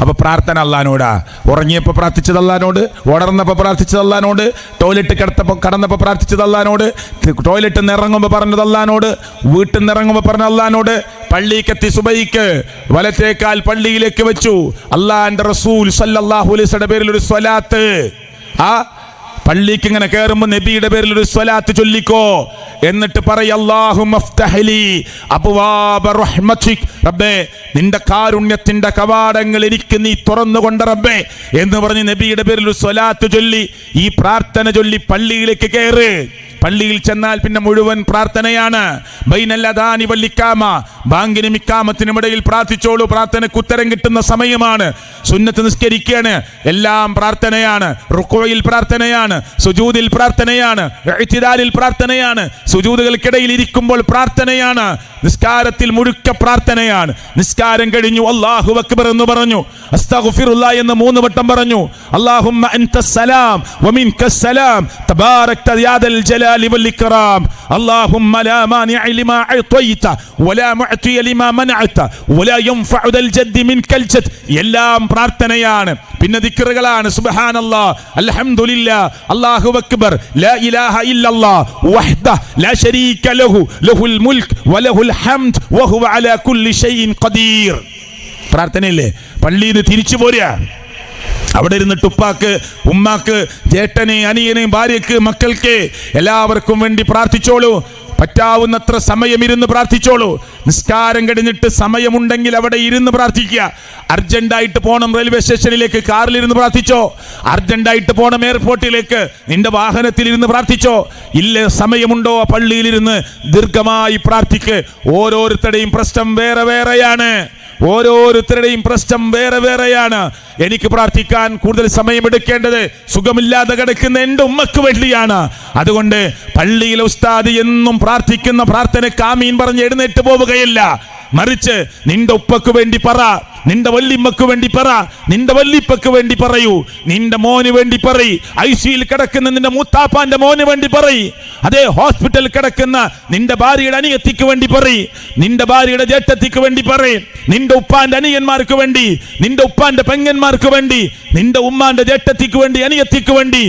അപ്പൊ പ്രാർത്ഥന അല്ലാഹ്നോടാ. ഉറങ്ങിയപ്പോ പ്രാർത്ഥിച്ചത് അല്ലാഹ്നോട്, ഉണർന്നപ്പോ പ്രാർത്ഥിച്ചത് അല്ലാഹ്നോട്, ടോയ്ലറ്റ് കടന്നപ്പോ പ്രാർത്ഥിച്ചത് അല്ലാഹ്നോട്, ടോയ്ലറ്റിൽ നിന്ന് ഇറങ്ങുമ്പോൾ പറഞ്ഞത് അല്ലാഹ്നോട്, വീട്ടിൽ നിന്ന് ഇറങ്ങുമ്പോൾ പറഞ്ഞ അല്ലാഹ്നോട്, പള്ളിക്കെത്തി സുബൈക്ക് വലത്തേക്കാൽ പള്ളിയിലേക്ക് വെച്ചു. അല്ലാഹുവിന്റെ റസൂൽ സല്ലല്ലാഹു അലൈഹി വസല്ലം പേരിൽ ഒരു സ്വലാത്ത്. പള്ളിക്ക് ഇങ്ങനെ കയറുമ്പോൾ നബിയുടെ പേരിൽ ഒരു സ്വലാത്ത് ചൊല്ലിക്കോ. എന്നിട്ട് പറയ അല്ലാഹുമ്മ ഫ്തഹ്ലി അബ്വാബ റഹ്മതിക്, റബ്ബേ നിന്റെ കാരുണ്യത്തിന്റെ കവാടങ്ങൾ എനിക്ക് നീ തുറന്നുകൊണ്ട് റബ്ബേ എന്ന് പറഞ്ഞ് നബിയുടെ പേരിൽ ഒരു സ്വലാത്ത് ചൊല്ലി, ഈ പ്രാർത്ഥന ചൊല്ലി പള്ളിയിലേക്ക് കയറ്. പള്ളിയിൽ ചെന്നാൽ പിന്നെ മുഴുവൻ പ്രാർത്ഥനയാണ്. ബൈനൽ അദാനി വൽ ഇഖാമ, ബാങ്കിനും ഇഖാമത്തിനും ഇടയിൽ പ്രാർത്ഥിച്ചോളൂ. പ്രാർത്ഥനയ്ക്ക് ഉത്തരം കിട്ടുന്ന സമയമാണ്. സുന്നത്ത് നിസ്കരിക്കുകയാണ്, എല്ലാം പ്രാർത്ഥനയാണ്. റുക്കൂയിൽ പ്രാർത്ഥനയാണ്, സുജൂദിൽ പ്രാർത്ഥനയാണ്, ഇഅ്തിദാലിൽ പ്രാർത്ഥനയാണ്, സുജൂദുകൾക്കിടയിൽ ഇരിക്കുമ്പോൾ പ്രാർത്ഥനയാണ്, നിസ്കാരത്തിൽ മുഴുക്ക പ്രാർത്ഥനയാണ്. നിസ്കാരം കഴിഞ്ഞു അല്ലാഹു അക്ബർ എന്ന് പറഞ്ഞു, അസ്തഗ്ഫിറുല്ലാഹ് എന്ന് 3 വട്ടം പറഞ്ഞു. അല്ലാഹുമ്മ അൻതസ്സലാം വമിൻകസ് സലാം തബാരക്ത യാ ദൽ ജലാലി വൽ ഇക്റാം അല്ലാഹുമ്മ ലാ മാനിഅ ലിമാ അഅ്തൈത വലാ മുഅ്തിയ ലിമാ മനഅത വലാ യൻഫഉ ദൽ ജദ്ദി മിൻകൽ ജദ്. എല്ലാം പ്രാർത്ഥനയാണ്. പിന്നെ ദിക്റുകളാണ്. സുബ്ഹാനല്ലാഹ്, അൽഹംദുലില്ലാഹ്, അല്ലാഹു അക്ബർ, ലാ ഇലാഹ ഇല്ലല്ലാഹ് വഹ്ദഹു ലാ ശരീക ലഹു ലഹുൽ മുൽക് വലഹുൽ ഹംദ് വഹുവ അലാ കുല്ലി ഷൈഇൻ ഖദീർ. പ്രാർത്ഥനയില്ലേ? പള്ളിയിൽ നിന്ന് തിരിച്ചു പോരുക, അവിടെ ഇരുന്നിട്ട് ഉപ്പാക്ക് ഉമ്മാക്ക് ജേട്ടനെ അനിയനെയും ഭാര്യക്ക് മക്കൾക്ക് എല്ലാവർക്കും വേണ്ടി പ്രാർത്ഥിച്ചോളൂ. പറ്റാവുന്നത്ര സമയം ഇരുന്ന് പ്രാർത്ഥിച്ചോളൂ. നിസ്കാരം കഴിഞ്ഞിട്ട് സമയമുണ്ടെങ്കിൽ അവിടെ ഇരുന്ന് പ്രാർത്ഥിക്കുക. അർജന്റായിട്ട് പോകണം റെയിൽവേ സ്റ്റേഷനിലേക്ക്, കാറിലിരുന്ന് പ്രാർത്ഥിച്ചോ. അർജന്റായിട്ട് പോകണം എയർപോർട്ടിലേക്ക്, നിന്റെ വാഹനത്തിൽ ഇരുന്ന് പ്രാർത്ഥിച്ചോ. ഇല്ല സമയമുണ്ടോ പള്ളിയിലിരുന്ന് ദീർഘമായി പ്രാർത്ഥിക്ക്. ഓരോരുത്തരുടെയും പ്രശ്നം വേറെ വേറെയാണ്. ഓരോരുത്തരുടെയും പ്രശ്നം വേറെ വേറെയാണ്. എനിക്ക് പ്രാർത്ഥിക്കാൻ കൂടുതൽ സമയമെടുക്കേണ്ടത് സുഖമില്ലാതെ കിടക്കുന്ന എൻ്റെ ഉമ്മക്ക് വേണ്ടിയാണ്. അതുകൊണ്ട് പള്ളിയിലെ ഉസ്താദ് എന്നും പ്രാർത്ഥിക്കുന്ന പ്രാർത്ഥനയ്ക്ക് ആമീൻ പറഞ്ഞ് എഴുന്നേറ്റ് പോവുകയില്ല. മറിച്ച് നിന്റെ ഉപ്പക്ക് വേണ്ടി പറ, നിന്റെ വല്യമ്മക്ക് വേണ്ടി പറ, നിന്റെ വല്യപ്പക്ക് വേണ്ടി പറയൂ, നിന്റെ മോന് വേണ്ടി പറയ്, ഐസിയിൽ കിടക്കുന്ന നിന്റെ മൂത്താപ്പാന്റെ മോന് വേണ്ടി പറയ്, അതേ ഹോസ്പിറ്റലിൽ കിടക്കുന്ന നിന്റെ ഭാര്യയുടെ അനിയത്തിക്ക് വേണ്ടി പറയ്, നിന്റെ ഭാര്യയുടെ ജേഷ്ഠത്തിക്ക് വേണ്ടി പറയ്, നിന്റെ ഉപ്പാന്റെ അനിയന്മാർക്ക് വേണ്ടി, നിന്റെ ഉപ്പാന്റെ പെങ്ങന്മാർക്ക് വേണ്ടി, നിന്റെ ഉമ്മാന്റെ ജേഷ്ഠത്തിക്ക് വേണ്ടി, അനിയത്തിക്ക് വേണ്ടി,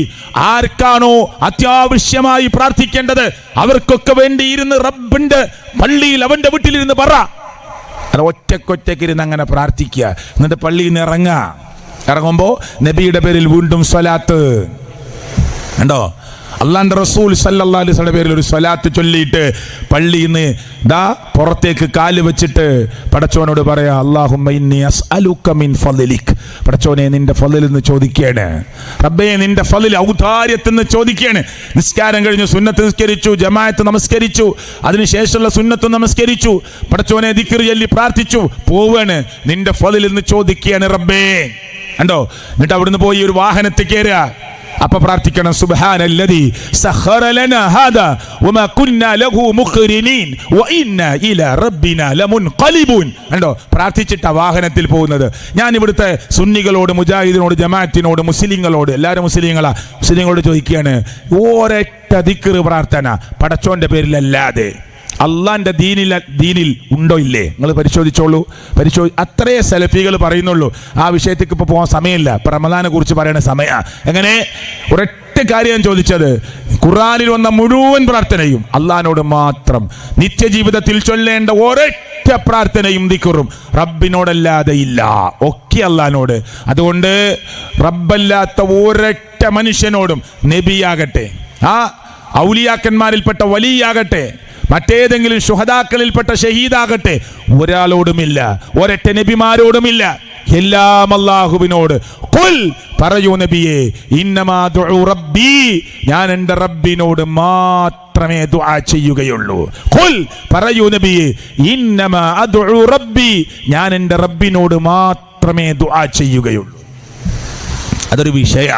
ആർക്കാണോ അത്യാവശ്യമായി പ്രാർത്ഥിക്കേണ്ടത് അവർക്കൊക്കെ വേണ്ടി ഇരുന്ന് റബ്ബിന്റെ പള്ളിയിൽ അവന്റെ വീട്ടിലിരുന്ന് പറ. ഒറ്റക്കൊറ്റക്കിരുന്ന് അങ്ങനെ പ്രാർത്ഥിക്കുക. എന്നിട്ട് പള്ളിയിൽ നിന്ന് ഇറങ്ങുമ്പോൾ നബിയുടെ പേരിൽ വീണ്ടും സ്വലാത്ത് ഉണ്ടോ. അല്ലാഹുവിന്റെ റസൂൽ സല്ലല്ലാഹു അലൈഹി വസല്ലം പേരിൽ ഒരു സ്വലാത്ത് ചൊല്ലിയിട്ട് പള്ളിയിൽ നിന്ന് പുറത്തേക്ക് കാല് വെച്ചിട്ട് പടച്ചോനോട് പറയാ, അല്ലാഹുമ്മ ഇന്നി അസ്അലുക മിൻ ഫളിക്, പടച്ചോനെ നിന്റെ ഫളിൽ നിന്ന് ചോദിക്കുകയാണ്. റബ്ബേ നിന്റെ ഫളിൽ ഔദാര്യത്തിൽ നിന്ന് ചോദിക്കുകയാണ്. നിസ്കാരം കഴിഞ്ഞു, സുന്നത്ത് നിസ്കരിച്ചു, ജമാഅത്ത് നമസ്കരിച്ചു, അതിനുശേഷമുള്ള സുന്നത്ത് നമസ്കരിച്ചു, പടച്ചോനെ ദിക്ർ ചൊല്ലി പ്രാർത്ഥിച്ചു, പോവാണ്. നിന്റെ ഫളിൽ നിന്ന് ചോദിക്കുകയാണ് റബ്ബേ കണ്ടോ. എന്നിട്ട് അവിടുന്ന് പോയി ഒരു വാഹനത്തിൽ കയറുക. അപ്പൊ പ്രാർത്ഥിക്കണം, സുബ്ഹാനല്ലദീ സഖറ ലനാ ഹാദാ വമാ കുന്നാ ലഹു മുഖ്രിനീൻ വഇന്നാ ഇലാ റബ്ബിനാ ലമുൻഖലിബൂൻ. കണ്ടോ, പ്രാർത്ഥിച്ചിട്ടാ വാഹനത്തിൽ പോകുന്നത്. ഞാൻ ഇവിടുത്തെ സുന്നികളോട്, മുജാഹിദിനോട്, ജമാഅത്തിനോട്, മുസ്ലിങ്ങളോട്, എല്ലാവരും മുസ്ലിങ്ങളോട് ചോദിക്കുകയാണ്, ഒരൊറ്റ ദിക്ർ പ്രാർത്ഥന പടച്ചോന്റെ പേരിലല്ലാതെ അള്ളാന്റെ ദീനിൽ ഉണ്ടോ ഇല്ലേ? നിങ്ങൾ പരിശോധിച്ചോളൂ. അത്രേ സലഫികൾ പറയുന്നുള്ളൂ. ആ വിഷയത്തേക്ക് ഇപ്പൊ പോകാൻ സമയമില്ല. ഇപ്പൊ റമദാനെ കുറിച്ച് പറയണ സമയ. എങ്ങനെ ഒരൊറ്റ കാര്യം ചോദിച്ചത്, ഖുർആനിൽ വന്ന മുഴുവൻ പ്രാർത്ഥനയും അള്ളാഹിനോട് മാത്രം, നിത്യജീവിതത്തിൽ ചൊല്ലേണ്ട ഒരൊറ്റ പ്രാർത്ഥനയും ദിക്റും റബ്ബിനോടല്ലാതെ ഇല്ല, ഒക്കെ അള്ളാഹിനോട്. അതുകൊണ്ട് റബ്ബല്ലാത്ത ഒരൊറ്റ മനുഷ്യനോടും, നബിയാകട്ടെ, ആ ഔലിയാക്കന്മാരിൽപ്പെട്ട വലിയാകട്ടെ, മറ്റേതെങ്കിലും ശുഹദാക്കളിൽപ്പെട്ട ഷഹീദാകട്ടെ, ഒരാളോടുമില്ല, ഒരൊറ്റ നബിമാരോടുമില്ല, എല്ലാം അല്ലാഹുവിനോട്. ഖുൽ, പറയൂ നബിയേ, ഇന്നമാ ദുഉ റബ്ബി, ഞാൻ എൻ്റെ റബ്ബിനോട് മാത്രമേ ദുആ ചെയ്യുകയുള്ളൂ. ഖുൽ, പറയൂ നബിയേ, ഇന്നമാ അദ്ഉ റബ്ബി, ഞാൻ എൻ്റെ റബ്ബിനോട് മാത്രമേ ദുആ ചെയ്യുകയുള്ളൂ. അതൊരു വിഷയ,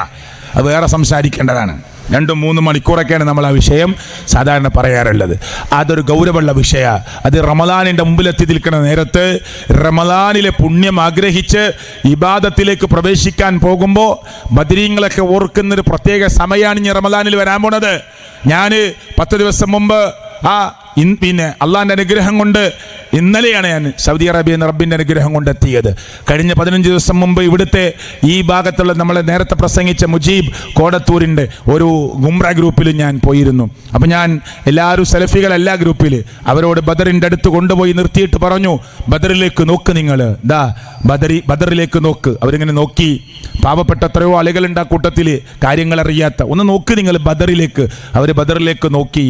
അത് വേറെ സംസാരിക്കേണ്ടതാണ്. 2-3 മണിക്കൂറൊക്കെയാണ് നമ്മൾ ആ വിഷയം സാധാരണ പറയാറുള്ളത്. അതൊരു ഗൗരവമുള്ള വിഷയമാണ്. അത് റമദാനിൻ്റെ മുമ്പിലെത്തി നിൽക്കുന്ന നേരത്ത് റമദാനിലെ പുണ്യം ആഗ്രഹിച്ച് ഇബാദത്തിലേക്ക് പ്രവേശിക്കാൻ പോകുമ്പോൾ ബദരീങ്ങളൊക്കെ ഓർക്കുന്നൊരു പ്രത്യേക സമയമാണ് ഇനി റമദാനിൽ വരാൻ പോണത്. ഞാൻ 10 ദിവസം മുമ്പ് പിന്നെ അള്ളാഹിൻ്റെ അനുഗ്രഹം കൊണ്ട് ഇന്നലെയാണ് ഞാൻ സൗദി അറേബ്യയിൽ നിന്ന് റബ്ബിൻ്റെ അനുഗ്രഹം കൊണ്ട് എത്തിയത്. കഴിഞ്ഞ 15 ദിവസം മുമ്പ് ഇവിടുത്തെ ഈ ഭാഗത്തുള്ള നമ്മളെ നേരത്തെ പ്രസംഗിച്ച മുജീബ് കോടത്തൂരിൻ്റെ ഒരു ഗുംറ ഗ്രൂപ്പിൽ ഞാൻ പോയിരുന്നു. അപ്പം ഞാൻ എല്ലാവരും സലഫികളല്ല ഗ്രൂപ്പിൽ, അവരോട് ബദറിൻ്റെ അടുത്ത് കൊണ്ടുപോയി നിർത്തിയിട്ട് പറഞ്ഞു, ബദറിലേക്ക് നോക്ക്, നിങ്ങൾ ദാ ബദറിലേക്ക് നോക്ക്. അവരിങ്ങനെ നോക്കി. പാവപ്പെട്ട എത്രയോ ആളുകളുണ്ട് ആ കൂട്ടത്തിൽ, കാര്യങ്ങൾ അറിയാത്ത. ഒന്ന് നോക്ക് നിങ്ങൾ ബദറിലേക്ക്. അവർ ബദറിലേക്ക് നോക്കി.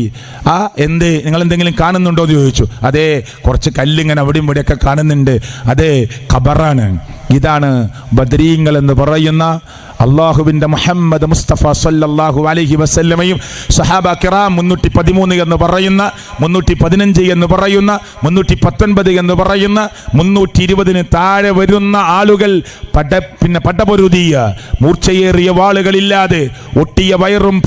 എന്തേ, നിങ്ങൾ എന്തെങ്കിലും കാണുന്നുണ്ടോ എന്ന് ചോദിച്ചു. അതേ, കുറച്ച് കല്ലിങ്ങനെ അവിടെയും ഇവിടെയൊക്കെ കാണുന്നുണ്ട്. അതേ, ഖബറാണ്. ഇതാണ് ബദരീങ്ങൾ എന്ന് പറയുന്ന അള്ളാഹുവിൻ്റെ മുഹമ്മദ് മുസ്തഫ സല്ലല്ലാഹു അലൈഹി വസല്ലമയും സഹാബ കിറാം 313 എന്ന് പറയുന്ന, 315 എന്ന് പറയുന്ന, 319 എന്ന് പറയുന്ന, 320 താഴെ വരുന്ന ആളുകൾ പടപൊരുതിയ മൂർച്ചയേറിയ വാളുകളില്ലാതെ ഒട്ടിയ വയറും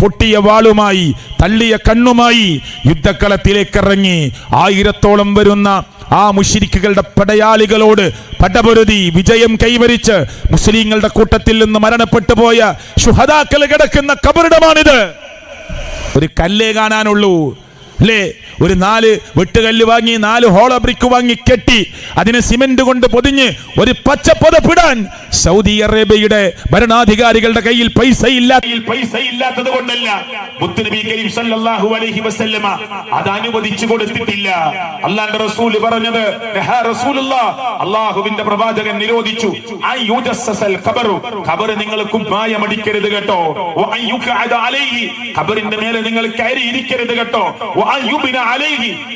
പൊട്ടിയ വാളുമായി തള്ളിയ കണ്ണുമായി യുദ്ധക്കളത്തിലേക്കിറങ്ങി 1000-ഓളം വരുന്ന ആ മുശ്രിക്കുകളുടെ പടയാളികളോട് പടപൊരുതി വിജയം കൈവരിച്ച് മുസ്ലിങ്ങളുടെ കൂട്ടത്തിൽ നിന്ന് മരണപ്പെട്ടു പോയ ശുഹദാക്കൾ കിടക്കുന്ന ഖബറിടമാണിത്. ഒരു കല്ലേ കാണാനുള്ളൂ അല്ലേ? ഒരു 4 വെട്ടുകല്ല് വാങ്ങി 4 ഹോളോ ബ്രിക്ക് വാങ്ങി കെട്ടി അതിനെ സിമെന്റ് കൊണ്ട് പൊതിഞ്ഞ് ഒരു പച്ചപ്പൊതപ്പിടാൻ സൗദി അറേബ്യയുടെ ഭരണാധികാരികളുടെ കയ്യിൽ പൈസ ഇല്ലാത്തത് കൊണ്ടല്ല, മുത്തുനബി കരീം സല്ലല്ലാഹു അലൈഹി വസല്ലമ അത് അനുവദിച്ചു കൊടുത്തിട്ടില്ല. അല്ലാഹുവിന്റെ റസൂൽ പറഞ്ഞത്, അല്ലാഹുവിന്റെ പ്രവാചകൻ നിരോധിച്ചു, ഖബർ നിങ്ങൾ കുമ്മായം അടിക്കരുത് കേട്ടോ, ഖബറിന്റെ മേലെ നിങ്ങൾ കയറി ഇരിക്കരുത് കേട്ടോ,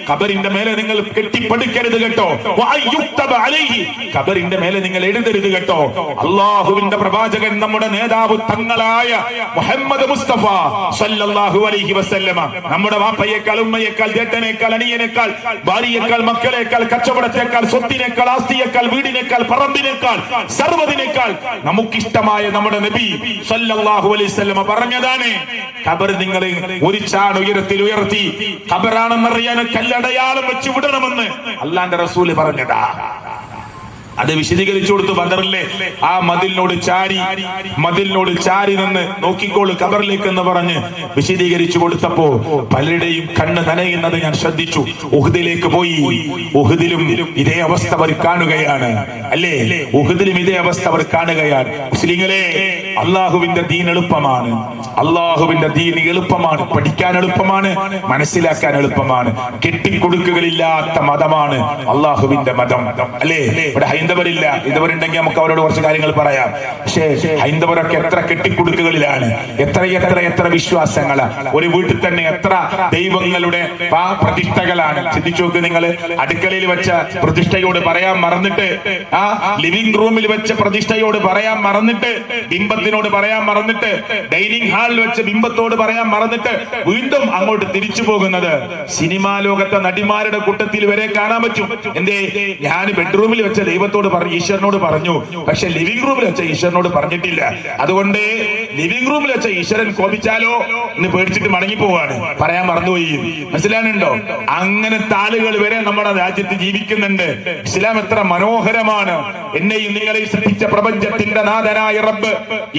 ഖബറിന്റെ മേലെ നിങ്ങൾ കെട്ടിപ്പടുക്കരുത് കേട്ടോ, ഖബറിന്റെ മേലെ നിങ്ങൾ എഴുതരുത് കേട്ടോ. അല്ലാഹുവിന്റെ പ്രവാചകൻ നമ്മുടെ നേതാവ് തങ്ങളായ മുഹമ്മദ് മുസ്തഫ സല്ലല്ലാഹു അലൈഹി വസല്ലമ നമ്മുടെ വാപ്പയേക്കാൾ, ഉമ്മയേക്കാൾ, ജേട്ടനേക്കാൾ, അനിയനേക്കാൾ, ഭാര്യയേക്കാൾ, മക്കളേക്കാൾ, കച്ചവടത്തേക്കാൾ, സ്വത്തിനേക്കാൾ, ആസ്തിയേക്കാൾ, വീടിനേക്കാൾ, പറമ്പിനേക്കാൾ, സർവ്വതിനേക്കാൾ നമുക്കിഷ്ടമായ നമ്മുടെ നബി സല്ലല്ലാഹു അലൈഹി വസല്ലമ പറഞ്ഞതാണ്, ഖബർ നിങ്ങൾ ഒരു ചാൺ ഉയരത്തിൽ ഉയർത്തി ഖബറാണെന്നറിയാൻ കല്ലടയാളം വെച്ച് വിടണമെന്ന് അല്ലാഹുവിന്റെ റസൂൽ പറഞ്ഞതാ. അത് വിശദീകരിച്ചു കൊടുത്തു. ബദറിലെ ആ മതിലിനോട് ചാരി നിന്ന് നോക്കിക്കോളൂ ഖബറിലേക്ക് എന്ന് പറഞ്ഞ് വിശദീകരിച്ചു കൊടുത്തപ്പോ പലരുടെയും കണ്ണ് നനയുന്നത് ഞാൻ ശ്രദ്ധിച്ചു. ഉഹദിലേക്ക് പോയി. ഉഹദിലും ഇതേ അവസ്ഥ അവർ കാണുകയാണ്, അല്ലേ? ഉഹദിലും ഇതേ അവസ്ഥ അവർ കാണുകയാണ്. മുസ്ലിങ്ങളെ, അള്ളാഹുവിന്റെ ദീൻ എളുപ്പമാണ്. അള്ളാഹുവിന്റെ ദീൻ എളുപ്പമാണ്, പഠിക്കാൻ എളുപ്പമാണ്, മനസ്സിലാക്കാൻ എളുപ്പമാണ്. കെട്ടിക്കൊടുക്കുകളില്ലാത്ത മതമാണ് അള്ളാഹുവിന്റെ മതം, അല്ലേ? ഇവിടെ ഹൈന്ദവരില്ല, ഇതുവരുണ്ടെങ്കിൽ നമുക്ക് അവരോട് കുറച്ച് കാര്യങ്ങൾ പറയാം. പക്ഷേ ഹൈന്ദവരൊക്കെ എത്ര കെട്ടിക്കൊടുക്കുകളിലാണ്, എത്ര വിശ്വാസങ്ങളാ. ഒരു വീട്ടിൽ തന്നെ എത്ര ദൈവങ്ങളുടെ പ്രതിഷ്ഠകളാണ്. ചിന്തിച്ചു നോക്ക് നിങ്ങൾ. അടുക്കളയിൽ വെച്ച പ്രതിഷ്ഠയോട് പറയാൻ മറന്നിട്ട്, ലിവിംഗ് റൂമിൽ വെച്ച പ്രതിഷ്ഠയോട് പറയാൻ മറന്നിട്ട്, ബിംബത്തിനോട് പറയാൻ മറന്നിട്ട്, ഡൈനിങ് ഹാളിൽ വെച്ച ബിംബത്തോട് പറയാൻ മറന്നിട്ട് വീണ്ടും അങ്ങോട്ട് തിരിച്ചു പോകുന്നത് സിനിമാ ലോകത്തെ നടിമാരുടെ കൂട്ടത്തിൽ വരെ കാണാൻ പറ്റും. എന്തേ? ഞാൻ ബെഡ്റൂമിൽ വെച്ച ദൈവത്തോട് പറഞ്ഞു, ഈശ്വരനോട് പറഞ്ഞു, പക്ഷെ ലിവിംഗ് റൂമിൽ വെച്ച ഈശ്വരനോട് പറഞ്ഞിട്ടില്ല. അതുകൊണ്ട് ലിവിംഗ് റൂമിൽ വെച്ച ഈശ്വരൻ കോപിച്ചാലോ എന്ന് പേടിച്ചിട്ട് മടങ്ങി പോവാണ്, പറയാൻ മറന്നുപോയി. മനസ്സിലാകുന്നുണ്ടോ? അങ്ങനത്തെ ആളുകൾ വരെ നമ്മുടെ രാജ്യത്ത് ജീവിക്കുന്നുണ്ട്. ഇസ്ലാം എത്ര മനോഹരമാണ്, എന്നെയും നിങ്ങളെയും സൃഷ്ടിച്ച പ്രപഞ്ചത്തിന്റെ നാഥനായ റബ്ബ്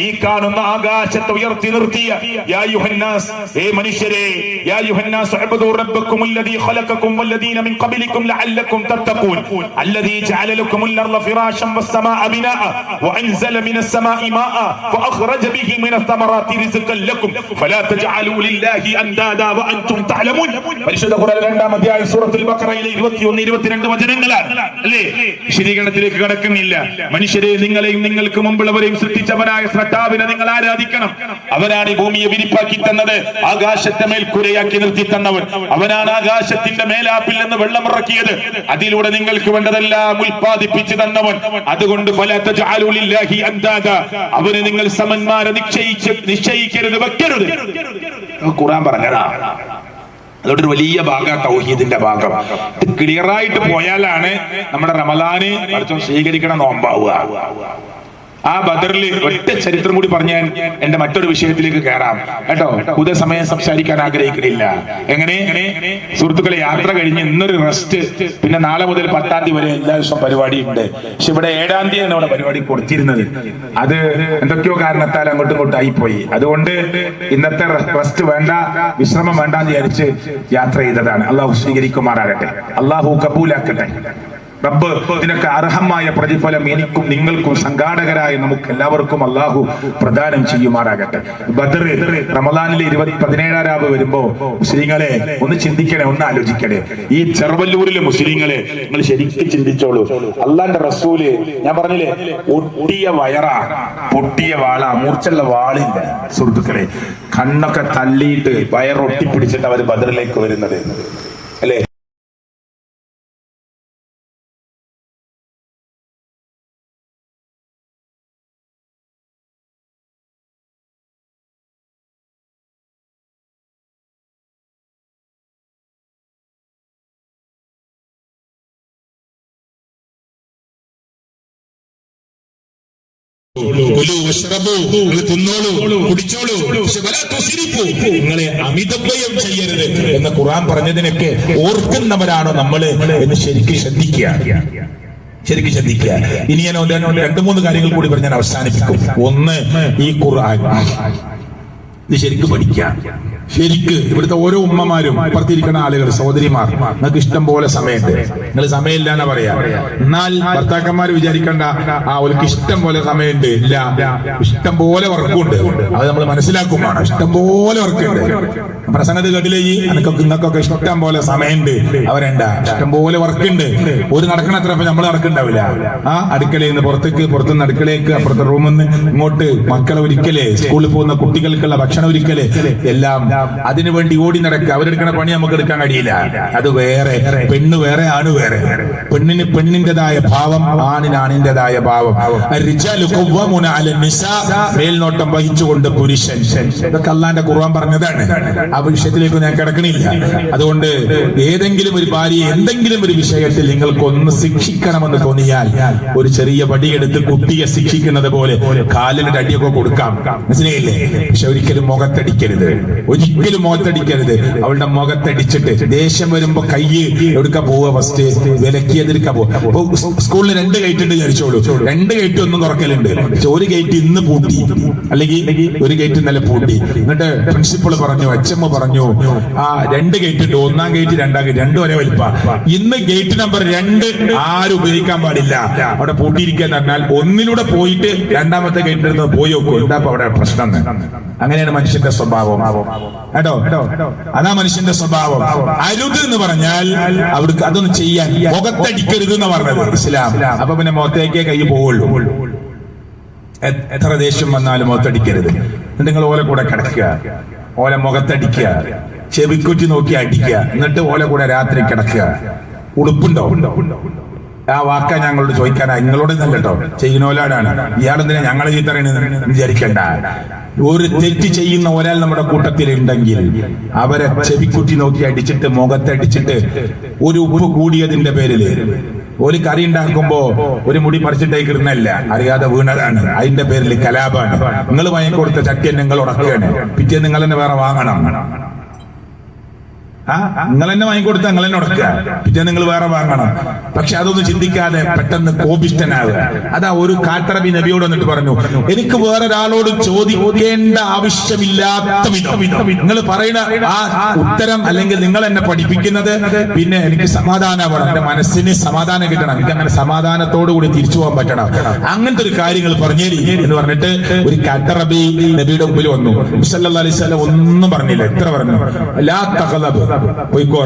ഈ കാണുന്ന ആകാശത്തെ ഉയർത്തി നിർത്തിയ യാ യുഹന്നാസ്, ഏ മനുഷ്യരെ, യാ യുഹന്നാസ് അബ്ദു റബ്ബക്കും അല്ലദീ ഖലഖക്കും വല്ലദീന മിൻ ഖബലിക്കും ലഅല്ലക്കും തത്തഖൂൻ അല്ലദീ ജഅല ലക്കുമുൽ അർള ഫിറാശൻ വസ്സമാഅ ബിനാഅ വഅൻസല മിനസ് സമാഇ മാഅ ഫഅഖ്റജ ബിഹി മിനസ് തമറാത്തി റിസ്ഖൻ ലക്കും ഫലാ തജഅലൂ ലില്ലാഹി അൻദാദാ വഅൻതും തഅലമൂൻ. പരിശുദ്ധ ഖുർആൻ 2-ാം അധ്യായം സൂറത്തുൽ ബഖറയിലെ 21-22 വചനങ്ങളാണ് അല്ലേ? വിശദീകരണത്തിലേക്ക് കടക്കുന്നില്ല. മനുഷ്യരെ, നിങ്ങളെയും നിങ്ങൾക്ക് മുമ്പുള്ളവരെയും സൃഷ്ടിച്ചവനായ സ്രഷ്ടാവിനെ നിങ്ങൾ ആരാധിക്കണം. അവനാണ് ഈ ഭൂമിയെ വിരിപ്പാക്കി തന്നത്, ആകാശത്തെ മേൽക്കുരയാക്കി നിർത്തി തന്നവൻ. അവനാണ് ആകാശത്തിന്റെ മേലാപ്പിൽ നിന്ന് വെള്ളം ഇറക്കിയത്, അതിലൂടെ നിങ്ങൾക്ക് വേണ്ടതെല്ലാം ഉൽപ്പാദിപ്പിച്ചു തന്നവൻ. അതുകൊണ്ട് ഫലാ തജഅലൂ ലില്ലാഹി അൻദാദാ, അവന് നിങ്ങൾ സമന്മാരെ നിശ്ചയിക്കരുത്, വെക്കരുത്. ഖുർആൻ പറഞ്ഞതാ. അതൊരു വലിയ ഭാഗം തൗഹീദിന്റെ ഭാഗം. ഇത് ക്ലിയറായിട്ട് പോയാലാണ് നമ്മുടെ റമദാന് പഠിച്ചോ സ്വീകരിക്കണ നോമ്പാവുക. ആ ബദറിൽ ഒറ്റ ചരിത്രം കൂടി പറഞ്ഞാൽ എന്റെ മറ്റൊരു വിഷയത്തിലേക്ക് കയറാം കേട്ടോ. കൂടുതൽ സമയം സംസാരിക്കാൻ ആഗ്രഹിക്കുന്നില്ല. എങ്ങനെ സുഹൃത്തുക്കളെ, യാത്ര കഴിഞ്ഞ് ഇന്നൊരു റെസ്റ്റ്, പിന്നെ നാളെ മുതൽ 10-ാം തീയതി വരെ എല്ലാ ദിവസവും പരിപാടി ഉണ്ട്. പക്ഷെ ഇവിടെ 7-ാം തീയതിയാണ് ഇവിടെ പരിപാടി കൊടുത്തിരുന്നത്. അത് എന്തൊക്കെയോ കാരണത്താൽ അങ്ങോട്ടും ഇങ്ങോട്ടും ആയിപ്പോയി. അതുകൊണ്ട് ഇന്നത്തെ റെസ്റ്റ് വേണ്ട, വിശ്രമം വേണ്ടാന്ന് വിചാരിച്ച് യാത്ര ചെയ്തതാണ്. അള്ളാഹു സ്വീകരിക്കുമാറാകട്ടെ, അള്ളാഹു കബൂലാക്കട്ടെ. റബ്ബ് ഇതിനൊക്കെ അർഹമായ പ്രതിഫലം എനിക്കും നിങ്ങൾക്കും സംഘാടകരായ നമുക്ക് എല്ലാവർക്കും അള്ളാഹു പ്രദാനം ചെയ്യുമാറാകട്ടെ. ബദർ റമദാനിലെ 17-ാം രാവ് വരുമ്പോ മുസ്ലിങ്ങളെ ഒന്ന് ചിന്തിക്കണേ, ഒന്ന് ആലോചിക്കണേ. ഈ ചെറുവല്ലൂരിലെ മുസ്ലിങ്ങളെ നിങ്ങൾ ശരിക്കും ചിന്തിച്ചോളൂ. അള്ളാന്റെ റസൂല്, ഞാൻ പറഞ്ഞില്ലേ, ഒട്ടിയ വയറാ, പൊട്ടിയ വാളാ, മൂർച്ചുള്ള വാളില്ല സുഹൃത്തുക്കളെ. കണ്ണൊക്കെ തള്ളിയിട്ട് വയറൊട്ടിപ്പിടിച്ചിട്ട് അവർ ബദറിലേക്ക് വരുന്നത് അല്ലെ? തിന്നോളൂ, കുടിച്ചോളൂ, നിങ്ങളെ അമിതവ്യയം ചെയ്യരുത് എന്ന് ഖുർആൻ പറഞ്ഞതിനൊക്കെ ഓർക്കുന്നവരാണോ നമ്മള് എന്ന് ശരിക്കും ശ്രദ്ധിക്കുക. ഇനി ഞാൻ 2-3 കാര്യങ്ങൾ കൂടി പറഞ്ഞ് ഞാൻ അവസാനിപ്പിക്കും. ഒന്ന്, ഈ ഖുർആൻ ഇത് ശരിക്കും പഠിക്കാം. ശരിക്ക് ഇവിടുത്തെ ഓരോ ഉമ്മമാരും, അപ്പുറത്തിരിക്കുന്ന ആളുകൾ, സഹോദരിമാർ, നിങ്ങൾക്ക് ഇഷ്ടം പോലെ സമയമുണ്ട്. നിങ്ങൾ സമയമില്ല എന്നാ പറയാ. എന്നാൽ ഭർത്താക്കന്മാർ വിചാരിക്കേണ്ട അവർക്ക് ഇഷ്ടം പോലെ സമയമുണ്ട്. ഇല്ല, ഇഷ്ടം പോലെ വർക്കുണ്ട്. അത് നമ്മൾ മനസ്സിലാക്കുമാണ്. ഇഷ്ടം പോലെ വർക്കുണ്ട്. പ്രസംഗത്ത് കേട്ടില്ലേ, നിങ്ങൾക്കൊക്കെ ഇഷ്ടം പോലെ സമയമുണ്ട്. അവരെണ്ട ഇഷ്ടം പോലെ വർക്കുണ്ട്. ഒരു നടക്കണത്ര നമ്മൾ നടക്കണ്ടാവില്ല. അടുക്കളയിൽ നിന്ന് പുറത്തുനിന്ന് അടുക്കളയ്ക്ക്, അപ്പുറത്തെ റൂമിൽ നിന്ന് ഇങ്ങോട്ട് മക്കളെ ഒരിക്കലേ, സ്കൂളിൽ പോകുന്ന കുട്ടികൾക്കുള്ള ഭക്ഷണം ഒരിക്കലേ, എല്ലാം അതിനുവേണ്ടി ഓടി നടക്കുക. അവരെടുക്കുന്ന പണി നമുക്ക് എടുക്കാൻ കഴിയില്ല. അത് വേറെ. പെണ്ണ് വേറെ, ആണ് വേറെ. പെണ്ണിന് പെണ്ണിന്റേതായ ഭാവം, ആണിന് ആണിന്റേതായ ഭാവം. മേൽനോട്ടം വഹിച്ചുകൊണ്ട് പുരുഷൻ. ഇതൊക്കെ അള്ളാന്റെ ഖുർആൻ പറഞ്ഞതാണ്. ആ വിഷയത്തിലേക്ക് ഞാൻ കിടക്കണില്ല. അതുകൊണ്ട് ഏതെങ്കിലും ഒരു ഭാര്യയെ എന്തെങ്കിലും ഒരു വിഷയത്തിൽ നിങ്ങൾക്കൊന്ന് ശിക്ഷിക്കണമെന്ന് തോന്നിയാൽ ഒരു ചെറിയ വടിയെടുത്ത് കുട്ടിയെ ശിക്ഷിക്കുന്നത് പോലെ കാലിനൊരു അടിയൊക്കെ കൊടുക്കാം, മനസ്സിലായില്ലേ? പക്ഷെ ഒരിക്കലും മുഖത്തടിക്കരുത്, ഒരിക്കലും മുഖത്തടിക്കരുത്. അവളുടെ മുഖത്തടിച്ചിട്ട് ദേഷ്യം വരുമ്പോ കൈ എടുക്കാൻ പോവുക, ഫസ്റ്റ് വിലക്കിയതെടുക്കാൻ പോവുക. സ്കൂളിൽ 2 ഗേറ്റ് ഉണ്ട് വിചാരിച്ചോളൂ. 2 ഗേറ്റ് ഒന്നും തുറക്കലുണ്ട്. ഒരു ഗേറ്റ് ഇന്ന് പൂട്ടി, അല്ലെങ്കിൽ ഒരു ഗേറ്റ് ഇന്നലെ പൂട്ടി. എന്നിട്ട് പ്രിൻസിപ്പൾ പറഞ്ഞു, അച്ഛമ്മ പറഞ്ഞു, 2 ഗേറ്റ് ഉണ്ട്, 1-ാം ഗേറ്റ് 2-ാം ഗേറ്റ് 2 വരെ വലിപ്പ. ഇന്ന് ഗേറ്റ് നമ്പർ 2 ആരും ഉപയോഗിക്കാൻ പാടില്ല, അവിടെ പൂട്ടിയിരിക്കുക എന്ന് പറഞ്ഞാൽ 1-ലൂടെ പോയിട്ട് 2-ാമത്തെ ഗേറ്റിന്റെ അടുത്ത് പോയി നോക്കും. എന്താ അവിടെ പ്രശ്നം? അങ്ങനെയാണ് മനുഷ്യന്റെ സ്വഭാവം കേട്ടോ. അതാ മനുഷ്യന്റെ സ്വഭാവം. അരുത് എന്ന് പറഞ്ഞാൽ അവർക്ക് അതൊന്നും ചെയ്യാൻ, മുഖത്തടിക്കരുത് എന്ന് പറഞ്ഞത് ഇസ്ലാം. അപ്പൊ പിന്നെ മുഖത്തേക്കേ കൈ പോവുള്ളൂ. എത്ര ദേഷ്യം വന്നാലും മുഖത്തടിക്കരുത്. നിങ്ങൾ ഓലെ കൂടെ കിടക്കുക, ഓലെ മുഖത്തടിക്കുക, ചെവിക്കുറ്റി നോക്കി അടിക്കുക, എന്നിട്ട് ഓലെ കൂടെ രാത്രി കിടക്കുക. ഉടുപ്പുണ്ടോ? ആ വാക്കാ ഞങ്ങളോട് ചോദിക്കാനാ, നിങ്ങളോട് നല്ലട്ടോ, ചെയ്യുന്നോലാണ്. ഇയാളെന്തിനാ ഞങ്ങളെ ചീത്തറിയണെന്ന് വിചാരിക്കണ്ട. ഒരു തെറ്റ് ചെയ്യുന്ന ഒരാൾ നമ്മുടെ കൂട്ടത്തിൽ ഉണ്ടെങ്കിൽ അവരെ ചെവിക്കുറ്റി നോക്കി അടിച്ചിട്ട്, മുഖത്തടിച്ചിട്ട്, ഒരു ഉപ്പ് കൂടിയതിന്റെ പേരില് ഒരു കറി ഉണ്ടാക്കുമ്പോ ഒരു മുടി പറിച്ചിട്ടേക്ക് ഇടുന്നല്ല, അറിയാതെ വീണതാണ്, അതിന്റെ പേരിൽ കലാപാണ്. നിങ്ങൾ വാങ്ങിക്കൊടുത്ത ചട്ടിയെ നിങ്ങൾ ഉടക്കുകയാണ്, പിറ്റേ നിങ്ങൾ തന്നെ വേറെ വാങ്ങണം. നിങ്ങൾ തന്നെ വാങ്ങിക്കൊടുത്താൽ നിങ്ങൾ തന്നെ ഉടക്കുക, പിന്നെ നിങ്ങൾ വേറെ വാങ്ങണം. പക്ഷെ അതൊന്നും ചിന്തിക്കാതെ പെട്ടെന്ന് കോപിഷ്ഠനാവുക. അതാ ഒരു കാട്ടറബി നബിയോട് വന്നിട്ട് പറഞ്ഞു, എനിക്ക് വേറൊരാളോട് ചോദിക്കേണ്ട ആവശ്യമില്ലാത്ത വിധം നിങ്ങൾ പറയുന്ന ആ ഉത്തരം അല്ലെങ്കിൽ നിങ്ങൾ എന്നെ പഠിപ്പിക്കുന്നത് പിന്നെ എനിക്ക് സമാധാനമാവണം, എന്റെ മനസ്സിന് സമാധാനം കിട്ടണം, എനിക്ക് അങ്ങനെ സമാധാനത്തോടു കൂടി തിരിച്ചു പോകാൻ പറ്റണം. അങ്ങനത്തെ ഒരു കാര്യങ്ങൾ പറഞ്ഞേരി എന്ന് പറഞ്ഞിട്ട് ഒരു കാട്ടറബി നബിയുടെ മുമ്പിൽ വന്നു. സല്ലല്ലാഹു അലൈഹി വസല്ലം ഒന്നും പറഞ്ഞില്ല. എത്ര പറഞ്ഞു? ലാ തഗ്ലബ്, പോയിക്കോ,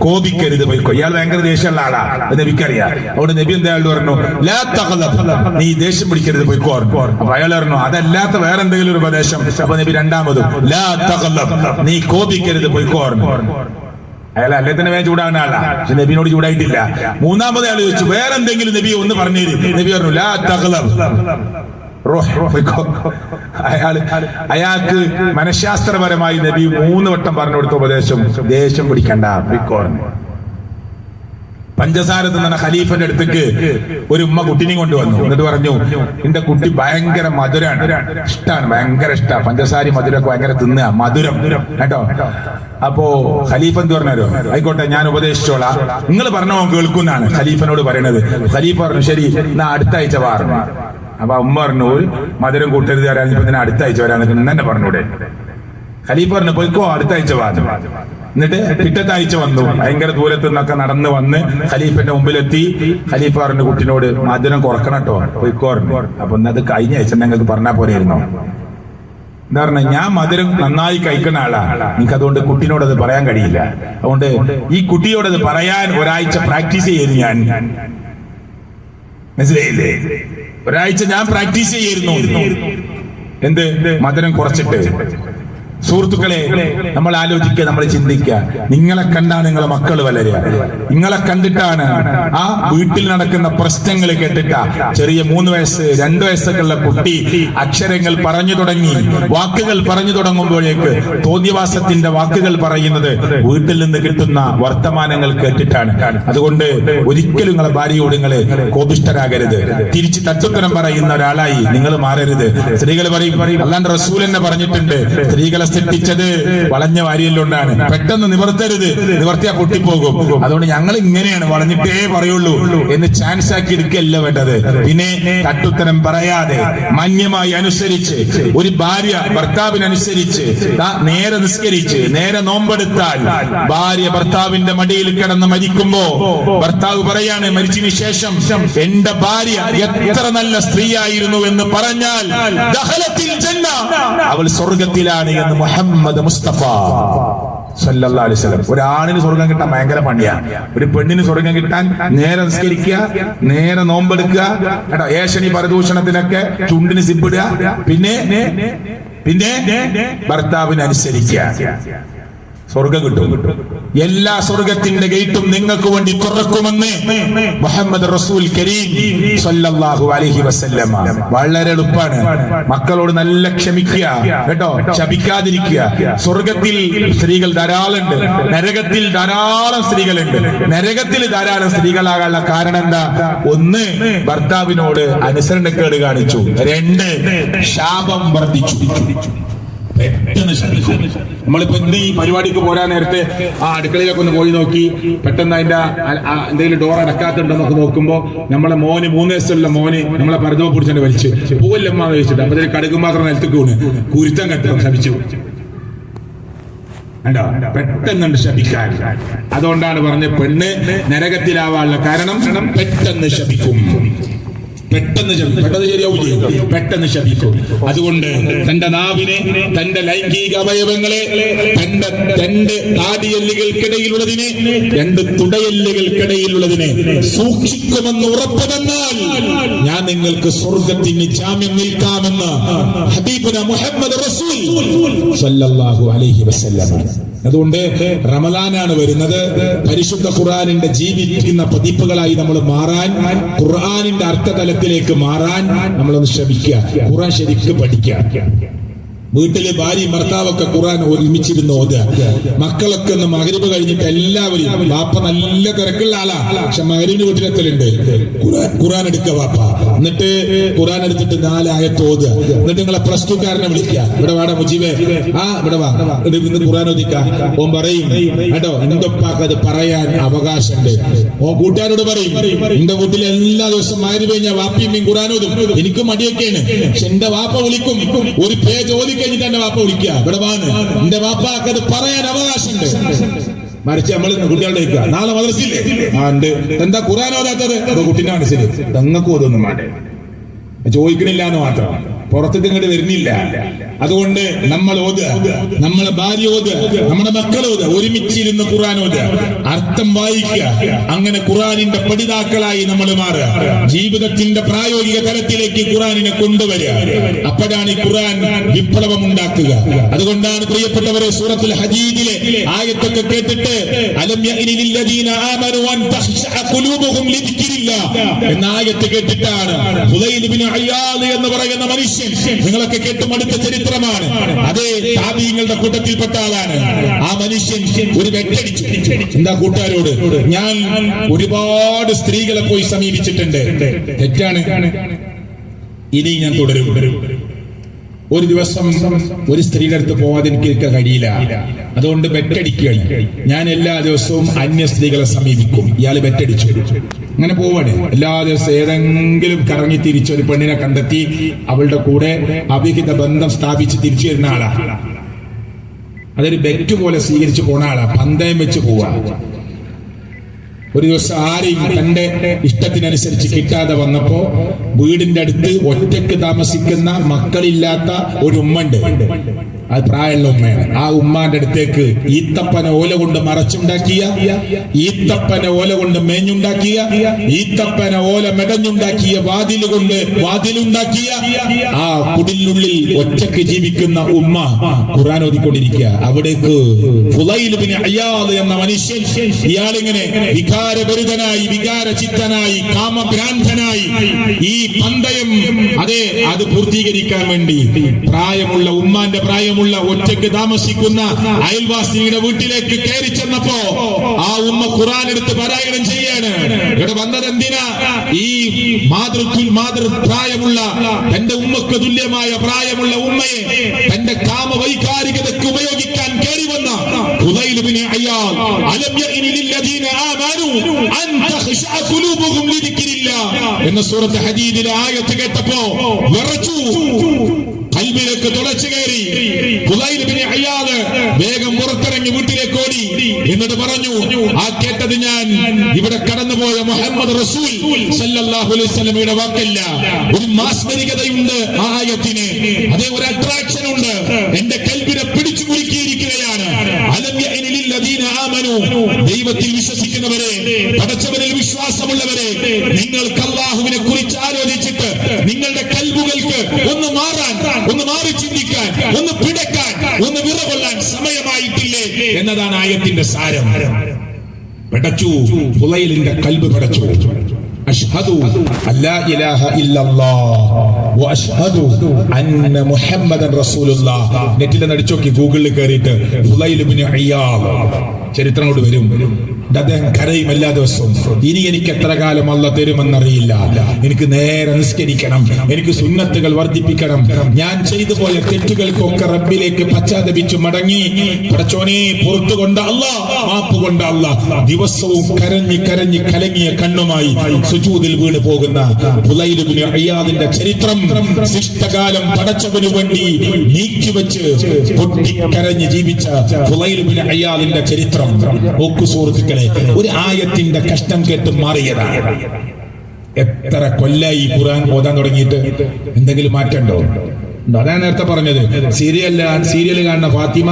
കോപിക്കരുത്, പോയിക്കോ. ഇയാൾ ഭയങ്കര ദേഷ്യമുള്ള ആളാ, നബിക്കറിയാം. അവിടെ നബി എന്തായാലും പറഞ്ഞു, ലാ തഗ്ലബ്, നീ ദേഷ്യം പിടിക്കരുത്, പോയിക്കോ. അപ്പൊ അയാൾ പറഞ്ഞു, അതല്ലാത്ത വേറെ എന്തെങ്കിലും ഒരു ഉപദേശം. അപ്പൊ നബി രണ്ടാമതും ലാ തഗ്ലബ്, നീ കോപിക്കരുത്, പോയിക്കോ. അയാൾ അല്ലെ തന്നെ വേഗം ചൂടാകുന്ന ആളാ, പക്ഷെ നബിനോട് ചൂടായിട്ടില്ല. മൂന്നാമത് അയാൾ ചോദിച്ചു, വേറെ എന്തെങ്കിലും നബി ഒന്ന് പറഞ്ഞേര്. നബി പറഞ്ഞു, ലാ തഗ്ലബ്, അയാൾക്ക് മനഃശാസ്ത്രപരമായി നബി 3 വട്ടം പറഞ്ഞു കൊടുത്ത ഉപദേശം, ദേഷ്യം പിടിക്കണ്ട, പിക്കോർന്ന്. പഞ്ചസാര തിന്ന ഖലീഫന്റെ അടുത്തേക്ക് ഒരു ഉമ്മ കുട്ടിനെ കൊണ്ടുവന്നു. എന്നിട്ട് പറഞ്ഞു, എന്റെ കുട്ടി ഭയങ്കര മധുരാണ്, ഇഷ്ടാണ്, ഭയങ്കര ഇഷ്ടമാണ്, പഞ്ചസാര മധുരമൊക്കെ ഭയങ്കര തിന്നുക, മധുരം കേട്ടോ. അപ്പോ ഖലീഫ എന്ത് പറഞ്ഞോ, ആയിക്കോട്ടെ ഞാൻ ഉപദേശിച്ചോളാം, നിങ്ങൾ പറഞ്ഞോ കേൾക്കുന്നാണ് ഖലീഫനോട് പറയണത്. ഖലീഫ പറഞ്ഞു, ശരി എന്നാ അടുത്ത ആഴ്ച പറഞ്ഞു. അപ്പൊ ഉമ്മ പറഞ്ഞു, ഒരു മധുരം കൂട്ടരുത് വരാൻ, ഇപ്പൊ തന്നെ അടുത്ത ആഴ്ച വരാൻ തന്നെ പറഞ്ഞൂടെ. ഖലീഫ പറഞ്ഞു, പോയിക്കോ, അടുത്ത ആഴ്ച പറഞ്ഞു. എന്നിട്ട് പിറ്റത്തെ ആഴ്ച വന്നു. ഭയങ്കര ദൂരത്തു നിന്നൊക്കെ നടന്ന് വന്ന് ഖലീഫന്റെ മുമ്പിലെത്തി. ഖലീഫ പറഞ്ഞു കുട്ടിനോട്, മധുരം കുറക്കണം കേട്ടോ, പോയിക്കോ. അപ്പൊ അത് കഴിഞ്ഞ ആഴ്ച ഞങ്ങൾക്ക് പറഞ്ഞാൽ പോലെയിരുന്നോ? എന്താ പറഞ്ഞ, ഞാൻ മധുരം നന്നായി കഴിക്കുന്ന ആളാ, നിങ്ങൾക്ക് അതുകൊണ്ട് കുട്ടിനോട് അത് പറയാൻ കഴിയില്ല. അതുകൊണ്ട് ഈ കുട്ടിയോടത് പറയാൻ ഒരാഴ്ച പ്രാക്ടീസ് ചെയ്തു. ഞാൻ മനസ്സിലായില്ലേ? ഒരാഴ്ച ഞാൻ പ്രാക്ടീസ് ചെയ്യായിരുന്നു. എന്ത്? മധുരം കുറച്ചിട്ട്. സുഹൃത്തുക്കളെ, നമ്മൾ ആലോചിക്കുക, നമ്മൾ ചിന്തിക്കുക. നിങ്ങളെ കണ്ടാണ് നിങ്ങളെ മക്കൾ വളരുക. നിങ്ങളെ കണ്ടിട്ടാണ് ആ വീട്ടിൽ നടക്കുന്ന പ്രശ്നങ്ങൾ കേട്ടിട്ടാ ചെറിയ 3 വയസ്സ് 2 വയസ്സൊക്കെ ഉള്ള കുട്ടി അക്ഷരങ്ങൾ പറഞ്ഞു തുടങ്ങി, വാക്കുകൾ പറഞ്ഞു തുടങ്ങുമ്പോഴേക്ക് തോന്നിവാസത്തിന്റെ വാക്കുകൾ പറയുന്നത് വീട്ടിൽ നിന്ന് കിട്ടുന്ന വർത്തമാനങ്ങൾ കേട്ടിട്ടാണ്. അതുകൊണ്ട് ഒരിക്കലും നിങ്ങളെ ഭാര്യയോട് നിങ്ങൾ കോപിഷ്ഠരാകരുത്. തിരിച്ച് തട്ടുത്തരം പറയുന്ന ഒരാളായി നിങ്ങൾ മാറരുത്. സ്ത്രീകൾ പറയും, അല്ലാഹുവിന്റെ റസൂൽ തന്നെ പറഞ്ഞിട്ടുണ്ട്, സ്ത്രീകളെ സൃഷ്ടിച്ചത് വളഞ്ഞ വാരിയല്ലോണ്ടാണ്, പെട്ടെന്ന് നിവർത്തരുത്, നിവർത്തിയാ പൊട്ടിപ്പോകും. അതുകൊണ്ട് ഞങ്ങൾ ഇങ്ങനെയാണ്, വളഞ്ഞിട്ടേ പറയുള്ളൂ എന്ന് ചാൻസ് ആക്കി എടുക്കല്ല വേണ്ടത്. പിന്നെ തട്ടുത്തരം പറയാതെ മാന്യമായി അനുസരിച്ച് ഒരു ഭാര്യ ഭർത്താവിനനുസരിച്ച് നേരെ നിസ്കരിച്ച് നേരെ നോമ്പെടുത്താൽ, ഭാര്യ ഭർത്താവിന്റെ മടിയിൽ കിടന്ന് മരിക്കുമ്പോ ഭർത്താവ് പറയാണ് മരിച്ചതിന് ശേഷം, എന്റെ ഭാര്യ എത്ര നല്ല സ്ത്രീയായിരുന്നു എന്ന് പറഞ്ഞാൽ ദഖലത്തിൽ ജന്ന, അവൾ സ്വർഗത്തിലാണ് എന്ന് മുഹമ്മദ് മുസ്തഫ സല്ലല്ലാഹു അലൈഹി വസല്ലം. ഒരാണിന് സ്വർഗം കിട്ടാൻ ഭയങ്കര പണിയാണ്. ഒരു പെണ്ണിന് സ്വർഗം കിട്ടാൻ നേരെ നിസ്കരിക്കുക, നേരെ നോമ്പെടുക്കുക കേട്ടോ. ഏഷണി പരദൂഷണത്തിനൊക്കെ ചുണ്ടിന് സിബിടുക, പിന്നെ ഭർത്താവിനനുസരിക്കുക, സ്വർഗം കിട്ടും. എല്ലാ സ്വർഗത്തിന്റെ ഗേറ്റും നിങ്ങൾക്ക് വേണ്ടി തുറക്കുമെന്ന് മുഹമ്മദ് റസൂൽ കരീം സല്ലല്ലാഹു അലൈഹി വസല്ലം. വളരെ എളുപ്പമാണ്. മക്കളോട് നല്ല ക്ഷമിക്കുക കേട്ടോ, ശപിക്കാതിരിക്കുക. സ്വർഗത്തിൽ സ്ത്രീകൾ ധാരാളമുണ്ട്, നരകത്തിൽ ധാരാളം സ്ത്രീകളുണ്ട്. നരകത്തിൽ ധാരാളം സ്ത്രീകളാകാനുള്ള കാരണം എന്താ? 1, ഭർത്താവിനോട് അനുസരണക്കേട് കാണിച്ചു. 2, ശാപം വർദ്ധിച്ചു. പെട്ടെന്ന് ശപിക്കും. നമ്മളിപ്പോ ഈ പരിപാടിക്ക് പോരാൻ നേരത്തെ ആ അടുക്കളയിലൊക്കെ ഒന്ന് പോയി നോക്കി, പെട്ടെന്ന് അതിന്റെ എന്തെങ്കിലും ഡോർ അടക്കാത്തുണ്ടോ എന്നൊക്കെ നോക്കുമ്പോ നമ്മളെ മോന് 3 വയസ്സുള്ള മോന് നമ്മളെ പരതമ പിടിച്ചെന്നെ വലിച്ച് പൂവല്ലമ്മ കഴിച്ചിട്ട് അപ്പൊ കടുക് മാത്രം നിലത്തേക്ക് വീണ് കുരുത്തം കെട്ട ശപിച്ചു. പെട്ടെന്നുണ്ട് ശപിക്കാൻ. അതുകൊണ്ടാണ് പറഞ്ഞ പെണ്ണ് നരകത്തിലാവാനുള്ള കാരണം പെട്ടെന്ന് ശപിക്കും. പെട്ടെന്ന് ശരിയാവും, പെട്ടെന്ന് ശപിക്കും. അതുകൊണ്ട് തന്റെ നാവിനെ, തന്റെ ലൈംഗിക അവയവങ്ങളെ, തന്റെ 2 താടിയെല്ലുകൾക്കിടയിലുള്ളതിനെ, 2 തുടയെല്ലുകൾക്കിടയിലുള്ളതിനെ സൂക്ഷിക്കുമെന്ന് ഉറപ്പ് തന്നാൽ ഞാൻ നിങ്ങൾക്ക് സ്വർഗത്തിന് ജാമ്യം നിൽക്കാമെന്ന് ഹബീബുന മുഹമ്മദ് റസൂൽ സല്ലല്ലാഹു അലൈഹി വസല്ലം. അതുകൊണ്ട് റമദാനാണ് വരുന്നത്. പരിശുദ്ധ ഖുർആനിന്റെ ജീവിക്കുന്ന പതിപ്പുകളായി നമ്മൾ മാറാൻ, ഖുർആനിന്റെ അർത്ഥതലത്തിലേക്ക് മാറാൻ നമ്മളൊന്ന് ശ്രമിക്കുക. ഖുർആൻ ശരിക്കും പഠിക്കുക. വീട്ടിലെ ഭാര്യയും ഭർത്താവൊക്കെ ഖുർആൻ ഒരുമിച്ചിരുന്ന് ഓതുക. മക്കളൊക്കെ ഒന്ന് മഗ്‌രിബ് കഴിഞ്ഞിട്ട് എല്ലാവരും, വാപ്പ നല്ല തിരക്കുള്ള ആളാ, പക്ഷെ മഗ്‌രിബിന് വീട്ടിലെത്തലുണ്ട്, ഖുർആൻ എടുക്കുക വാപ്പ, എന്നിട്ട് ഖുർആൻ എടുത്തിട്ട് 4 ആയത്ത് ഓതുക. എന്നിട്ട് നിങ്ങളെ പ്ലസ് 2-കാരനെ വിളിക്കുക, ഇവിടെ വാടാ മുജീബേ, ഇവിടെ വാ, ഇന്ന് ഖുർആൻ ഓദിക്കാം. ഓൻ പറയും കേട്ടോ, എന്റെ ഉപ്പാക്ക് അത് പറയാൻ അവകാശമുണ്ട്. ഓൻ കൂട്ടുകാരോട് പറയും, എന്റെ വീട്ടിൽ എല്ലാ ദിവസവും മഗ്‌രിബ് കഴിഞ്ഞാൽ വാപ്പിയും ഖുർആൻ ഓതും, എനിക്ക് മടിയൊക്കെയാണ്, പക്ഷെ എന്റെ വാപ്പ വിളിക്കും. ഒരു പേജ് ഓതി കഴിഞ്ഞിട്ട് എന്റെ വാപ്പ വിളിക്കുക, ഇവിടെ വാന്ന്, എന്റെ വാപ്പാക്ക് അത് പറയാൻ അവകാശമുണ്ട്. മറിച്ച് നമ്മൾ കുട്ടികളുടെ ചോദിക്കുക, നാളെ മദ്രസയില്ലേ? ഉണ്ട്. എന്താ ഖുർആൻ ഓതാത്തത്? കുട്ടീന്റെ മനസ്സിൽ തങ്ങൾക്ക് ഓതൊന്നും വേണ്ടേ, ചോദിക്കണില്ല എന്ന് മാത്രം, പുറത്തേക്ക് ഇങ്ങോട്ട് വരുന്നില്ല. അതുകൊണ്ട് നമ്മൾ ഓതുക, നമ്മളെ ഭാര്യ ഓതുക, നമ്മുടെ മക്കൾ ഓതുക, ഒരുമിച്ചിരുന്ന് ഖുർആൻ ഓതുക, അർത്ഥം വായിക്കുക. അങ്ങനെ ഖുർആനിന്റെ പഠിതാക്കളായി നമ്മൾ മാറുക, ജീവിതത്തിന്റെ പ്രായോഗിക തലത്തിലേക്ക് ഖുർആനിനെ കൊണ്ടുവരിക. അപ്പോഴാണ് ഈ ഖുർആൻ വിപ്ലവം ഉണ്ടാക്കുക. അതുകൊണ്ടാണ് പ്രിയപ്പെട്ടവരെ, സൂറത്തുൽ ഹദീദിലെ ആയത്തൊക്കെ കേട്ടിട്ട് അലം യഅനി ലില്ലദീന ആമനു അൻ തഖ്ശഅ ഖുലൂബുഹും ലിദിക്രില്ലാഹ് എന്ന ആയത്ത് കേട്ടിട്ടാണ് ഹുദൈൽ ഇബ്നു അയ്യാദ് എന്ന് പറയുന്ന മനുഷ്യൻ, നിങ്ങളൊക്കെ കേട്ടും അടുത്ത ചരിത്രമാണ്, അതേ താബീങ്ങളുടെ കൂട്ടത്തിൽപ്പെട്ട ആളാണ്. ആ മനുഷ്യൻ ഒരു വെട്ടടിച്ചു. എന്താ കൂട്ടുകാരോട്? ഞാൻ ഒരുപാട് സ്ത്രീകളെ പോയി സമീപിച്ചിട്ടുണ്ട്, തെറ്റാണ്, ഇനി ഞാൻ തുടരും. ഒരു ദിവസം ഒരു സ്ത്രീയുടെ അടുത്ത് പോവാതെ എനിക്ക് കഴിയില്ല, അതുകൊണ്ട് ബെറ്റടിക്കുകയാണ്. ഞാൻ എല്ലാ ദിവസവും അന്യ സ്ത്രീകളെ സമീപിക്കും. ഇയാള് ബെറ്റടിച്ചു, അങ്ങനെ പോവാണ്. എല്ലാ ദിവസവും ഏതെങ്കിലും കറങ്ങി തിരിച്ച് ഒരു പെണ്ണിനെ കണ്ടെത്തി അവളുടെ കൂടെ അവിഹിത ബന്ധം സ്ഥാപിച്ച് തിരിച്ചു വരുന്ന ആളാ. അതൊരു ബെറ്റ് പോലെ സ്വീകരിച്ചു പോണ ആളാ, പന്തയം വെച്ച് പോവാ. ഒരു ദിവസം ആരെയും തന്റെ ഇഷ്ടത്തിനനുസരിച്ച് കിട്ടാതെ വന്നപ്പോ വീടിന്റെ അടുത്ത് ഒറ്റയ്ക്ക് താമസിക്കുന്ന മക്കളില്ലാത്ത ഒരു ഉമ്മ ഉണ്ട്. അത് പ്രായമുള്ള ഉമ്മയാണ്. ആ ഉമ്മാന്റെ അടുത്തേക്ക് ഈത്തപ്പന ഓല കൊണ്ട് മറച്ചുണ്ടാക്കിയ, ഈത്തപ്പന ഓല കൊണ്ട് മേഞ്ഞുണ്ടാക്കിയ, ഈത്തപ്പന ഓല മെടഞ്ഞുണ്ടാക്കിയ വാതിലുണ്ടാക്കിയ ആ കുടിലിനുള്ളിൽ ഒറ്റയ്ക്ക് ജീവിക്കുന്ന ഉമ്മ ഖുർആൻ ഓതിക്കൊണ്ടിരിക്കുക. അവിടേക്ക് ഫുളൈൽ ഇബ്നു അയ്യാദ് എന്ന മനുഷ്യൻ, ഇയാളിങ്ങനെ വികാരഭരിതനായി, വികാരചിത്തനായി, കാമഭ്രാന്തനായി ഈ പന്തയം അത് പൂർത്തീകരിക്കാൻ വേണ്ടി പ്രായമുള്ള ഉമ്മാന്റെ പ്രായമുള്ള ഒറ്റയ്ക്ക് താമസിക്കുന്ന അയൽവാസിയുടെ വീട്ടിലേക്ക് കയറി ചെന്നപ്പോ ആ ഉമ്മ ഖുർആൻ എടുത്ത് പാരായണം ചെയ്യാണ്. ഇവിടെ വന്നത് എന്തിനാ? ഈ മാതൃപ്രായമുള്ള തന്റെ ഉമ്മക്ക് തുല്യമായ പ്രായമുള്ള ഉമ്മയെ തന്റെ കാമവൈകാരികതയ്ക്ക് ഉപയോഗിക്കാൻ കയറി വന്ന ഹുദൈൽ ഇബ്നു അയ്യാദ്, അലം യഅനി ലില്ലദീന ആമനു അൻ തഖ്ശഅ ഖുലൂബുഹും ലിദിക്രില്ലാഹ് എന്ന സൂറത്ത് ഹദീദിലെ ആയത്ത് കേട്ടപ്പോ വിറച്ചു, കൽബിലേക്ക് തുളച്ചു കയറി. ഹുദൈൽ ഇബ്നു അയ്യാദ് വേഗം പുറത്തിറങ്ങി വീട്ടിലേക്ക് ഓടി. എന്നിട്ട് പറഞ്ഞു, ആ കേട്ടത് ഞാൻ ഇവിടെ കടന്നുപോയ മുഹമ്മദ് റസൂൽ സല്ലല്ലാഹു അലൈഹി വസല്ലമയുടെ വാക്കല്ല. ഒരു മാസ്മരികതയുണ്ട് ആ ആയത്തിന്, അതേ ഒരു അട്രാക്ഷൻ ഉണ്ട്, എന്റെ കൽബിനെ പിടിച്ചു കുലുക്കിയിരിക്കുകയാണ്. അലം യഅനി ലില്ലദീന ആമനു, ദൈവത്തിൽ വിശ്വസിക്കുന്നവരെ, പടച്ചവനിൽ വിശ്വാസമുള്ളവരെ, നിങ്ങൾക്ക് അല്ലാഹുവിനെ കുറിച്ച് ആലോചിച്ചിട്ട് നിങ്ങളുടെ കൽബുകൾക്ക് ഒന്ന് മാറാൻ, ഒന്ന് മാറി ചിന്തിക്കാൻ, ഒന്ന് പിടക്കാൻ, ഒന്ന് വിറകൊള്ളാൻ സമയമായിട്ടില്ലേ എന്നതാണ് ആയത്തിന്റെ സാരം. പിടച്ചു, ഹുദൈലിന്റെ കൽബ് പിടച്ചു. അഷ്ഹദു അല്ലാ ഇലാഹ ഇല്ലല്ലാഹ് വഅഷ്ഹദു അന്ന മുഹമ്മദൻ റസൂലുള്ളാഹ്. നെറ്റിൽ നടിച്ചു നോക്കി, ഗൂഗിളിൽ കയറിയിട്ട് ഹുദൈൽ ഇബ്നു അയ്യാദ് ചരിത്രം കൊണ്ട് വരും. അദ്ദേഹം കരയും എല്ലാ ദിവസവും. ഇനി എനിക്ക് എത്ര കാലം അല്ലാഹ് തരുമെന്നറിയില്ല, എനിക്ക് നേരെ നിസ്കരിക്കണം, എനിക്ക് സുന്നത്തുകൾ വർദ്ധിപ്പിക്കണം, ഞാൻ ചെയ്തു പോയ തെറ്റുകൾക്കൊക്കെ റബ്ബിലേക്ക് പശ്ചാത്തപിച്ചു മടങ്ങി പടച്ചോനെ പുറത്തു കൊണ്ട അല്ലാഹ്, മാപ്പ് കൊണ്ട അല്ലാഹ്. ദിവസവും കരഞ്ഞ് കരഞ്ഞ് കലങ്ങിയ കണ്ണുമായി സുജൂദിൽ വീണ് പോകുന്ന ഹുദൈൽ ഇബ്നു അയ്യാദിന്റെ ചരിത്രം, ശിഷ്ടകാലം പടച്ചവനു വേണ്ടി നീക്കിവെച്ച് പൊട്ടിക്കരഞ്ഞ് ജീവിച്ച ഹുദൈൽ ഇബ്നു അയ്യാദിന്റെ ചരിത്രം നോക്കു സുഹൃത്തുക്കളെ. ഒരു ആയത്തിന്റെ കഷ്ടം കേട്ട് മാറിയതാണ്. എത്ര കൊല്ലായി ഖുർആൻ ഓതാൻ തുടങ്ങിയിട്ട്? എന്തെങ്കിലും മാറ്റമുണ്ടോ? അതാണ് നേരത്തെ പറഞ്ഞത്. സീരിയൽ കാണുന്ന ഫാത്തിമ,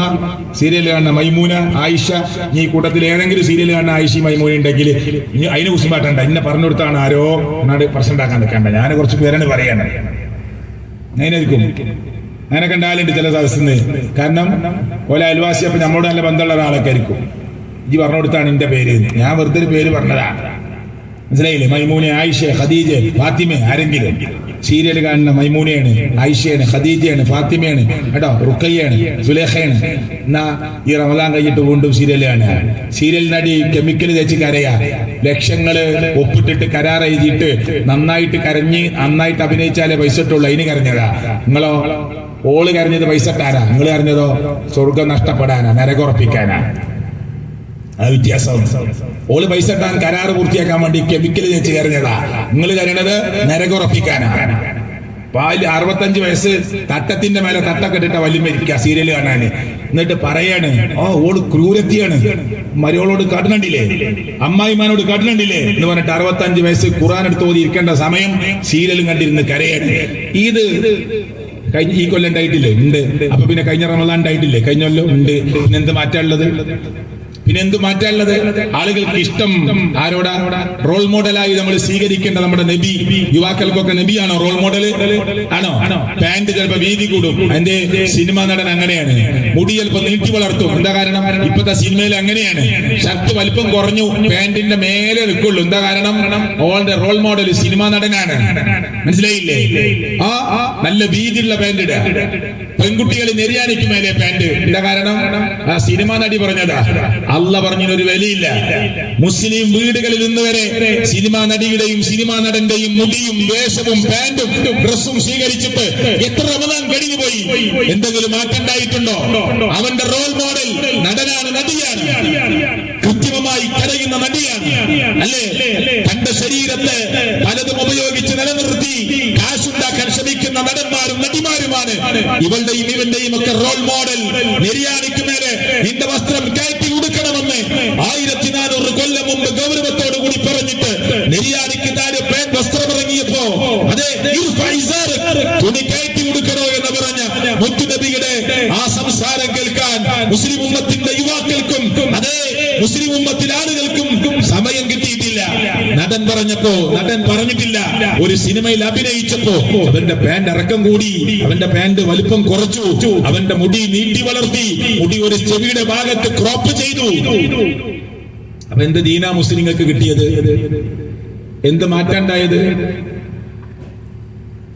സീരിയൽ കാണുന്ന മൈമൂന, ആയിഷ, ഈ കൂട്ടത്തിൽ ഏതെങ്കിലും സീരിയൽ കാണുന്ന ആയിഷ മൈമൂന ഉണ്ടെങ്കിൽ അതിനെ കുറിച്ച് മാറ്റണ്ട. എന്നെ പറഞ്ഞു കൊടുത്താണ് ആരോ എന്നാണ് പ്രശ്നം ഉണ്ടാക്കാൻ നിൽക്കണ്ട. ഞാൻ കുറച്ച് പേരാണ് പറയാണ്. അങ്ങനെയായിരിക്കും, അങ്ങനെ കണ്ടാലുണ്ട് ചില സദസ്സിന്ന്. കാരണം ഓല അയൽവാസി, അപ്പൊ നമ്മളോട് നല്ല ബന്ധമുള്ള ഒരാളൊക്കെ ആയിരിക്കും. ഈ പറഞ്ഞു കൊടുത്താണ് എന്റെ പേര്, ഞാൻ വെറുതെ ഒരു പേര് പറഞ്ഞതാണ്. മനസ്സിലായില്ലേ? മൈമൂന, ആയിഷ, ഖദീജ, ഫാത്തിമ. ആരെങ്കിലും സീരിയൽ കാണുന്ന മൈമൂനയാണ്, ആയിഷയാണ്, ഖദീജയാണ്, ഫാത്തിമയാണ്, കേട്ടോ, റുഖയ്യാണ്, സുലേഖയാണ്. എന്നാ ഈ റമദാൻ കഴിഞ്ഞിട്ട് വീണ്ടും സീരിയൽ കാണുക. സീരിയൽ നടി കെമിക്കൽ തേച്ച് കരയാ, ലക്ഷങ്ങള് ഒപ്പിട്ടിട്ട് കരാർ എഴുതിയിട്ട് നന്നായിട്ട് കരഞ്ഞ് നന്നായിട്ട് അഭിനയിച്ചാലേ പൈസ ഇട്ടുള്ളൂ. അതിന് കരഞ്ഞതാ. നിങ്ങളോ? ഓള് കരഞ്ഞത് പൈസ ഇട്ടാനാ, നിങ്ങൾ കരഞ്ഞതോ സ്വർഗം നഷ്ടപ്പെടാനാ, നരകുറപ്പിക്കാനാ. ആ വ്യത്യാസം. ഓള് പൈസ ഇട്ടാൻ കരാറ് പൂർത്തിയാക്കാൻ വേണ്ടി കെമിക്കൽ തേച്ച് കരഞ്ഞതാ. നിങ്ങൾ കരഞ്ഞത് നരകുറപ്പിക്കാനാ. 65 വയസ്സ് തട്ടത്തിന്റെ മേലെ തട്ടൊക്കെ ഇട്ടിട്ട വലിയ സീരിയൽ കാണാന്. എന്നിട്ട് പറയാണ്, ഓള് ക്രൂരത്തിയാണ്, മരിയോളോട് കാട്ടുന്നുണ്ടില്ലേ, അമ്മായിമാനോട് കാട്ടുന്നുണ്ടില്ലേ എന്ന് പറഞ്ഞിട്ട് 65 വയസ്സ് ഖുർആൻ എടുത്ത് ഓതി ഇരിക്കേണ്ട സമയം സീരിയലും കണ്ടിരുന്ന് കരയാണ്. ഇത് ഈ കൊല്ലം ഉണ്ടായിട്ടില്ലേ? ഉണ്ട്. അപ്പൊ പിന്നെ കഴിഞ്ഞ റമദാൻ ഉണ്ടായിട്ടില്ലേ? കഴിഞ്ഞ കൊല്ലം ഉണ്ട്. പിന്നെന്ത് മാറ്റാനുള്ളത്? ആളുകൾക്ക് ഇഷ്ടം ആരോടാ? റോൾ മോഡലായി നമ്മൾ സ്വീകരിക്കേണ്ട നമ്മുടെ നബി. യുവാക്കൾക്കൊക്കെ നബിയാണോ റോൾ മോഡൽ? ആണോ? പാന്റ് ചിലപ്പോ വീതി കൂടും. അതിന്റെ സിനിമ നടൻ അങ്ങനെയാണ്. മുടി ചിലപ്പോ നീട്ടി വളർത്തും. എന്താ കാരണം? ഇപ്പത്തെ സിനിമയിൽ അങ്ങനെയാണ്. ഷർട്ട് വലിപ്പം കുറഞ്ഞു, പാന്റിന്റെ മേലെ നിൽക്കുള്ളൂ. എന്താ കാരണം? ഓളുടെ റോൾ മോഡൽ സിനിമ നടനാണ്. മനസ്സിലായില്ലേ? നല്ല വീതിയുള്ള പാന്റ് ഇടുക. പെൺകുട്ടികൾ നെരിയാനിക്ക് മേലെ പാന്റ്. എന്താ കാരണം? ആ സിനിമ നടി പറഞ്ഞതാ. അല്ല പറഞ്ഞൊരു വിലയില്ല. മുസ്ലിം വീടുകളിൽ ഇന്ന് വരെ സിനിമാ നടിയുടെയും സിനിമാ നടന്റെയും മുടിയും വേഷവും പാന്റും ഡ്രസ്സും സ്വീകരിച്ചിട്ട് എത്ര റമദാൻ കഴിഞ്ഞു പോയി? എന്തെങ്കിലും മാറ്റണ്ടായിട്ടുണ്ടോ? അവന്റെ റോൾ മോഡൽ നടനാണ്, നടിയാണ്, കൃത്രിമമായി കരയുന്ന നടിയാണ്. അല്ലേ? തന്റെ ശരീരത്തെ പലതും ഉപയോഗിച്ച് നിലനിർത്തി കാശുണ്ടാക്കാൻ ശ്രമിക്കുന്ന നടന്മാരും നടിമാരുമാണ് ഇവളുടെയും ഇവന്റെയും ഒക്കെ റോൾ മോഡൽ. നെരിയാണിക്ക് മേലെ നിന്റെ വസ്ത്രം കയറ്റി ഉടുക്കണമെന്ന് 1400 കൊല്ലം മുമ്പ് ഗൗരവത്തോടു കൂടി പറഞ്ഞിട്ട് നെരിയാണിക്ക് താഴെ വസ്ത്രം ഇറങ്ങിയപ്പോ അതെ തുണി കയറ്റി ഉടുക്കണോ എന്ന് പറഞ്ഞ മുത്തുനബിയുടെ ആ സംസാരം കേൾക്കാൻ മുസ്ലിം ഉമ്മത്തിന്റെ യുവാക്കൾക്കും അതെ മുസ്ലിം ഉമ്മത്തിലെ ആളുകൾക്കും സമയം കിട്ടിയിട്ടില്ല. നടൻ പറഞ്ഞിട്ടില്ല. ഒരു സിനിമയിൽ അഭിനയിച്ചപ്പോ അവന്റെ പാന്റ് ഇറക്കം കൂടി, അവന്റെ പാന്റ് വലിപ്പം കുറച്ചു, അവന്റെ മുടി നീട്ടി വളർത്തി, മുടി ഒരു ചെവിയുടെ ഭാഗത്ത് ക്രോപ്പ് ചെയ്തു. അപ്പൊ എന്ത് ദീനാ മുസ്ലിങ്ങൾക്ക് കിട്ടിയത്? എന്ത് മാറ്റാണ്ടായത്?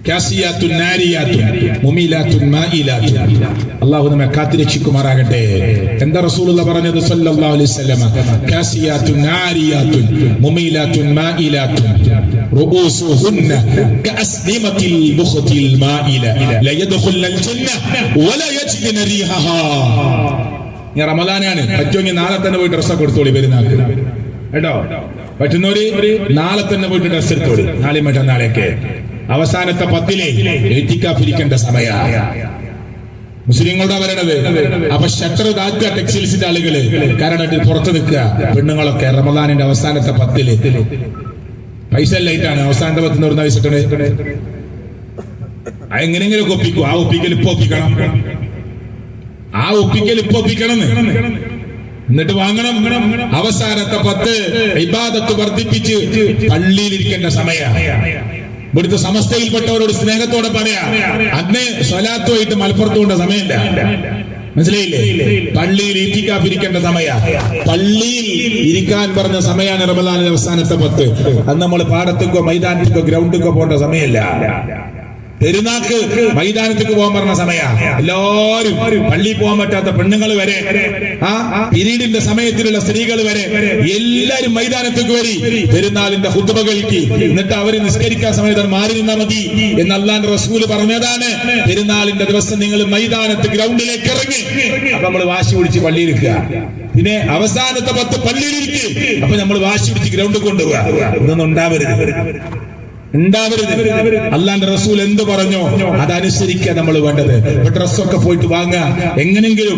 കാസിയാത്തുൻ നാരിയാത്തുൻ മുമീലാത്തുൻ മായിലാത്തുൻ. അല്ലാഹു നമ്മെ കാത്തുരക്ഷിക്കുമാറാകട്ടെ. എന്താ റസൂലുള്ളാഹി പറഞ്ഞത് സല്ലല്ലാഹു അലൈഹി വസല്ലം? കാസിയാത്തുൻ നാരിയാത്തുൻ മുമീലാത്തുൻ മായിലാത്തുൻ റൂസുഹുന്ന കഅസ്നിമത്തിൽ ബുഖത്തിൽ മായില ല യദ്ഖുലൽ ജന്ന വല യജ്ദിന റീഹഹാ. ഞാൻ റമദാനാണ്, പറ്റുമെങ്കിൽ നാളെ തന്നെ പോയി ഡ്രസ്സൊക്കെ എടുത്തോളി പെരുന്നാൾക്ക്. കേട്ടോ? പറ്റുന്നവര് നാളെ തന്നെ പോയിട്ട് ഡ്രസ്സ് എടുത്തോളി. നാളെയും മറ്റന്നാളെയൊക്കെ അവസാനത്തെ 10 ഇരിക്കേണ്ട സമയ മുസ്ലിങ്ങളുടെ വരണത്. അപ്പൊ ഷട്ടർ താക്കുക ടെക്സ്റ്റൈൽസിന്റെ ആളുകള്, കാരണം പുറത്ത് നിൽക്കുക. പെണ്ണുങ്ങളൊക്കെ റമദാനിന്റെ അവസാനത്തെ 10 പൈസ ലൈറ്റാണ്. അവസാനത്തെ 10 നിർന്ന പൈസ എങ്ങനെയെങ്കിലും ഒപ്പിക്കും. ആ ഒപ്പിക്കൽ ഇപ്പൊ ഒപ്പിക്കണം. എന്നിട്ട് വാങ്ങണം. അവസാനത്തെ 10 ഇബാദത്ത് വർദ്ധിപ്പിച്ച് പള്ളിയിലിരിക്കേണ്ട സമയ. ഇവിടുത്തെ സമസ്തയിൽപ്പെട്ടവരോട് സ്നേഹത്തോടെ പറയാ, അന്ന് സ്വലാത്തുമായിട്ട് മലപ്പുറത്ത് കൊണ്ട സമയമില്ല. മനസ്സിലായില്ലേ? പള്ളിയിൽ ഇരിക്കേണ്ട സമയ. പള്ളിയിൽ ഇരിക്കാൻ പറഞ്ഞ സമയമാണ് റമദാനിന്റെ അവസാനത്തെ 10. അത് നമ്മൾ പാടത്തേക്കോ മൈതാനത്തേക്കോ ഗ്രൗണ്ടിലേക്കോ പോകേണ്ട സമയമല്ല. പെരുന്നാക്ക് മൈതാനത്തേക്ക് പോകാൻ പറഞ്ഞ സമയ. എല്ലാവരും പള്ളിയിൽ പോകാൻ പറ്റാത്ത പെണ്ണുങ്ങൾ വരെ, പിരീഡിന്റെ സമയത്തിലുള്ള സ്ത്രീകൾ വരെ എല്ലാരും മൈതാനത്തേക്ക് വരി പെരുന്നാളിന്റെ ഖുത്ബകൾക്ക്. എന്നിട്ട് അവര് നിസ്കരിക്കാൻ സമയത്ത് മാറി നിന്നാ മതി എന്ന് അല്ലാഹുവിന്റെ റസൂൽ പറഞ്ഞതാണ്. പെരുന്നാളിന്റെ ദിവസം നിങ്ങൾ മൈതാനത്ത് ഗ്രൗണ്ടിലേക്ക് ഇറങ്ങി. അപ്പൊ നമ്മൾ വാശി പിടിച്ച് പള്ളിയിലിരിക്കുക. പിന്നെ അവസാനത്തെ 10 പള്ളിയിലിരിക്കുക. അപ്പൊ നമ്മൾ വാശി പിടിച്ച് ഗ്രൗണ്ടിൽ കൊണ്ടുപോവുക. ഇതൊന്നും ഉണ്ടാവരുത്. അല്ലാഹുവിന്റെ റസൂൽ എന്ത് പറഞ്ഞോ അതനുസരിക്കുക നമ്മൾ വേണ്ടത്. ഡ്രസ്സൊക്കെ പോയിട്ട് വാങ്ങുക. എങ്ങനെങ്കിലും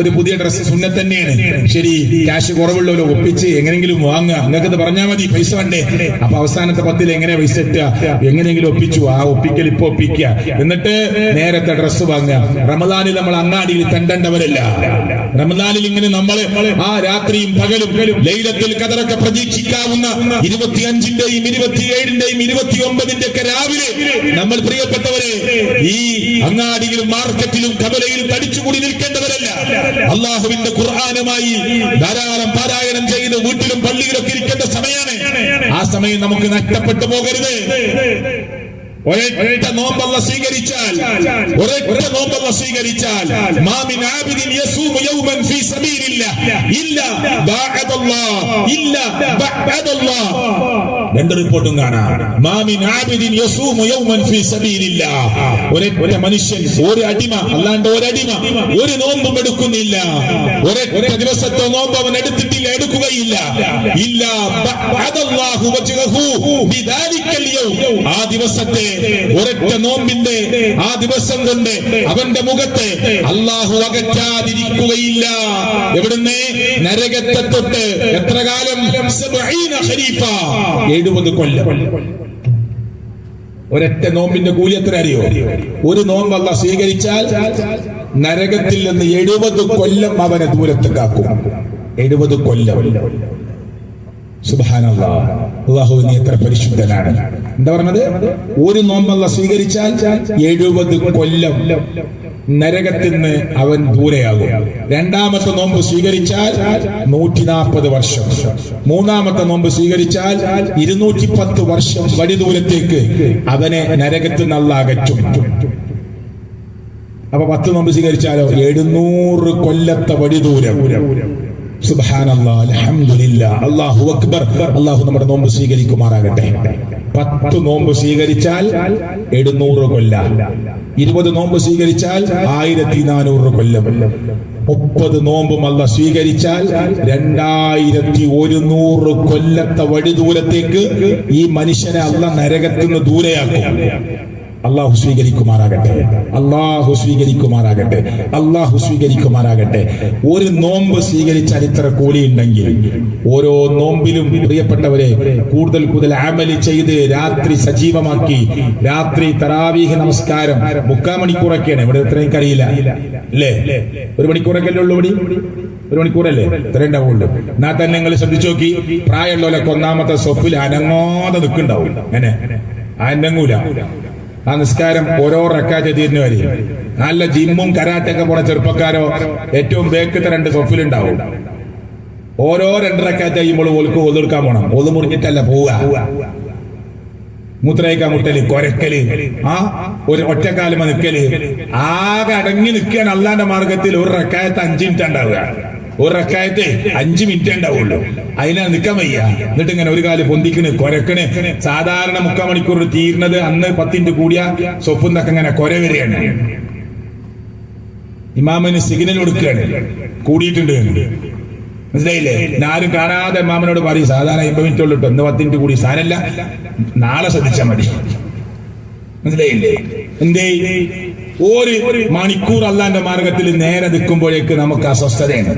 ഒരു പുതിയ ഡ്രസ്സ് സുന്നത്ത് തന്നെയാണ്. ശരി, ക്യാഷ് കുറവുള്ളവരോ ഒപ്പിച്ച് എങ്ങനെങ്കിലും വാങ്ങുക. നിങ്ങൾക്ക് പറഞ്ഞാൽ മതി, പൈസ വേണ്ടേ? അപ്പൊ അവസാനത്തെ 10 എങ്ങനെ പൈസ ഇട്ടുക? എങ്ങനെയെങ്കിലും ഒപ്പിച്ചു. ആ ഒപ്പിക്കൽ ഇപ്പൊ ഒപ്പിക്കുക. എന്നിട്ട് നേരത്തെ ഡ്രസ്സ് വാങ്ങുക. റമദാനിൽ നമ്മൾ അങ്ങാടിയിൽ തെണ്ടേണ്ടവരല്ല. റമദാനിൽ ഇങ്ങനെ നമ്മൾ രാത്രിയും പകലും ലൈലത്തുൽ ഖദറൊക്കെ പ്രതീക്ഷിക്കാവുന്ന 25-ന്റെയും 27-ന്റെയും 29 ഒക്കെ രാവിലെ നമ്മൾ പ്രിയപ്പെട്ടവരെ ഈ അങ്ങാടിയിലും മാർക്കറ്റിലും കവലയിലും തടിച്ചുകൂടി നിൽക്കേണ്ടവരല്ല. അള്ളാഹുവിന്റെ ഖുർആനുമായി ധാരാളം പാരായണം ചെയ്ത് വീട്ടിലും പള്ളിയിലൊക്കെ ഇരിക്കേണ്ട സമയമാണ്. ആ സമയം നമുക്ക് നഷ്ടപ്പെട്ടു പോകരുത്. ഒരൊറ്റ നോമ്പല്ല സ്വീകരിച്ചാൽ മാ മിൻ ആബിദിൻ യസൂമു യൗമൻ ഫീ സബീലില്ലാഹ് ഇല്ലാ ബഅദല്ലാഹ്. രണ്ട് റിപ്പോർട്ടും കാണാം. മാ മിൻ ആബിദിൻ യസൂമു യൗമൻ ഫീ സബീലില്ലാഹ്. ഒരു മനുഷ്യൻ, ഒരു അടിമ, അല്ലാണ്ട് ഒരു നോമ്പും എടുക്കുന്നില്ല. ഒരൊറ്റ ദിവസത്തെ നോമ്പ് അവൻ എടുക്കുകയില്ല. ഇല്ലാ ബഅദല്ലാഹു വജ്ഹഹു ബിദാലിക്കൽ യൗം. ആ ദിവസത്തെ ഒരൊറ്റ നോമ്പിന്റെ ആ ദിവസം കൊണ്ട് അവന്റെ മുഖത്തെ അല്ലാഹു അകറ്റാതിരിക്കുകയില്ല. എവിടുന്ന്? നരകത്തെ തൊട്ട്. എത്ര കാലം? 70 കൊല്ലം. ഒരൊറ്റ നോമ്പിന്റെ കൂലി എത്ര അറിയോ? ഒരു നോമ്പ് അല്ലാഹു സ്വീകരിച്ചാൽ നരകത്തിൽ നിന്ന് 70 കൊല്ലം അവനെ ദൂരത്ത് കാക്കും. 70 കൊല്ലം. സുബ്ഹാനല്ലാഹ്. അല്ലാഹു നീ എത്ര പരിശുദ്ധനാണ്. എന്താ പറഞ്ഞത്? ഒരു നോമ്പ് അല്ലാഹു സ്വീകരിച്ചാൽ 70 കൊല്ലം നരകത്തിൽ നിന്ന് അവൻ ദൂരെയാകും. രണ്ടാമത്തെ നോമ്പ് സ്വീകരിച്ചാൽ 140 വർഷം. മൂന്നാമത്തെ നോമ്പ് സ്വീകരിച്ചാൽ 210 വർഷം വഴി ദൂരത്തേക്ക് അവനെ നരകത്തിൽ നിന്ന് അല്ലാഹു അകറ്റും. അപ്പൊ 10 നോമ്പ് സ്വീകരിച്ചാലോ 700 കൊല്ലത്തെ വഴി ദൂരം. സുബ്ഹാനല്ലാഹ്, അൽഹംദുലില്ലാഹ്, അല്ലാഹു അക്ബർ. അല്ലാഹു നമ്മുടെ നോമ്പ് സ്വീകരിക്കുമാറാകട്ടെ. 10 നോമ്പ് സ്വീകരിച്ചാൽ 700 കൊല്ലം. 20 നോമ്പ് സ്വീകരിച്ചാൽ 1400 കൊല്ലം. 30 നോമ്പും അല്ലാഹു സ്വീകരിച്ചാൽ 2100 കൊല്ലത്തെ വഴി ദൂരത്തേക്ക് ഈ മനുഷ്യനെ അല്ലാഹു നരകത്തിൽ നിന്ന് ദൂരെയാക്കും. അള്ളാഹു സ്വീകരിക്കുമാറാകട്ടെ. അള്ളാഹു സ്വീകരിക്കുമാറാകട്ടെ. അള്ളാഹു സ്വീകരിക്കുമാറാകട്ടെ. ഒരു നോമ്പ് സ്വീകരിച്ചാൽ ഇത്ര കൂലി ഉണ്ടെങ്കിൽ ഓരോ നോമ്പിലും പ്രിയപ്പെട്ടവരെ കൂടുതൽ അമല് ചെയ്ത് രാത്രി സജീവമാക്കി രാത്രി തറാവീഹ് നമസ്കാരം 3/4 മണിക്കൂറൊക്കെയാണ്. ഇവിടെ എത്രയും അറിയില്ല അല്ലേ? 1 മണിക്കൂറൊക്കെ ഉള്ളൂ. ഇവിടെ 1 മണിക്കൂറല്ലേ? ഇത്ര ഉണ്ടാവുള്ളൂ. എന്നാൽ തന്നെ നിങ്ങൾ ശ്രദ്ധിച്ചു നോക്കി, പ്രായമുള്ളവരൊക്കെ ഒന്നാമത്തെ സൊഫിൽ അനങ്ങാതെ നിൽക്കുന്നുണ്ടാവും. അങ്ങനെ അനങ്ങൂല. ആ നിസ്കാരം ഓരോ റക്കാറ്റ് തീരുന്ന വരെ. നല്ല ജിമ്മും കരാട്ടൊക്കെ പോണ ചെറുപ്പക്കാരോ ഏറ്റവും ബേക്കത്തെ 2 സൊഫിലുണ്ടാവും. ഓരോ 2 റക്കാറ്റ് കഴിയുമ്പോൾ ഓൾക്ക് ഒതെടുക്കാൻ പോണം. ഒത് മുറിഞ്ഞിട്ടല്ല പോവുക. മൂത്രയിക്കാൻ മുട്ടല്, കൊരക്കല്, ഒരു ഒറ്റക്കാലുമ നിൽക്കല്, ആകെ അടങ്ങി നിൽക്കുകയാണ് അള്ളാന്റെ മാർഗത്തിൽ. ഒരു റക്കായത്ത് 5 മിനിറ്റ് ഉണ്ടാവുക. ഒരു റക്കായത്ത് 5 മിനിറ്റ് ഉണ്ടാവുള്ളൂ. അതിനാണ് നിൽക്കാൻ വയ്യ. എന്നിട്ട് ഇങ്ങനെ ഒരു കാല് പൊന്തിക്കണ്, കൊരക്കണ്. സാധാരണ 3/4 മണിക്കൂർ തീർന്നത് അന്ന് 10 മിനിറ്റ് കൂടിയ സ്വപ്നൊക്കെ ഇങ്ങനെ കൊര വരികയാണ്. ഇമാമിന് സിഗ്നൽ കൊടുക്കുകയാണ് കൂടിയിട്ടുണ്ട്. മനസ്സിലായില്ലേ? ആരും കാണാതെ ഇമാമിനോട് പറയും സാധാരണ 50 മിനിറ്റ് ഉള്ളൂ, ഇന്ന് 10 മിനിറ്റ് കൂടി. സാരല്ല, നാളെ ശ്രദ്ധിച്ചാൽ മതി. മനസ്സിലായില്ലേ? എന്തേ? ഒരു മണിക്കൂർ അള്ളാന്റെ മാർഗത്തിൽ നേരെ നിൽക്കുമ്പോഴേക്ക് നമുക്ക് അസ്വസ്ഥതയാണ്.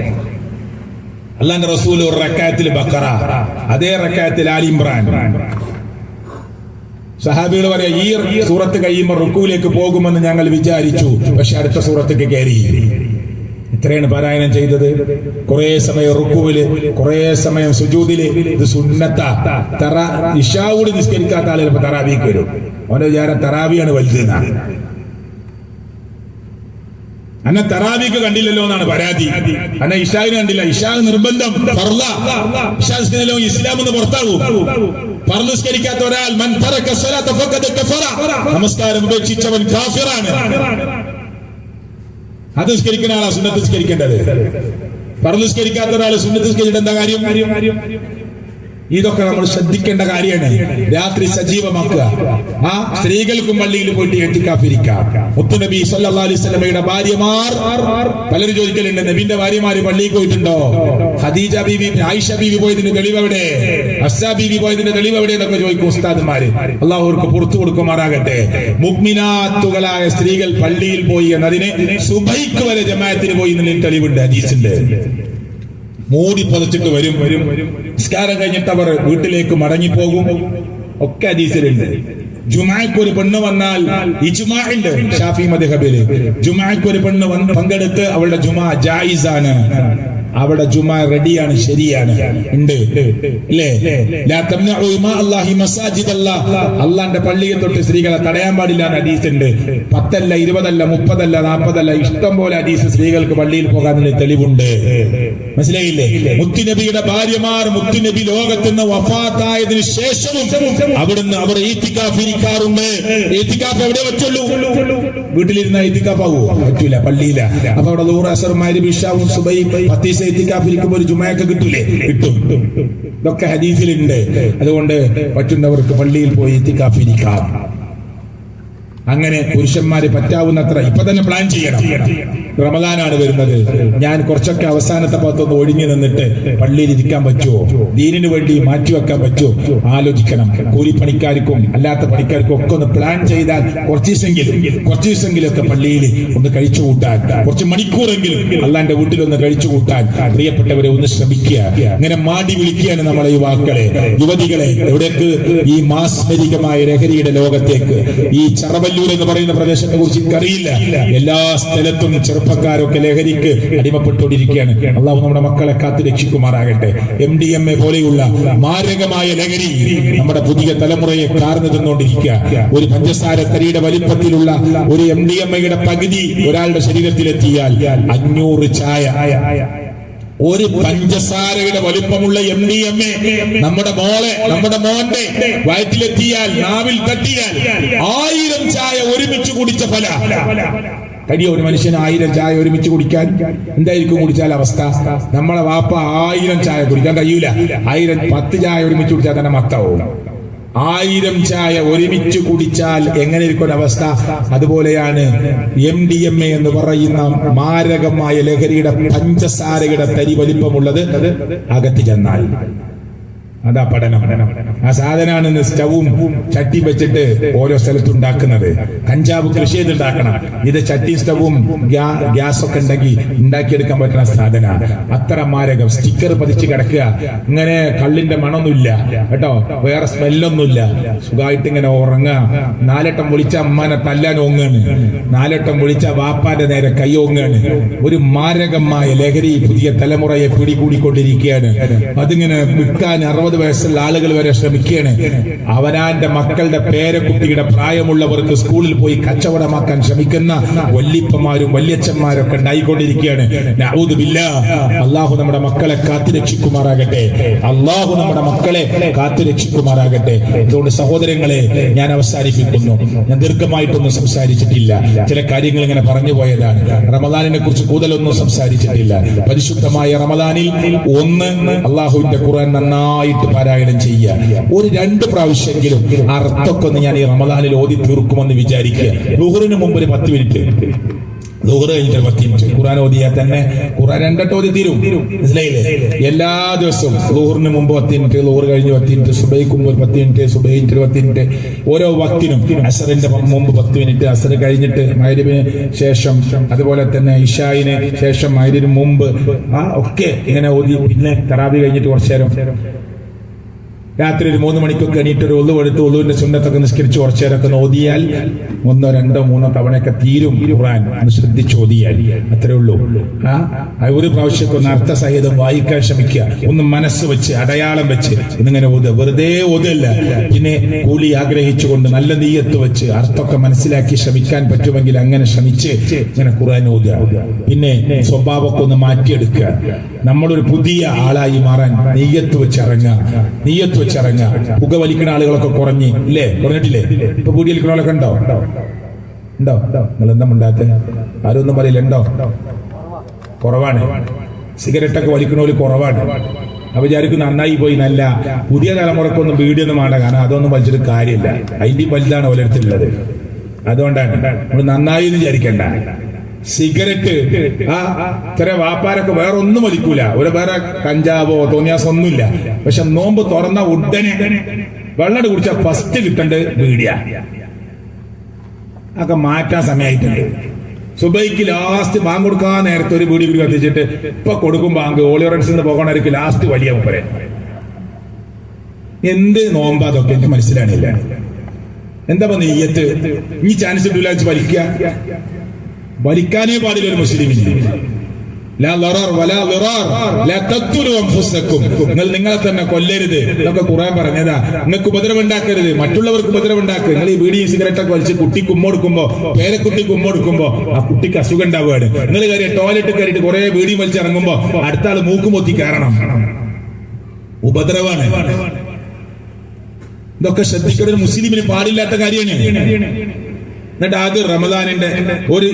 അള്ളാന്റെ റസൂൽ ഒരു റക്കായത്തിൽ ബഖറ, അതേ റക്കായത്തിൽ ആൽ ഇംറാൻ. സഹാബികൾ പറയാ, ഈ സൂറത്ത് കഴിയുമ്പോൾ റുക്കൂലേക്ക് പോകുമെന്ന് ഞങ്ങൾ വിചാരിച്ചു, പക്ഷെ അടുത്ത സൂറത്തേക്ക് കയറി. ഇത്രയാണ് പാരായണം ചെയ്തത്. കുറെ സമയം റുക്കൂവില്, കുറെ സമയം സുജൂദില്. ഇത് സുന്നത്താ. ഇശാ കൂടി നിസ്കരിക്കാത്ത ആളുകൾ തറാവിക്ക് വരും. അവന്റെ വിചാരം തറാവിയാണ് വലുതെന്നാണ്. അന്നെ തറാവിക്ക് കണ്ടില്ലല്ലോ എന്നാണ് പരാതി. അന്നെ ഇഷാവിന് കണ്ടില്ല. ഇഷാ നിർബന്ധം, ഇസ്ലാം എന്ന് പുറത്താവൂ. ഫർനിസ്കരിക്കാത്ത ഒരാൾ നമസ്കാരം ഉപേക്ഷിച്ചവൻ കാഫിറാണ്. അത് നിസ്കരിക്കുന്ന ആളാ സുന്നത്ത് നിസ്കരിക്കേണ്ടത്. ഫർനിസ്കരിക്കാത്ത ഒരാൾ സുന്നത്ത് നിസ്കരിക്കേണ്ട എന്താ കാര്യം? ഇതൊക്കെ നമ്മൾ ശ്രദ്ധിക്കേണ്ട കാര്യമാണ്. രാത്രി സജീവമാക്കുക. സ്ത്രീകൾക്കും പള്ളിയിൽ പോയിട്ട് എത്തിക്കാഫിരിക്കാം. മുത്തുനബി സല്ലല്ലാഹു അലൈഹി വസല്ലമയുടെ ഭാര്യമാർ, പലരും ചോദിക്കലുണ്ട്, നബിന്റെ ഭാര്യമാര് പള്ളിയിൽ പോയിട്ടുണ്ടോ? ഖദീജ ബീവി, ആയിഷ ബീവി പോയതിന്റെ തെളിവെവിടെ? ഹഫ്സ ബീവി പോയതിന്റെ തെളിവെവിടെ എന്നൊക്കെ ചോദിക്കും ഉസ്താദുമാര്. അള്ളാഹു അവർക്ക് പുറത്തു കൊടുക്കുമാറാകട്ടെ. മുഅ്മിനാത്തുകളായ സ്ത്രീകൾ പള്ളിയിൽ പോയി എന്നതിന് സുബൈക്ക് വരെ ജമാഅത്തിന് പോയി എന്നതിന് തെളിവുണ്ട്, ഹദീസിന്റെ. മൂടി പൊതച്ചിട്ട് വരും. നിസ്കാരം കഴിഞ്ഞിട്ട് അവർ വീട്ടിലേക്ക് മടങ്ങിപ്പോകും. ഒക്കെ ഹദീസിലുണ്ട്. ജുമാക്ക് ഒരു പെണ്ണ് വന്നാൽ ഇജ്മാഉണ്ട് ഷാഫി മദ്ഹബില്. ജുമാക്ക് ഒരു പെണ്ണ് പങ്കെടുത്ത് അവളുടെ ജുമാ ജായിസാണ്. അവിടെ ജുമാ റെഡിയാണ്, ശരിയാണ്, ഉണ്ട് അല്ലേ? ലാ തംനഉ ഇമാ അല്ലാഹി മസാജിദല്ലാഹ്, അള്ളാന്റെ പള്ളിയെ തൊട്ട് സ്ത്രീകളെ തടയാൻ പാടില്ല എന്ന് ഹദീസ് ഉണ്ട്. 10 അല്ല 20 അല്ല 30 അല്ല 40 അല്ല, ഇഷ്ടം പോലെ ഹദീസ് സ്ത്രീകൾക്ക് പള്ളിയിൽ പോകാനുള്ള തെളിവുണ്ട്. മനസ്സിലായില്ലേ? മുത്തുനബിയുടെ ഭാര്യമാർ മുത്തുനബി ലോകത്ത് നിന്ന് വഫാത്തായതിനു ശേഷവും അവിടുന്ന് അവർ ഈത്തിക്കാഫ് ഇരിക്കാറുണ്ട്. ഈത്തിക്കാഫ് എവിടെ വെച്ചുള്ളൂ? വീട്ടിലിരുന്ന ഈത്തിക്കാഫ് ആവോ? പറ്റൂല, പള്ളിയില. അപ്പൊ അവിടെ ദുഹർ അസർ മഗ്രിബ് ഇശാഉം സുബഹി 10 ദിവസം ഈത്തിക്കാഫ് ഇരിക്കുമ്പോൾ ഒരു ജുമയൊക്കെ കിട്ടൂലേ? കിട്ടും. ഇതൊക്കെ ഹദീസിലുണ്ട്. അതുകൊണ്ട് പറ്റുന്നവർക്ക് പള്ളിയിൽ പോയി ഈത്തിക്കാഫ് ഇരിക്കാം. അങ്ങനെ പുരുഷന്മാര് പറ്റാവുന്നത്ര ഇപ്പൊ തന്നെ പ്ലാൻ ചെയ്യണം. റമദാനാണ് വരുന്നത്, ഞാൻ കുറച്ചൊക്കെ അവസാനത്തെ ഭാഗത്തൊന്ന് ഒഴിഞ്ഞു നിന്നിട്ട് പള്ളിയിൽ ഇരിക്കാൻ പറ്റുമോ, ദീനിനു വേണ്ടി മാറ്റിവെക്കാൻ പറ്റുമോ ആലോചിക്കണം. കൂലിപ്പണിക്കാർക്കും അല്ലാത്ത പണിക്കാർക്കും ഒക്കെ ഒന്ന് പ്ലാൻ ചെയ്താൽ കുറച്ച് ദിവസമെങ്കിലും ഒക്കെ പള്ളിയിൽ ഒന്ന് കഴിച്ചു കൂട്ടാൻ, കുറച്ച് മണിക്കൂറെങ്കിലും അള്ളാന്റെ വീട്ടിലൊന്ന് കഴിച്ചു കൂട്ടാൻ പ്രിയപ്പെട്ടവരെ ഒന്ന് ശ്രമിക്കുക. അങ്ങനെ മാടി വിളിക്കുകയാണ് നമ്മളെ യുവാക്കളെ, യുവതികളെ, എവിടേക്ക്? ഈ മാസ്മരികമായ ലഹരിയുടെ ലോകത്തേക്ക്. ഈ ചറവല്ലൂർ എന്ന് പറയുന്ന പ്രദേശത്തെ കുറിച്ച് എനിക്കറിയില്ല. എല്ലാ സ്ഥലത്തും ചെറുപ്പക്കാരൊക്കെ ലഹരിക്ക് അടിമപ്പെട്ടുകൊണ്ടിരിക്കുകയാണ്. അള്ളാഹു നമ്മുടെ മക്കളെ കാത്തു രക്ഷിക്കുമാറാകട്ടെ. MDMA പോലെയുള്ള മാരകമായ ലഹരി നമ്മുടെ പുതിയ തലമുറയെ കാർന്നു തിന്നുകൊണ്ടിരിക്കുക. ഒരു പഞ്ചസാര തരിയുടെ വലിപ്പത്തിലുള്ള ഒരു MDMAയുടെ പകുതി ഒരാളുടെ ശരീരത്തിലെത്തിയാൽ 500 ചായ, ഒരു പഞ്ചസാരയുടെ വലുപ്പമുള്ള MDMA നമ്മുടെ മോന്റെ വയറ്റിലെത്തിയാൽ, നാവിൽ തട്ടിയാൽ 1000 ചായ ഒരുമിച്ച് കുടിച്ച ഫല. കഴിയോ ഒരു മനുഷ്യന് 1000 ചായ ഒരുമിച്ച് കുടിക്കാൻ? എന്തായിരിക്കും കുടിച്ചാൽ അവസ്ഥ? നമ്മളെ വാപ്പ 1000 ചായ കുടിക്കാൻ കഴിയൂല. 10 ചായ ഒരുമിച്ച് കുടിച്ചാൽ തന്നെ മത്താവും. 1000 ചായ ഒരുമിച്ച് കുടിച്ചാൽ എങ്ങനെ ഇരിക്കും അവസ്ഥ? അതുപോലെയാണ് MDMA എന്ന് പറയുന്ന മാരകമായ ലഹരിയുടെ പഞ്ചസാരയുടെ തരി വലിപ്പമുള്ളത് അകത്ത് ചെന്നാൽ. അതാ പഠനം. ആ സാധനമാണ് സ്റ്റവും ചട്ടി വെച്ചിട്ട് ഓരോ സ്ഥലത്തുണ്ടാക്കുന്നത്. കഞ്ചാവ് കൃഷി ചെയ്തുണ്ടാക്കണം. ഇത് ചട്ടി സ്റ്റവും ഗ്യാസൊക്കെ ഉണ്ടെങ്കിൽ ഉണ്ടാക്കിയെടുക്കാൻ പറ്റുന്ന സാധന. അത്ര മാരകം. സ്റ്റിക്കർ പതിച്ച് കിടക്കുക. ഇങ്ങനെ കള്ളിന്റെ മണമൊന്നുമില്ല കേട്ടോ, വേറെ സ്മെല്ലൊന്നുമില്ല. സുഖമായിട്ട് ഇങ്ങനെ ഉറങ്ങുക. 4 വട്ടം വിളിച്ച അമ്മാനെ തല്ലാൻ ഓങ്ങാണ്, 4 വട്ടം വിളിച്ച വാപ്പാന്റെ നേരെ കൈ ഓങ്ങാണ്. ഒരു മാരകമായ ലഹരി പുതിയ തലമുറയെ പിടികൂടിക്കൊണ്ടിരിക്കുകയാണ്. അതിങ്ങനെ വിൽക്കാൻ 60 വയസ്സുള്ള ആളുകൾ വരെ ശ്രമിക്കുകയാണ്. അവനാന്റെ മക്കളുടെ പേരക്കുട്ടിയുടെ പ്രായമുള്ളവർക്ക് സ്കൂളിൽ പോയി കച്ചവടമാക്കാൻ ശ്രമിക്കുന്ന വല്യപ്പന്മാരും വല്യച്ഛന്മാരൊക്കെ ഉണ്ടായിക്കൊണ്ടിരിക്കുകയാണ്. നഊദു ബില്ലാഹ്. അള്ളാഹു നമ്മുടെ മക്കളെ കാത്തുരക്ഷിക്കുമാറാകട്ടെ. അള്ളാഹു നമ്മുടെ മക്കളെ കാത്തുരക്ഷിക്കുമാറാകട്ടെ. അതുകൊണ്ട് സഹോദരങ്ങളെ, ഞാൻ അവസാനിപ്പിക്കുന്നു. ഞാൻ ദീർഘമായിട്ടൊന്നും സംസാരിച്ചിട്ടില്ല. ചില കാര്യങ്ങൾ ഇങ്ങനെ പറഞ്ഞു പോയതാണ്. റമദാനിനെ കുറിച്ച് കൂടുതലൊന്നും സംസാരിച്ചിട്ടില്ല. പരിശുദ്ധമായ റമദാനിൽ അള്ളാഹുവിന്റെ ഖുർആൻ നന്നായിട്ട് പാരായണം ചെയ്യുക. ഒരു 2 പ്രാവശ്യമെങ്കിലും അർത്ഥമൊക്കെ ഒന്ന് ഞാൻ ഈ റമദാനിൽ ഓതി തീർക്കുമെന്ന് വിചാരിക്കുക. ളുഹറിന് മുമ്പ് ഒരു 10 മിനിറ്റ്, ളുഹർ കഴിഞ്ഞിട്ട് 10 മിനിറ്റ് ഖുർആൻ ഓതിയാൽ തന്നെ ഖുർആൻ 2 വട്ടം ഓതി തീരും. മനസ്സിലായില്ലേ? എല്ലാ ദിവസവും ളുഹറിന് മുമ്പ് 10 മിനിറ്റ്, ളുഹർ കഴിഞ്ഞ് 10 മിനിറ്റ്, സുബഹിക്ക് മുമ്പ് 10 മിനിറ്റ്, സുബഹി 10 മിനിറ്റ്, ഓരോ വക്തിനും. അസറിന്റെ മുമ്പ് 10 മിനിറ്റ്, അസർ കഴിഞ്ഞിട്ട് മഗ്രിബിന് ശേഷം, അതുപോലെ തന്നെ ഇശായിന് ശേഷം, മഗ്രിബിന് മുമ്പ്, ഒക്കെ ഇങ്ങനെ ഓതി. പിന്നെ തറാവി കഴിഞ്ഞിട്ട് കുറച്ചു നേരം, രാത്രി ഒരു 3 മണിക്കൊക്കെ എണീറ്റ് ഒരു ഒളു എടുത്ത് ഒളുവിന്റെ സുന്നത്തൊക്കെ നിസ്കരിച്ച് കുറച്ചു നേരമൊക്കെ ഓതിയാൽ 1, 2, 3 തവണയൊക്കെ തീരും ഖുർആൻ. ഒന്ന് ശ്രദ്ധിച്ച് ഓതിയാൽ അത്രേ ഉള്ളൂ. ഒരു പ്രാവശ്യമൊക്കെ ഒന്ന് അർത്ഥസഹിതം വായിക്കാൻ ശ്രമിക്കുക. ഒന്ന് മനസ്സ് വെച്ച്, അടയാളം വെച്ച് ഇന്നിങ്ങനെ ഓതുക. വെറുതെ ഓതല്ല. പിന്നെ കൂലി ആഗ്രഹിച്ചുകൊണ്ട് നല്ല നീയത്ത് വെച്ച് അർത്ഥമൊക്കെ മനസ്സിലാക്കി ശ്രമിക്കാൻ പറ്റുമെങ്കിൽ അങ്ങനെ ശ്രമിച്ച് ഇങ്ങനെ ഖുർആൻ ഓതുക. പിന്നെ സ്വഭാവമൊക്കെ ഒന്ന് മാറ്റിയെടുക്കുക. നമ്മളൊരു പുതിയ ആളായി മാറാൻ നീയത്ത് വെച്ചിറങ്ങുക. പുക വലിക്കുന്ന ആളുകളൊക്കെ കുറഞ്ഞ് ഇല്ലേ? കുറഞ്ഞിട്ടില്ലേ? ഇപ്പൊ കൂടി വലിക്കുന്ന ആളൊക്കെ ഉണ്ടോ? നിങ്ങൾ എന്താ ഉണ്ടാത്ത? ആരും ഒന്നും പറയില്ല. ഉണ്ടോ? കുറവാണ്. സിഗരറ്റൊക്കെ വലിക്കണോല് കുറവാണ്. അപ്പൊ വിചാരിക്കും നന്നായി പോയി. നല്ല പുതിയ തലമുറക്കൊന്നും വീഡിയൊന്നും വേണ്ട, കാരണം അതൊന്നും വലിച്ചിട്ട് കാര്യമില്ല. അതിന്റെ വലുതാണ് ഓരോരുത്തരുള്ളത്. അതുകൊണ്ടാണ് നമ്മൾ നന്നായി എന്ന് വിചാരിക്കണ്ട. സിഗരറ്റ് ഇത്ര വാപ്പാരൊക്കെ വേറെ ഒന്നും വലിക്കൂല, ഒരു വേറെ കഞ്ചാവോ തോന്നിയാസോ ഒന്നുമില്ല. പക്ഷെ നോമ്പ് തുറന്ന ഉടനെ വെള്ളം കുടിച്ച ഫസ്റ്റ് കിട്ടണ്ട് ബീഡിയ. ഒക്കെ മാറ്റാൻ സമയമായിട്ടുണ്ട്. സുബൈക്ക് ലാസ്റ്റ് ബാങ്ക് കൊടുക്കാൻ നേരത്തെ ഒരു ബീഡി കത്തിച്ചിട്ട് ഇപ്പൊ കൊടുക്കും ബാങ്ക്. ഓളിയോറൻസിൽ നിന്ന് പോകണവർക്ക് ലാസ്റ്റ് വലിയ മുപ്പരെ. എന്ത് നോമ്പ് അതൊക്കെ എനിക്ക് മനസ്സിലാണില്ല. എന്താ നെയ്യത്ത്? ഇനി ചാൻസ് ഇട്ടില്ല വലിക്കാനേ പാടില്ല ഒരു മുസ്ലിമിന്. ലാ ളറർ വലാ ളിറാർ ലാ തഖ്തുലു അൻഫുസക്കും. നിങ്ങൾ നിങ്ങളെ തന്നെ കൊല്ലരുത്. ഇതൊക്കെ ഖുർആൻ പറഞ്ഞതാ. നിങ്ങൾക്ക് ഉപദ്രവം ഉണ്ടാക്കരുത്, മറ്റുള്ളവർക്ക് ഉപദ്രവം ഉണ്ടാക്കരുത്. നിങ്ങൾ ഈ ബീഡിയും സിഗരറ്റൊക്കെ വലിച്ച് കുട്ടിക്ക് ഉമ്മൊടുക്കുമ്പോ, പേരക്കുട്ടിക്ക് ഉമ്മൊടുക്കുമ്പോ ആ കുട്ടിക്ക് അസുഖം ഉണ്ടാവുകയാണ്. നിങ്ങൾ കയറിയ ടോയ്ലറ്റ് കയറിയിട്ട് കുറെ ബീഡിയും വലിച്ചിറങ്ങുമ്പോ അടുത്ത ആള് മൂക്കുമൊത്തി കയറണം. ഉപദ്രവാണ്. ഇതൊക്കെ ശ്രദ്ധിക്കുന്നത് മുസ്ലിമിന് പാടില്ലാത്ത കാര്യമാണ്. എന്നിട്ട് ആദ്യം റമദാനിന്റെ ഒരു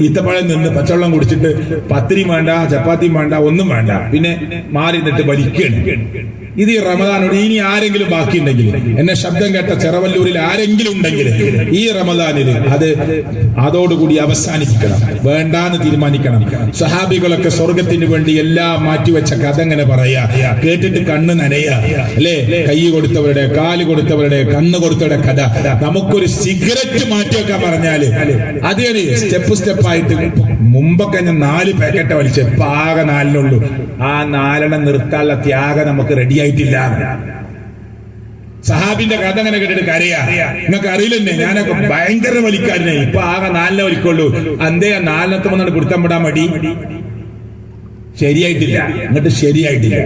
ഈത്തപ്പഴം നിന്ന് പച്ചവെള്ളം കുടിച്ചിട്ട് പത്തിരി വേണ്ട, ചപ്പാത്തിയും വേണ്ട, ഒന്നും വേണ്ട, പിന്നെ മാറി നിന്നിട്ട് വലിക്കുകയാണ്. ഇത് ഈ റമദാനോട് ഇനി ആരെങ്കിലും ബാക്കിയുണ്ടെങ്കിൽ, എന്നെ ശബ്ദം കേട്ട ചെറവല്ലൂരിൽ ആരെങ്കിലും ഉണ്ടെങ്കിൽ ഈ റമദാനിൽ അതോടുകൂടി അവസാനിപ്പിക്കണം, വേണ്ടാന്ന് തീരുമാനിക്കണം. സഹാബികളൊക്കെ സ്വർഗത്തിന് വേണ്ടി എല്ലാം മാറ്റിവെച്ച കഥ എങ്ങനെ പറയാ, കേട്ടിട്ട് കണ്ണ് നനയാ അല്ലേ? കൈ കൊടുത്തവരുടെ, കാല് കൊടുത്തവരുടെ, കണ്ണ് കൊടുത്തവരുടെ കഥ. നമുക്കൊരു സിഗരറ്റ് മാറ്റിവെക്കാൻ പറഞ്ഞാല് അത് സ്റ്റെപ്പായിട്ട് മുമ്പൊക്കെ ഞാൻ 4 പാക്കറ്റ് വലിച്ച് ഇപ്പൊ ആകെ 4 ആ 4 നിർത്താനുള്ള ത്യാഗം നമുക്ക് റെഡി ആയിട്ടില്ല. സഹാബിന്റെ കഥ അങ്ങനെ കേട്ടിട്ട് കരയാ. നിങ്ങൾക്ക് അറിയില്ലെന്നെ, ഞാനൊക്കെ ഭയങ്കര വലിക്കാരനെ, ഇപ്പൊ ആകെ 4 വലിക്കുള്ളൂ. അന്തേ 4 വന്നാണ് കൊടുത്താൻ വിടാൻ മടി. ശരിയായിട്ടില്ല, എന്നിട്ട് ശരിയായിട്ടില്ല.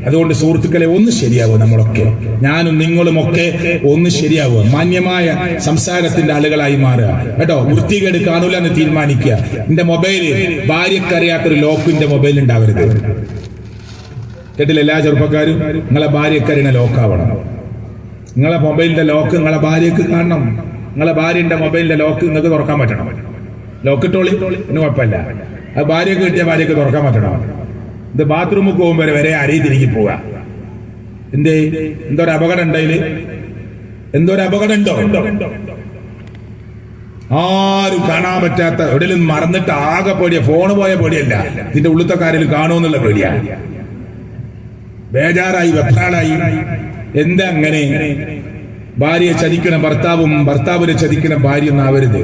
അതുകൊണ്ട് സുഹൃത്തുക്കളെ, ഒന്ന് ശരിയാവുക. നമ്മളൊക്കെ, ഞാനും നിങ്ങളും ഒക്കെ ഒന്ന് ശരിയാവുക. മാന്യമായ സംസാരത്തിന്റെ ആളുകളായി മാറുക കേട്ടോ. വൃത്തികേട് കാണൂല എന്ന് തീരുമാനിക്കുക. എന്റെ മൊബൈല് ഭാര്യക്കറിയാത്തൊരു ലോക്കിന്റെ മൊബൈൽ ഉണ്ടാവരുത്. കേട്ടില്ല? എല്ലാ ചെറുപ്പക്കാരും നിങ്ങളെ ഭാര്യക്കറിയണ ലോക്കാവണം. നിങ്ങളെ മൊബൈലിന്റെ ലോക്ക് നിങ്ങളെ ഭാര്യക്ക് കാണണം. നിങ്ങളെ ഭാര്യന്റെ മൊബൈലിന്റെ ലോക്ക് നിങ്ങൾക്ക് തുറക്കാൻ പറ്റണം. ലോക്കിട്ടോളി, ഒന്നും കുഴപ്പമില്ല. അത് ഭാര്യക്ക് കിട്ടിയ ഭാര്യക്ക് തുറക്കാൻ പറ്റണം. ഇത് ബാത്റൂമിൽ പോകുമ്പോൾ വരെ അരി തിരികെ പോവുക. എന്തൊരു അപകടം ഉണ്ടതില്, എന്തൊരു അപകടം ഉണ്ടോ? ആരും കാണാൻ പറ്റാത്ത എവിടെയും മറന്നിട്ട് ആകെ പേടിയ, ഫോണ് പോയ പേടിയല്ല, ഇതിന്റെ ഉള്ളിലത്തെ കാര്യം കാണുമെന്നുള്ള പേടിയാ. ബേജാറായി, വെപ്രാളായി. എന്താ അങ്ങനെ? ഭാര്യയെ ചതിക്കണ ഭർത്താവും ഭർത്താവിനെ ചതിക്കണ ഭാര്യ ഒന്നാവരുത്.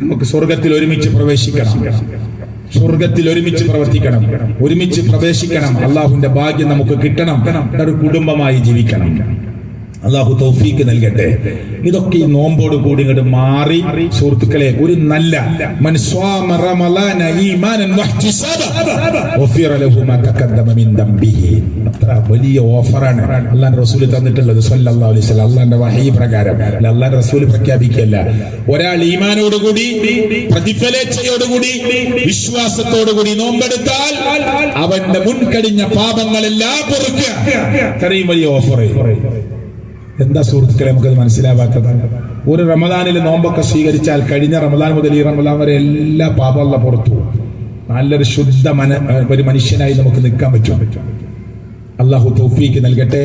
നമുക്ക് സ്വർഗത്തിൽ ഒരുമിച്ച് പ്രവേശിക്കണം, സ്വർഗത്തിൽ ഒരുമിച്ച് പ്രവർത്തിക്കണം, ഒരുമിച്ച് പ്രവേശിക്കണം. അള്ളാഹുവിന്റെ ഭാഗ്യം നമുക്ക് കിട്ടണം. ഒരു കുടുംബമായി ജീവിക്കണം. അള്ളാഹു തൗഫീക്ക് നൽകട്ടെ. ഇതൊക്കെ ഈ നോമ്പോട് കൂടി ഇങ്ങോട്ട് മാറി സുഹൃത്തുക്കളെ, ഒരു നല്ല അത്ര വലിയ ഓഫറാണ് അള്ളാഹുവിന്റെ റസൂൽ തന്നിട്ടുള്ളത് സല്ലല്ലാഹു അലൈഹി വസല്ലം. അള്ളാഹുവിന്റെ വഹീ പ്രകാരം, അള്ളാഹുവിന്റെ റസൂൽ പ്രഖ്യാപിക്കല്ല. ഒരാൾ ഈമാനോടുകൂടി, പ്രതിഫലേച്ഛയോടുകൂടി, വിശ്വാസത്തോടുകൂടി നോമ്പെടുത്താൽ അവന്റെ മുൻകഴിഞ്ഞ പാപങ്ങളെല്ലാം പൊറുക്കുക. ഇത്രയും വലിയ ഓഫർ. എന്താ സുഹൃത്തുക്കളെ നമുക്കത് മനസ്സിലാവാത്തത്? ഒരു റമദാനിൽ നോമ്പൊക്കെ സ്വീകരിച്ചാൽ കഴിഞ്ഞ റമദാൻ മുതൽ ഈ റമദാൻ വരെ എല്ലാ പാപങ്ങളും പുറത്തു. നല്ലൊരു ശുദ്ധ ഒരു മനുഷ്യനായി നമുക്ക് നിൽക്കാൻ പറ്റും. അള്ളാഹു തൗഫീക്ക് നൽകട്ടെ.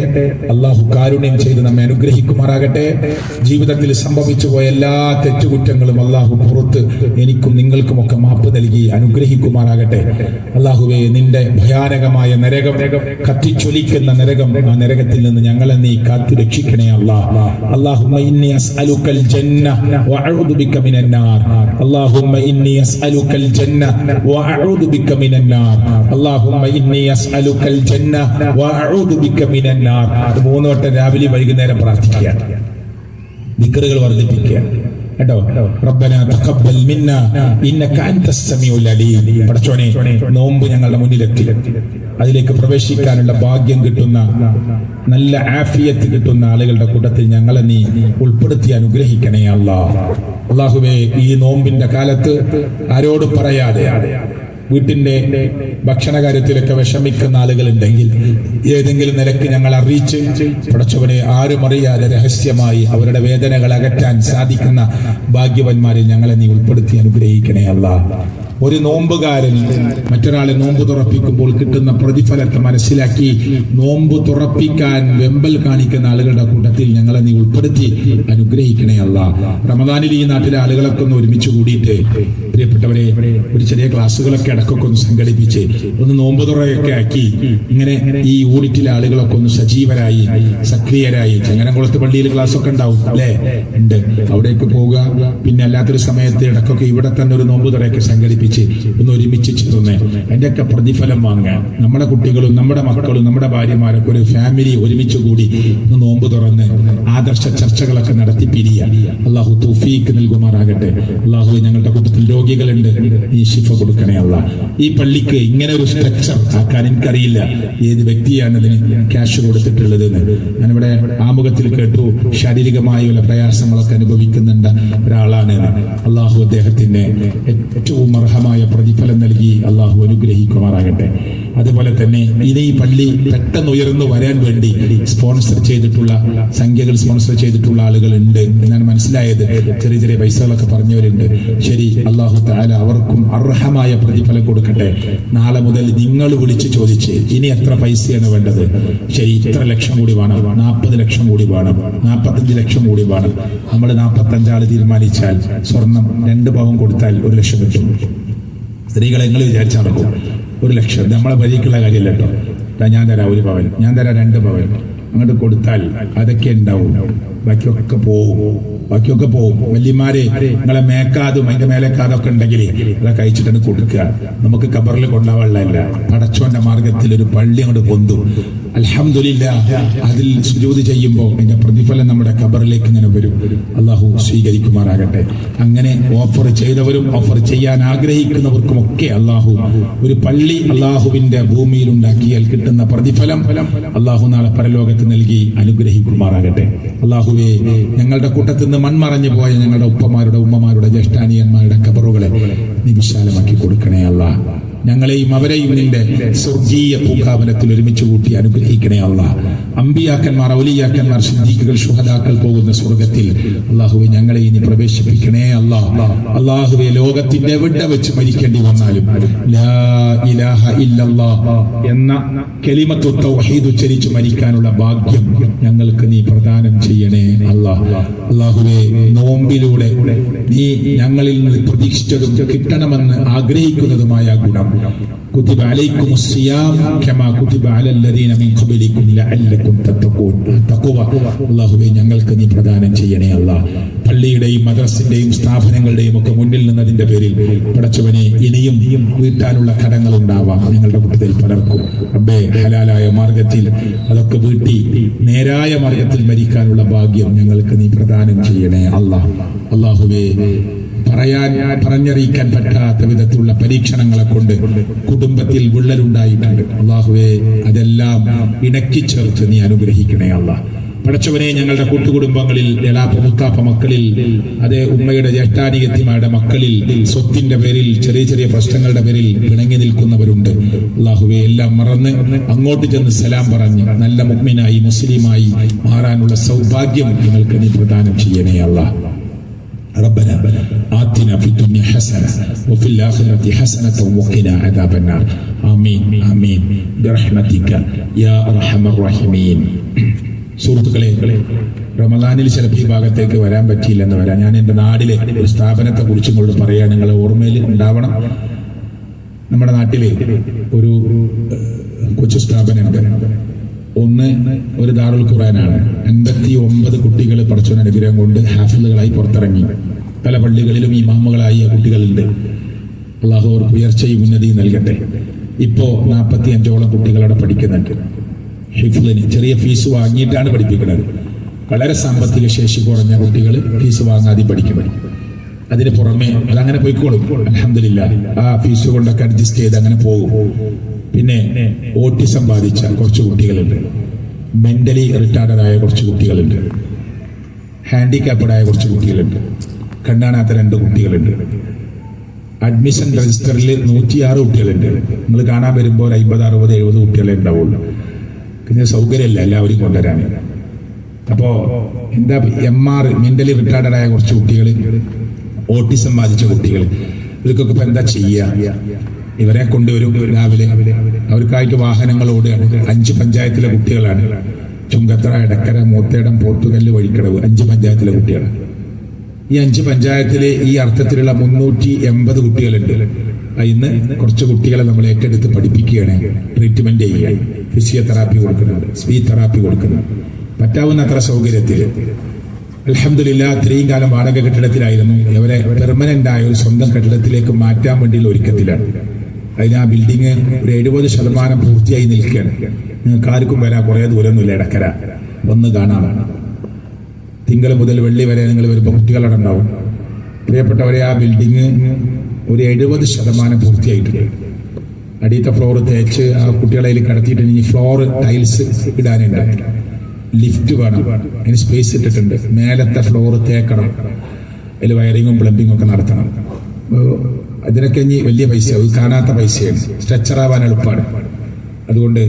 അള്ളാഹു കാരുണ്യം ചെയ്ത് നമ്മെ അനുഗ്രഹിക്കുമാറാകട്ടെ. ജീവിതത്തിൽ സംഭവിച്ചു പോയ എല്ലാ തെറ്റുകുറ്റങ്ങളും അള്ളാഹു പുറത്ത് എനിക്കും നിങ്ങൾക്കുമൊക്കെ മാപ്പ് നൽകി അനുഗ്രഹിക്കുമാറാകട്ടെ. അള്ളാഹുവേ, നിന്റെ ഭയാനകമായ നരകം, കത്തിച്ചൊലിക്കുന്ന നരകം, ആ നരകത്തിൽ നിന്ന് ഞങ്ങളെ നീ കാത്തു രക്ഷിക്കണേ അല്ലാഹ്. അല്ലാഹുമ്മ ഇന്നി അസ്അലുക്കൽ ജന്ന വഅഊദു ബിക മിനൻ നാർ. അല്ലാഹുമ്മ ഇന്നി അസ്അലുക്കൽ ജന്ന വഅഊദു ബിക മിനൻ നാർ. അല്ലാഹുമ്മ ഇന്നി അസ്അലുക്കൽ ജന്ന വഅഊദു ബിക മിനൻ നാർ. 3 വട്ടം രാവിലെ വൈകുന്നേരം പ്രാർത്ഥിക്കുക, ദിക്റുകൾ വർദ്ധിപ്പിക്കുക കേട്ടോ. റബ്ബനാ തഖബ്ബൽ മിന്നാ ഇന്നക അൻതസ് സമീഉൽ അലീം. പടച്ചോനെ, നോമ്പ് ഞങ്ങളുടെ മുന്നിലെത്തി, അതിലേക്ക് പ്രവേശിക്കാനുള്ള ഭാഗ്യം കിട്ടുന്ന, നല്ല ആഫിയത്ത് കിട്ടുന്ന ആളുകളുടെ കൂട്ടത്തിൽ ഞങ്ങളെ നീ ഉൾപ്പെടുത്തി അനുഗ്രഹിക്കണേ അല്ലാഹ്. അല്ലാഹുവേ, ഈ നോമ്പിന്റെ കാലത്ത് ആരോട് പറയാതെ വീട്ടിന്റെ ഭക്ഷണ കാര്യത്തിലൊക്കെ വിഷമിക്കുന്ന ആളുകളുണ്ടെങ്കിൽ ഏതെങ്കിലും നിലക്ക് ഞങ്ങൾ അറിയിച്ച് പടച്ചവനെ ആരും അറിയാതെ രഹസ്യമായി അവരുടെ വേദനകൾ അകറ്റാൻ സാധിക്കുന്ന ഭാഗ്യവന്മാരിൽ ഞങ്ങളെ നീ ഉൾപ്പെടുത്തി അനുഗ്രഹിക്കണേ അല്ലാഹ്. ഒരു നോമ്പുകാരൻ മറ്റൊരാളെ നോമ്പ് തുറപ്പിക്കുമ്പോൾ കിട്ടുന്ന പ്രതിഫലത്തെ മനസ്സിലാക്കി നോമ്പ് തുറപ്പിക്കാൻ വെമ്പൽ കാണിക്കുന്ന ആളുകളുടെ കൂട്ടത്തിൽ ഞങ്ങളെ നീ ഉൾപ്പെടുത്തി അനുഗ്രഹിക്കണേ അല്ലാഹ്. റമദാനിൽ ഈ നാട്ടിലെ ആളുകളൊക്കെ ഒന്ന് ഒരുമിച്ച് കൂടിയിട്ട് പ്രിയപ്പെട്ടവരെ ഒരു ചെറിയ ക്ലാസ്സുകളൊക്കെ ഇടക്കൊക്കെ ഒന്ന് സംഘടിപ്പിച്ച് ഒന്ന് നോമ്പ് തുറയൊക്കെ ആക്കി ഇങ്ങനെ ഈ യൂണിറ്റിലെ ആളുകളൊക്കെ ഒന്ന് സജീവരായി സക്രിയരായി, ചങ്ങനംകുളത്ത് പള്ളിയിൽ ക്ലാസ് ഒക്കെ ഉണ്ടാവും അല്ലെ, ഉണ്ട്, അവിടേക്ക് പോവുക. പിന്നെ അല്ലാത്തൊരു സമയത്ത് ഇടക്കൊക്കെ ഇവിടെ തന്നെ ഒരു നോമ്പ് തുറയൊക്കെ സംഘടിപ്പിച്ച് സംഘടിപ്പിച്ച് ഒന്ന് ഒരുമിച്ച് ചേർന്ന് അതിൻ്റെയൊക്കെ പ്രതിഫലം വാങ്ങാൻ നമ്മുടെ കുട്ടികളും നമ്മുടെ മക്കളും നമ്മുടെ ഭാര്യമാരൊക്കെ ഒരു ഫാമിലി ഒരുമിച്ച് കൂടി ഒന്ന് നോമ്പ് തുറന്ന് ആദർശ ചർച്ചകളൊക്കെ നടത്തി പിരിയാൻ അള്ളാഹു തൗഫീക്ക് നൽകുമാറാകട്ടെ. അള്ളാഹു ഞങ്ങളുടെ കൂട്ടത്തിൽ രോഗികളുണ്ട്, നീ ശിഫ കൊടുക്കണേ അല്ല. ഈ പള്ളിക്ക് ഇങ്ങനെ ഒരു സ്ട്രക്ചർ ആക്കാൻ എനിക്കറിയില്ല ഏത് വ്യക്തിയാണ് ഇതിന് ക്യാഷ് കൊടുത്തിട്ടുള്ളത് എന്ന്. ഞാനിവിടെ ആമുഖത്തിൽ കേട്ടു ശാരീരികമായുള്ള പ്രയാസങ്ങളൊക്കെ അനുഭവിക്കുന്നുണ്ട് ഒരാളാണ്. അള്ളാഹു അദ്ദേഹത്തിന് ഏറ്റവും അർഹമായ പ്രതിഫലം നൽകി അള്ളാഹു അനുഗ്രഹിക്കുമാറാകട്ടെ. അതുപോലെ തന്നെ ഇനി ഈ പള്ളി പെട്ടെന്ന് ഉയർന്നു വരാൻ വേണ്ടി സ്പോൺസർ ചെയ്തിട്ടുള്ള സംഖ്യകൾ സ്പോൺസർ ചെയ്തിട്ടുള്ള ആളുകൾ ഉണ്ട് എന്നാണ് മനസ്സിലായത്. ചെറിയ ചെറിയ പൈസകളൊക്കെ പറഞ്ഞവരുണ്ട്. ശരി, അള്ളാഹു തആല അവർക്കും അർഹമായ പ്രതിഫലം കൊടുക്കട്ടെ. നാളെ മുതൽ നിങ്ങൾ വിളിച്ച് ചോദിച്ച് ഇനി എത്ര പൈസയാണ് വേണ്ടത്, ശരി ഇത്ര ലക്ഷം കൂടി വേണം, 40 ലക്ഷം കൂടി വേണം, 45 ലക്ഷം കൂടി വേണം. നമ്മൾ 45 ആള് തീരുമാനിച്ചാൽ സ്വർണം 2 പവൻ കൊടുത്താൽ 1 ലക്ഷം കിട്ടും. സ്ത്രീകളെ നിങ്ങൾ വിചാരിച്ചാൽ നടക്കും 1 ലക്ഷം. നമ്മളെ വരിക്കുള്ള കാര്യമില്ല കേട്ടോ. ഞാൻ തരാം 1 പവൻ, ഞാൻ തരാം 2 പവൻ, അങ്ങോട്ട് കൊടുത്താൽ അതൊക്കെ ഉണ്ടാവും. ബാക്കിയൊക്കെ പോവും. വല്യമാരെ നിങ്ങളെ മേക്കാതും അതിന്റെ മേലേക്കാതൊക്കെ ഉണ്ടെങ്കിൽ അതൊക്കെ അയച്ചിട്ടാണ് കൊടുക്കുക. നമുക്ക് ഖബറിൽ കൊണ്ടാവാനുള്ള പടച്ചോന്റെ മാർഗത്തിൽ ഒരു പള്ളി അങ്ങോട്ട് പൊന്തു. അൽഹംദുലില്ലാഹ്, അതിൽ സുജൂദ് ചെയ്യുമ്പോൾ അതിന്റെ പ്രതിഫലം നമ്മുടെ ഖബറിലേക്ക് ഇങ്ങനെ വരും. അള്ളാഹു സ്വീകരിക്കുമാറാകട്ടെ. അങ്ങനെ ഓഫർ ചെയ്തവരും ഓഫർ ചെയ്യാൻ ആഗ്രഹിക്കുന്നവർക്കുമൊക്കെ അള്ളാഹു ഒരു പള്ളി അള്ളാഹുവിന്റെ ഭൂമിയിൽ ഉണ്ടാക്കിയാൽ കിട്ടുന്ന പ്രതിഫലം അള്ളാഹു നാളെ പരലോകത്ത് നൽകി അനുഗ്രഹിക്കുമാറാകട്ടെ. അള്ളാഹുവേ, ഞങ്ങളുടെ കൂട്ടത്തിൽ നിന്ന് മൺമറഞ്ഞു പോയ ഞങ്ങളുടെ ഉപ്പമാരുടെ ഉമ്മമാരുടെ ജ്യേഷ്ഠാനിയന്മാരുടെ ഖബറുകളെ നീ വിശാലമാക്കി കൊടുക്കണേ അല്ലാ. ഞങ്ങളെയും അവരെയും നിന്റെ സ്വർഗീയ പൂങ്കാവനത്തിൽ ഒരുമിച്ച് കൂട്ടി അനുഗ്രഹിക്കണേ അല്ലാ. അമ്പിയാക്കന്മാർ, ഔലിയാക്കന്മാർ, സിദ്ദീഖുകൾ, ശുഹദാക്കൾ പോകുന്ന സ്വർഗത്തിൽ അള്ളാഹുവെ ഞങ്ങളെ ഇനി പ്രവേശിപ്പിക്കണേ അല്ലാ. അള്ളാഹുവെ, ലോകത്തിന്റെ എവിടെ വെച്ച് മരിക്കേണ്ടി വന്നാലും ലാ ഇലാഹ ഇല്ലല്ലാഹ് എന്ന കലിമത്തു തൗഹീദ് ഉച്ചരിച്ച് മരിക്കാനുള്ള ഭാഗ്യം ഞങ്ങൾക്ക് നീ പ്രദാനം ചെയ്യണേ അല്ലാ. അള്ളാഹുവെ, നോമ്പിലൂടെ നീ ഞങ്ങളിൽ നിന്ന് പ്രതീക്ഷിച്ചതും കിട്ടണമെന്ന് ആഗ്രഹിക്കുന്നതുമായ ഗുണം കുതിബ അലൈക്കുമുസ് സിയാം കമാ കുതിബ അലൽ ലദീന മിൻ ഖബലികും ലഅല്ലകും തത്തഖൂൻ. തഖ്വ അല്ലാഹുവേ ഞങ്ങൾക്ക് നീ പ്രദാനം ചെയ്യണേ അല്ലാഹ്. പള്ളിയുടെയും മദ്രസയുടെയും സ്ഥാപനങ്ങളുടെയും ഒക്കെ മുന്നിൽ നിന്നതിന്റെ പേരിൽ പടച്ചവനെ ഇനിയും വീട്ടാനുള്ള കടങ്ങൾ ഉണ്ടാവാം ഞങ്ങളുടെ കൂട്ടത്തിൽ പലർക്കും. റബ്ബേ, ഹലാലായ മാർഗത്തിൽ അതൊക്കെ വീട്ടി നേരായ മാർഗത്തിൽ മരിക്കാനുള്ള ഭാഗ്യം ഞങ്ങൾക്ക് നീ പ്രദാനം ചെയ്യണേ അല്ലാഹ്. അല്ലാഹുവേ, പറഞ്ഞറിയിക്കാൻ പറ്റാത്ത വിധത്തിലുള്ള പരീക്ഷണങ്ങളെ കൊണ്ട് കുടുംബത്തിൽ വിള്ളലുണ്ടായിട്ടുണ്ട്. അള്ളാഹുവേ, അതെല്ലാം ഇണക്കി ചേർത്ത് നീ അനുഗ്രഹിക്കണേ അല്ലാഹ്. പടച്ചവനെ, ഞങ്ങളുടെ കൂട്ടുകുടുംബങ്ങളിൽ എളാപ്പ മുത്താപ്പ മക്കളിൽ, അതേ ഉമ്മയുടെ ജ്യേഷ്ഠാനിയത്തിമാരുടെ മക്കളിൽ സ്വത്തിന്റെ പേരിൽ ചെറിയ ചെറിയ പ്രശ്നങ്ങളുടെ പേരിൽ പിണങ്ങി നിൽക്കുന്നവരുണ്ട്. അള്ളാഹുവെ, എല്ലാം മറന്ന് അങ്ങോട്ട് ചെന്ന് സലാം പറഞ്ഞ് നല്ല മുഅ്മിനായി മുസ്ലിമായി മാറാനുള്ള സൗഭാഗ്യം നിങ്ങൾക്ക് നീ പ്രദാനം ചെയ്യണേ അല്ലാഹ്. ربنا آتنا في الدنيا حسنة وفي الآخرة حسنة وقنا عذاب النار آمين آمين برحمتك يا أرحم الراحمين. സുഹൃത്തുക്കളെ, റമദാനിൽ ചിലപ്പോൾ ഈ ഭാഗത്തേക്ക് വരാൻ പറ്റിയില്ലെന്ന് വരാം. ഞാൻ എൻ്റെ നാട്ടിലെ ഒരു സ്ഥാപനത്തെ കുറിച്ച് ഇങ്ങോട്ട് പറയാൻ നിങ്ങളെ ഓർമ്മയിൽ ഉണ്ടാവണം. നമ്മുടെ നാട്ടിലെ ഒരു കൊച്ചു സ്ഥാപനമുണ്ട്. ഒന്ന് ഒരു ദാറുൽ ഖുർആനാണ്. 89 കുട്ടികൾ പടച്ചവന്റെ അനുഗ്രഹം കൊണ്ട് ഹാഫിളുകളായി പുറത്തിറങ്ങി. പല പള്ളികളിലും ഇമാമുകളായി ആ കുട്ടികളുണ്ട്. അള്ളാഹു അവർക്ക് ഉയർച്ചയും ഉന്നതിയും നൽകട്ടെ. ഇപ്പോ 45ഓളം കുട്ടികളവിടെ പഠിക്കുന്നുണ്ട്. ഹിഫ്ലിന് ചെറിയ ഫീസ് വാങ്ങിയിട്ടാണ് പഠിപ്പിക്കുന്നത്. വളരെ സാമ്പത്തിക ശേഷി കുറഞ്ഞ കുട്ടികൾ ഫീസ് വാങ്ങാതെ പഠിക്കണം. അതിന് പുറമെ അതങ്ങനെ പോയിക്കോളും. അൽഹംദുലില്ലാഹ്, ആ ഫീസ് കൊണ്ടൊക്കെ അഡ്ജസ്റ്റ് ചെയ്ത് അങ്ങനെ പോകും. പിന്നെ ഓട്ടിസം ബാധിച്ച കുറച്ച് കുട്ടികളുണ്ട്, മെന്റലി റിട്ടാർഡായ കുറച്ച് കുട്ടികളുണ്ട്, ഹാൻഡിക്യാപ്ഡായ കുറച്ച് കുട്ടികളുണ്ട്, കണ്ണാനാത്ത 2 കുട്ടികളുണ്ട്. അഡ്മിഷൻ രജിസ്റ്ററിൽ 106 കുട്ടികളുണ്ട്. നിങ്ങൾ കാണാൻ വരുമ്പോൾ 50, 60, 70 കുട്ടികളെ ഉണ്ടാവുള്ളൂ. പിന്നെ സൗകര്യമില്ല എല്ലാവരും കൊണ്ടുവരാൻ. അപ്പോ എന്താ MR മെന്റലി റിട്ടാർഡായ കുറച്ച് കുട്ടികൾ, ഓട്ടിസം ബാധിച്ച കുട്ടികൾ, ഇവർക്കൊക്കെ ഇപ്പൊ എന്താ ചെയ്യുക? ഇവരെ കൊണ്ടുവരും രാവിലെ. അവർക്കായിട്ട് വാഹനങ്ങൾ ഓടുകയാണ്. 5 പഞ്ചായത്തിലെ കുട്ടികളാണ്. ചുങ്കത്തറ, എടക്കര, മൂത്തേടം, പോർത്തുകല്ല്, വഴിക്കടവ് 5 പഞ്ചായത്തിലെ കുട്ടികളാണ്. ഈ 5 പഞ്ചായത്തിലെ ഈ അർത്ഥത്തിലുള്ള 380 കുട്ടികളുണ്ട്. ഇന്ന് കുറച്ച് കുട്ടികളെ നമ്മൾ ഏറ്റെടുത്ത് പഠിപ്പിക്കുകയാണ്, ട്രീറ്റ്മെന്റ് ചെയ്യുക. ഫിസിയോതെറാപ്പി കൊടുക്കുന്നുണ്ട്, സ്പീച്ച് തെറാപ്പി കൊടുക്കുന്നുണ്ട്. പറ്റാവുന്ന അത്ര സൗകര്യത്തിൽ അൽഹംദുലില്ലാ ഇത്രയും കാലം വാടക കെട്ടിടത്തിലായിരുന്നു. അവരെ പെർമനന്റ് ആയ ഒരു സ്വന്തം കെട്ടിടത്തിലേക്ക് മാറ്റാൻ വേണ്ടിയുള്ള ഒരുക്കത്തിലാണ്. അതിന് ആ ബിൽഡിങ് ഒരു 70% പൂർത്തിയായി നിൽക്കുകയാണ്. നിങ്ങൾക്ക് ആർക്കും വരാൻ കുറേ ദൂരമൊന്നുമില്ല, ഇടക്കര ഒന്ന് കാണാനാണ്. തിങ്കൾ മുതൽ വെള്ളി വരെ നിങ്ങൾ വരുമ്പോൾ കുട്ടികളവിടെ ഉണ്ടാവും. പ്രിയപ്പെട്ടവരെ, ആ ബിൽഡിങ് ഒരു 70% പൂർത്തിയായിട്ടുണ്ട്. അടിയത്തെ ഫ്ലോർ തേച്ച് ആ കുട്ടികളെ കടത്തിയിട്ട് ഇനി ഫ്ലോർ ടൈൽസ് ഇടാനുണ്ട്. ലിഫ്റ്റ് വേണം, അതിന് സ്പേസ് ഇട്ടിട്ടുണ്ട്. മേലത്തെ ഫ്ലോർ തേക്കണം, അതിൽ വയറിങ്ങും പ്ലംബിങ്ങും ഒക്കെ നടത്തണം. അതിനൊക്കെ ഇനി വലിയ പൈസ, കാണാത്ത പൈസയാണ്. സ്ട്രെച്ചറാവാൻ എളുപ്പമാണ്. അതുകൊണ്ട്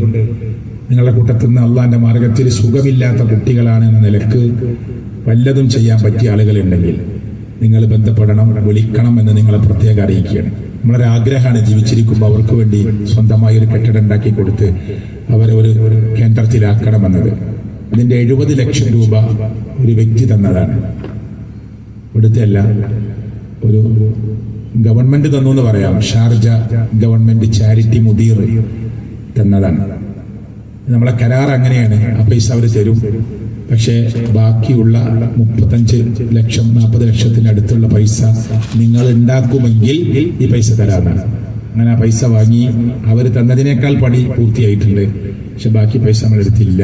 നിങ്ങളുടെ കൂട്ടത്തിൽ നിന്ന് അള്ളാന്റെ മാർഗത്തിൽ സുഖമില്ലാത്ത കുട്ടികളാണ് എന്ന നിലക്ക് വല്ലതും ചെയ്യാൻ പറ്റിയ ആളുകളുണ്ടെങ്കിൽ നിങ്ങൾ ബന്ധപ്പെടണം, വിളിക്കണം എന്ന് നിങ്ങളെ പ്രത്യേകം അറിയിക്കുകയാണ്. നമ്മളൊരു ആഗ്രഹമാണ് ജീവിച്ചിരിക്കുമ്പോൾ അവർക്ക് വേണ്ടി സ്വന്തമായി ഒരു കെട്ടിടം ഉണ്ടാക്കി കൊടുത്ത് അവരെ ഒരു കേന്ദ്രത്തിലാക്കണമെന്നത്. അതിന്റെ 70 ലക്ഷം രൂപ ഒരു വ്യക്തി തന്നതാണ്. ഇവിടുത്തെ അല്ല, ഒരു ഗവൺമെന്റ് തന്നു എന്ന് പറയാം. ഷാർജ ഗവൺമെന്റ് ചാരിറ്റി മുദീർ തന്നതാണ്. നമ്മളെ കരാർ അങ്ങനെയാണ്. ആ പൈസ അവർ തരും. പക്ഷേ ബാക്കിയുള്ള 35 ലക്ഷം 40 ലക്ഷത്തിനടുത്തുള്ള പൈസ നിങ്ങൾ ഉണ്ടാക്കുമെങ്കിൽ ഈ പൈസ തരാനാണ്. അങ്ങനെ ആ പൈസ വാങ്ങി അവർ തന്നതിനേക്കാൾ പണി പൂർത്തിയായിട്ടുണ്ട്. പക്ഷെ ബാക്കി പൈസ നമ്മൾ എടുത്തില്ല.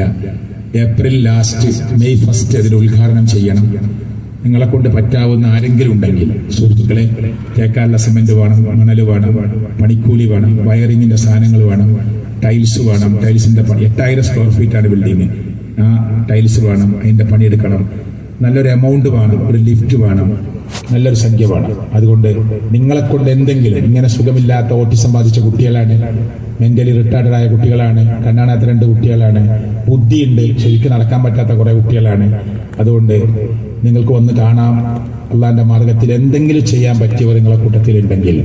ഏപ്രിൽ ലാസ്റ്റ് മെയ് 1 അതിൽ ഉദ്ഘാടനം ചെയ്യണം. നിങ്ങളെ കൊണ്ട് പറ്റാവുന്ന ആരെങ്കിലും ഉണ്ടെങ്കിൽ സുഹൃത്തുക്കളെ, തേക്കാനുള്ള സിമെന്റ് വേണം, മണൽ വേണം, പണിക്കൂലി വേണം, വയറിങ്ങിന്റെ സാധനങ്ങൾ വേണം, ടൈൽസ് വേണം. ടൈൽസിന്റെ പണി 8000 സ്ക്വയർ ഫീറ്റാണ് ബിൽഡിങ്. ആ ടൈൽസ് വേണം, അതിന്റെ പണിയെടുക്കണം. നല്ലൊരു എമൗണ്ട് വേണം, ഒരു ലിഫ്റ്റ് വേണം, നല്ലൊരു സംഖ്യ വേണം. അതുകൊണ്ട് നിങ്ങളെ കൊണ്ട് എന്തെങ്കിലും, ഇങ്ങനെ സുഖമില്ലാത്ത ഓട്ടിസം ബാധിച്ച കുട്ടികളാണ്, മെന്റലി റിട്ടാർഡഡ് ആയ കുട്ടികളാണ്, കണ്ണാണാത്ത 2 കുട്ടികളാണ്, ബുദ്ധിയുണ്ട്, ശരിക്കും നടക്കാൻ പറ്റാത്ത കുറെ കുട്ടികളാണ്. അതുകൊണ്ട് നിങ്ങൾക്ക് വന്ന് കാണാം. അള്ളാന്റെ മാർഗത്തിൽ എന്തെങ്കിലും ചെയ്യാൻ പറ്റിയവർ നിങ്ങളെ കൂട്ടത്തിലുണ്ടെങ്കിൽ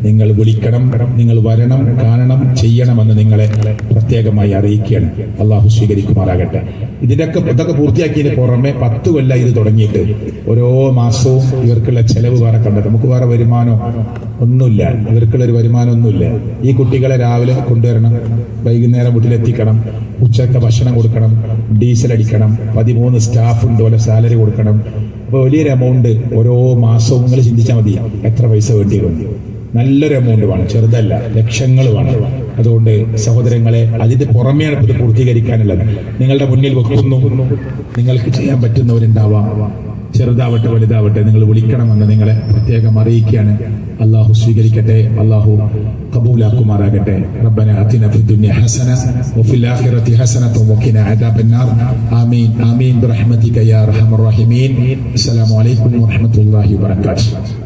നിങ്ങൾ വിളിക്കണം, നിങ്ങൾ വരണം, കാണണം, ചെയ്യണമെന്ന് നിങ്ങളെ പ്രത്യേകമായി അറിയിക്കുകയാണ്. അള്ളാഹു സ്വീകരിക്കുമാറാകട്ടെ. ഇതൊക്കെ പൂർത്തിയാക്കിയതിന് പുറമെ 10 കൊല്ലം ഇത് തുടങ്ങിയിട്ട് ഓരോ മാസവും ഇവർക്കുള്ള ചെലവ് വേറെ കണ്ടത്. നമുക്ക് വേറെ വരുമാനം ഒന്നുമില്ല, ഇവർക്കുള്ള ഒരു വരുമാനം ഒന്നുമില്ല. ഈ കുട്ടികളെ രാവിലെ കൊണ്ടുവരണം, വൈകുന്നേരം വീട്ടിലെത്തിക്കണം, ഉച്ചത്തെ ഭക്ഷണം കൊടുക്കണം, ഡീസൽ അടിക്കണം, 13 സ്റ്റാഫ് ഉണ്ട്, ഓരോ സാലറി കൊടുക്കണം. അപ്പോൾ വലിയൊരു എമൗണ്ട് ഓരോ മാസവും നിങ്ങൾ ചിന്തിച്ചാൽ മതി എത്ര പൈസ വേണ്ടി വരും. നല്ലൊരു എമൗണ്ട് വേണം, ചെറുതല്ല, ലക്ഷങ്ങൾ വേണം. അതുകൊണ്ട് സഹോദരങ്ങളെ, അതിന്റെ പുറമെയാണ് ഇത് പൂർത്തീകരിക്കാനുള്ളത്. നിങ്ങളുടെ മുന്നിൽ വെക്കുന്നു, നിങ്ങൾക്ക് ചെയ്യാൻ പറ്റുന്നവരുണ്ടാവാം, ചെറുതാവട്ടെ വലുതാവട്ടെ, നിങ്ങൾ വിളിക്കണമെന്ന് നിങ്ങളെ പ്രത്യേകം അറിയിക്കുകയാണ്. അള്ളാഹു സ്വീകരിക്കട്ടെ, അള്ളാഹു കബൂലാക്കുമാറാകട്ടെ. റബ്ബന ആതിന ഫിദ്ദുനിയ ഹസന വഫിൽ ആഖിറതി ഹസനത വഖിന അദാബന്നാർ. ആമീൻ ആമീൻ ബിറഹ്മതിക യാ അർഹമർ റഹീമീൻ. അസ്സലാമു അലൈക്കും വറഹ്മത്തുള്ളാഹി വബറകാതുഹു.